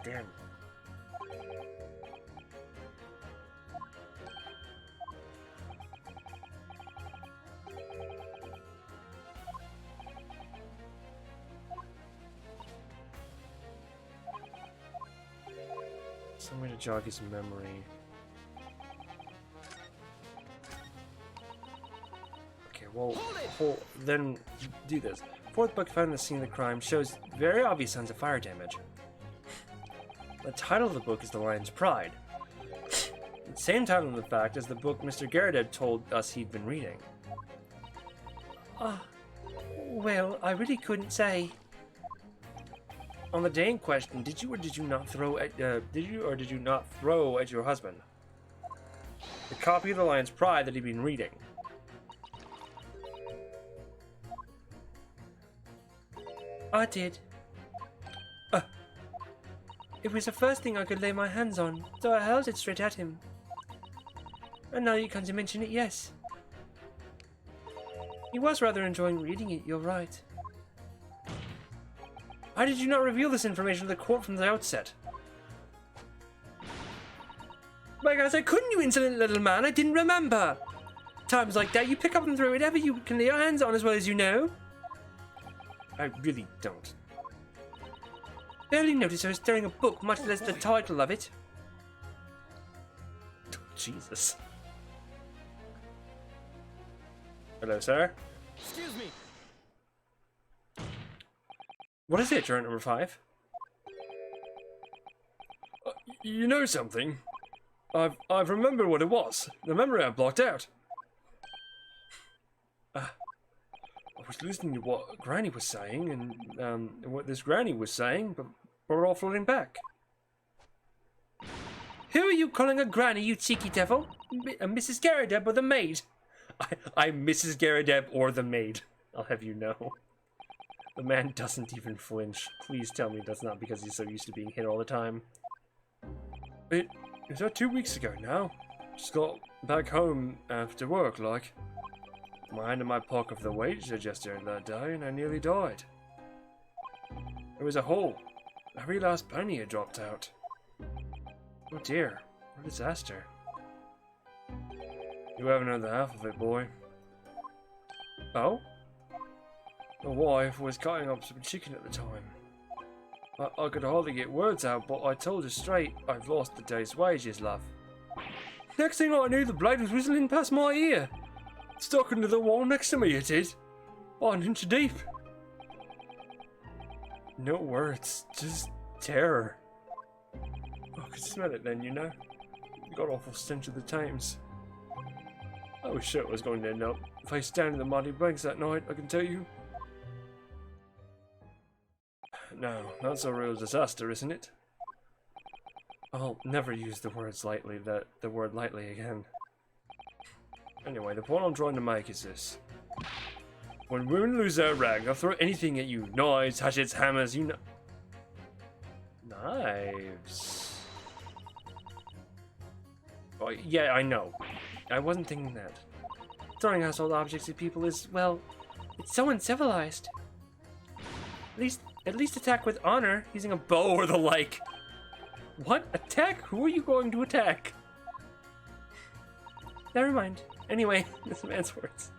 damn. Some way to jog his memory. Okay, well, then do this. Fourth book found in the scene of the crime shows very obvious signs of fire damage. The title of the book is The Lion's Pride. The same title, in fact, as the book Mr. Garrideb told us he'd been reading. Well, I really couldn't say. On the day in question, did you or did you not throw at your husband the copy of The Lion's Pride that he'd been reading? I did. It was the first thing I could lay my hands on, so I held it straight at him. And now you come to mention it, yes. He was rather enjoying reading it, you're right. Why did you not reveal this information to the court from the outset? My gosh, I couldn't, you insolent little man, I didn't remember. Times like that, you pick up and throw whatever you can lay your hands on as well as you know. I really don't. Barely noticed I was stirring a book, much less the title of it. Jesus. Hello, sir. Excuse me. What is it, juror number 5? You know something? I've remembered what it was. The memory I blocked out. I was listening to what Granny was saying, and what this Granny was saying, but we're all floating back. Who are you calling a granny, you cheeky devil? Mrs. Garrideb or the maid? I'm Mrs. Garrideb or the maid. I'll have you know. The man doesn't even flinch. Please tell me that's not because he's so used to being hit all the time. It was 2 weeks ago now. Just got back home after work, like. My hand in my pocket of the wage I just earned that day, and I nearly died. There was a hole. Every last penny had dropped out. Oh dear, what a disaster. You haven't heard the half of it, boy. Oh? My wife was cutting up some chicken at the time. I could hardly get words out, but I told her straight, I've lost the day's wages, love. Next thing I knew, the blade was whistling past my ear. Stuck into the wall next to me, it did. About an inch deep. No words, just terror. I could smell it then, you know. God awful stench of the Thames. I was sure it was going to end up face down in the muddy banks that night, I can tell you. No, that's a real disaster, isn't it? I'll never use the word lightly again. Anyway, the point I'm trying to make is this. When women lose their rag, they'll throw anything at you. Knives, hatchets, hammers, you know. Knives. Oh, yeah, I know. I wasn't thinking that. Throwing household objects at people is, well, it's so uncivilized. At least attack with honor, using a bow or the like. What? Attack? Who are you going to attack? Never mind. Anyway, this man's words.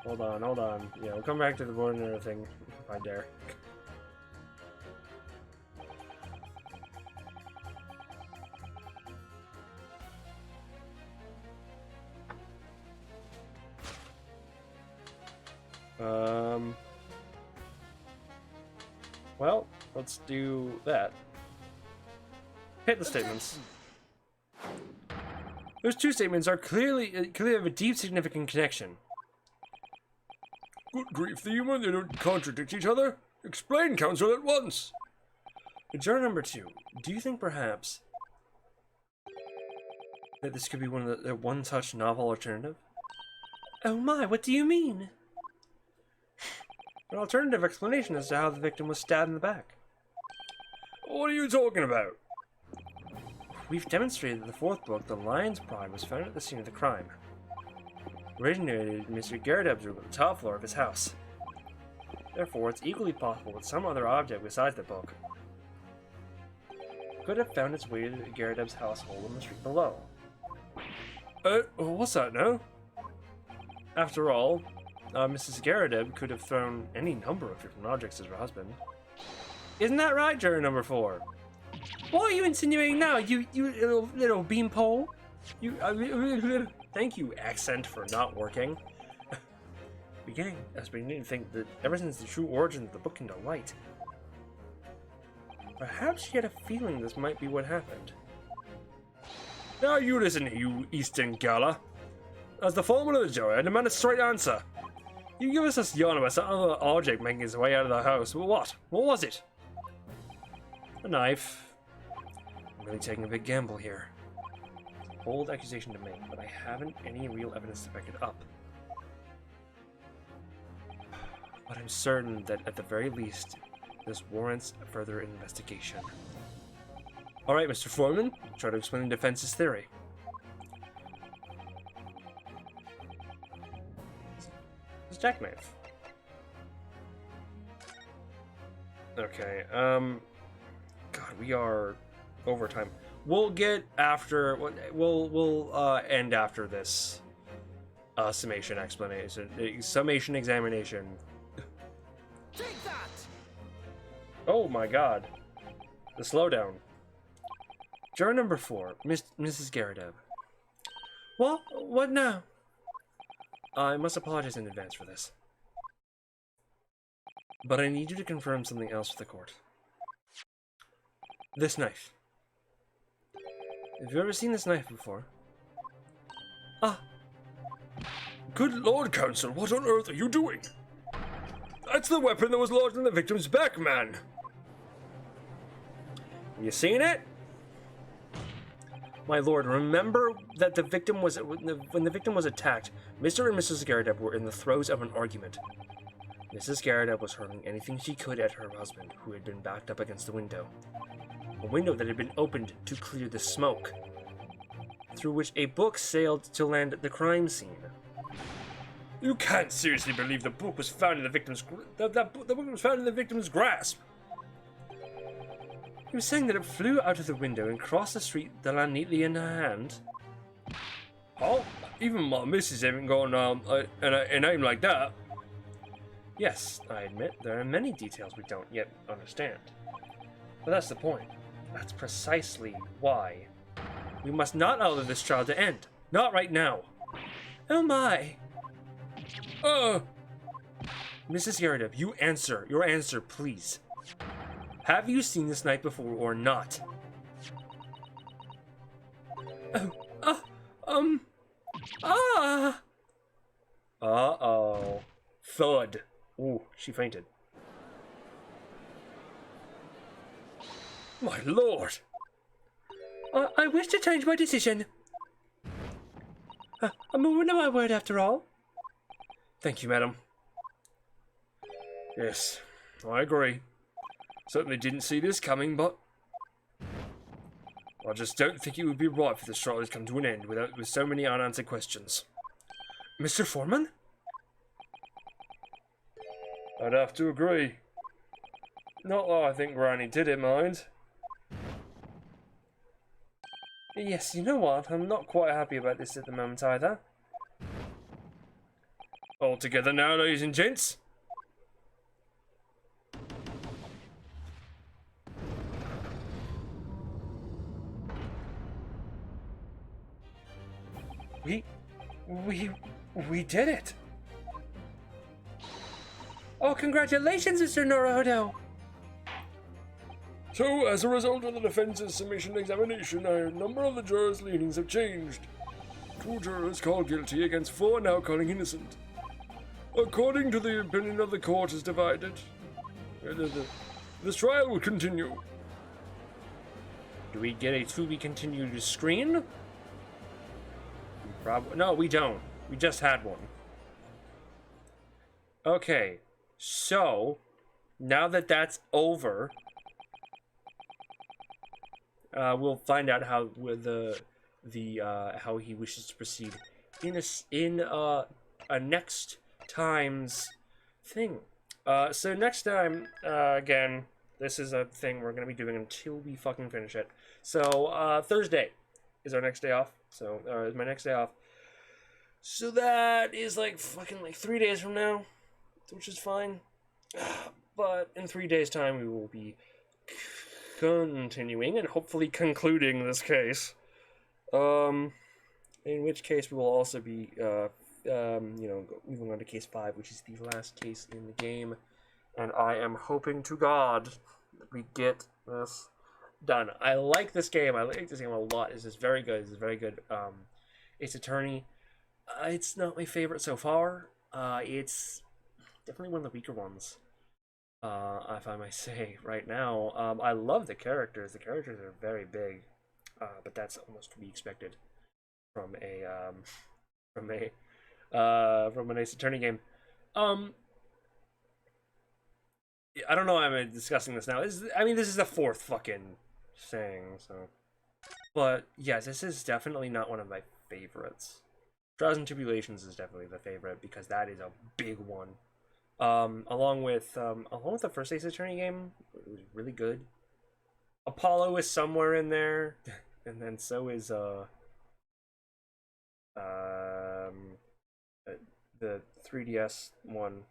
Hold on. Yeah, we'll come back to the border thing if I dare. Well, let's do that. Hit the statements. Those two statements are clearly have a deep, significant connection. Good grief, the human, they don't contradict each other. Explain, counsel, at once. Juror number 2, do you think perhaps that this could be one of the one-touch novel alternative? Oh my, what do you mean? An alternative explanation as to how the victim was stabbed in the back. What are you talking about? We've demonstrated that the 4th book, The Lion's Pride, was found at the scene of the crime. Originated in Mr. Garrideb's room on the top floor of his house. Therefore, it's equally possible that some other object besides the book could have found its way to Garrideb's household on the street below. What's that now? After all, Mrs. Garrideb could have thrown any number of different objects at her husband. Isn't that right, juror number 4? What are you insinuating now, you little beanpole? Thank you, accent, for not working. I was beginning to think that ever since the true origin of the book came to light, perhaps she had a feeling this might be what happened. Now you listen to you, Eastern Gala. As the foreman of the jury, I demand a straight answer. You give us this yarn about some other object making its way out of the house. Well, what? What was it? A knife. I'm really taking a big gamble here. Bold accusation to make, but I haven't any real evidence to back it up. But I'm certain that at the very least, this warrants a further investigation. Alright, Mr. Foreman, try to explain the defense's theory. It's a jackknife. Okay, God, we are overtime. We'll get after, we'll end after this summation explanation, summation examination. Take that! Oh my God, the slowdown. Juror number 4, Mrs. Garadev. Well, what now? I must apologize in advance for this. But I need you to confirm something else with the court. This knife. Have you ever seen this knife before? Ah. Good Lord, Counsel, what on earth are you doing? That's the weapon that was lodged in the victim's back, man. Have you seen it? My lord, remember that the victim was when the victim was attacked, Mr. and Mrs. Garadev were in the throes of an argument. Mrs. Garadev was hurling anything she could at her husband, who had been backed up against the window. A window that had been opened to clear the smoke, through which a book sailed to land at the crime scene. You can't seriously believe the book was found in the victim's the book was found in the victim's grasp. He was saying that it flew out of the window and crossed the street that land neatly in her hand. Oh, even my missus haven't gone an aim like that. Yes, I admit there are many details we don't yet understand. But that's the point. That's precisely why. We must not allow this trial to end. Not right now. Oh my! Mrs. Garadev, you answer. Your answer, please. Have you seen this knife before or not? Uh-oh. Thud. Ooh, she fainted. My lord! I wish to change my decision. I'm a woman of my word after all. Thank you, madam. Yes, I agree. Certainly didn't see this coming, but I just don't think it would be right for this trial to come to an end with so many unanswered questions. Mr. Foreman? I'd have to agree. Not that I think Granny did it, mind. Yes, you know what? I'm not quite happy about this at the moment either. All together now, ladies and gents. We did it! Oh, congratulations, Mr. Naruto! So, as a result of the defense's submission examination, a number of the jurors' leanings have changed. 2 jurors called guilty against 4 now calling innocent. According to the opinion of the court is divided, this trial will continue. Do we get a to be continued screen? No, we don't. We just had one. Okay, so now that that's over, we'll find out how how he wishes to proceed in a next time's thing. So next time, again, this is a thing we're gonna be doing until we fucking finish it. So Thursday is our next day off. So is my next day off. So that is like fucking like 3 days from now, which is fine. But in 3 days' time, we will be continuing and hopefully concluding this case. In which case we will also be, moving on to case 5, which is the last case in the game. And I am hoping to God that we get this done. I like this game. I like this game a lot. This is very good. This is very good. Ace Attorney. It's not my favorite so far. It's definitely one of the weaker ones. If I might say right now. I love the characters. The characters are very big, but that's almost to be expected from an Ace Attorney game. I don't know why I'm discussing this now. This is the 4th fucking thing. So, but yes, this is definitely not one of my favorites. Trials and Tribulations is definitely the favorite because that is a big one. Along with the first Ace Attorney game, it was really good. Apollo is somewhere in there, and then so is the 3DS one,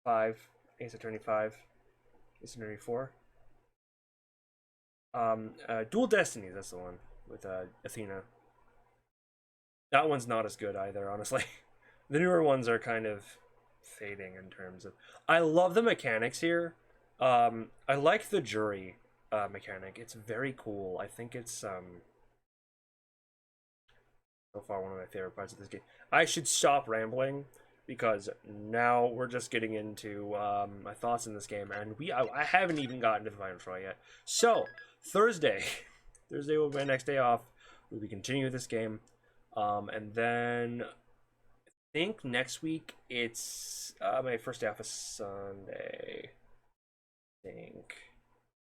5, Ace Attorney 5, Ace Attorney 4. Dual Destinies, that's the one with Athena. That one's not as good either, honestly. The newer ones are kind of fading in terms of. I love the mechanics here. I like the jury mechanic. It's very cool. I think it's so far one of my favorite parts of this game. I should stop rambling because now we're just getting into my thoughts in this game, and I haven't even gotten to the final try yet. So Thursday will be my next day off. We'll be continuing this game, and then I think next week it's my first day off is Sunday. I think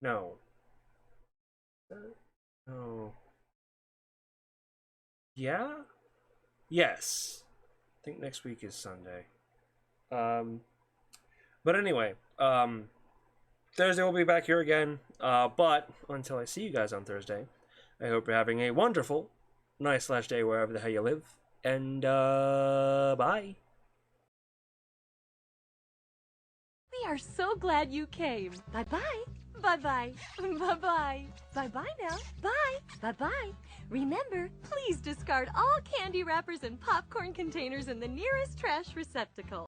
no. Yeah. Yes. I think next week is Sunday. But anyway, Thursday we'll be back here again. But until I see you guys on Thursday, I hope you're having a wonderful night / day wherever the hell you live. And bye. We are so glad you came. Bye-bye. Bye-bye. Bye-bye. Bye-bye now. Bye. Bye-bye. Remember, please discard all candy wrappers and popcorn containers in the nearest trash receptacle.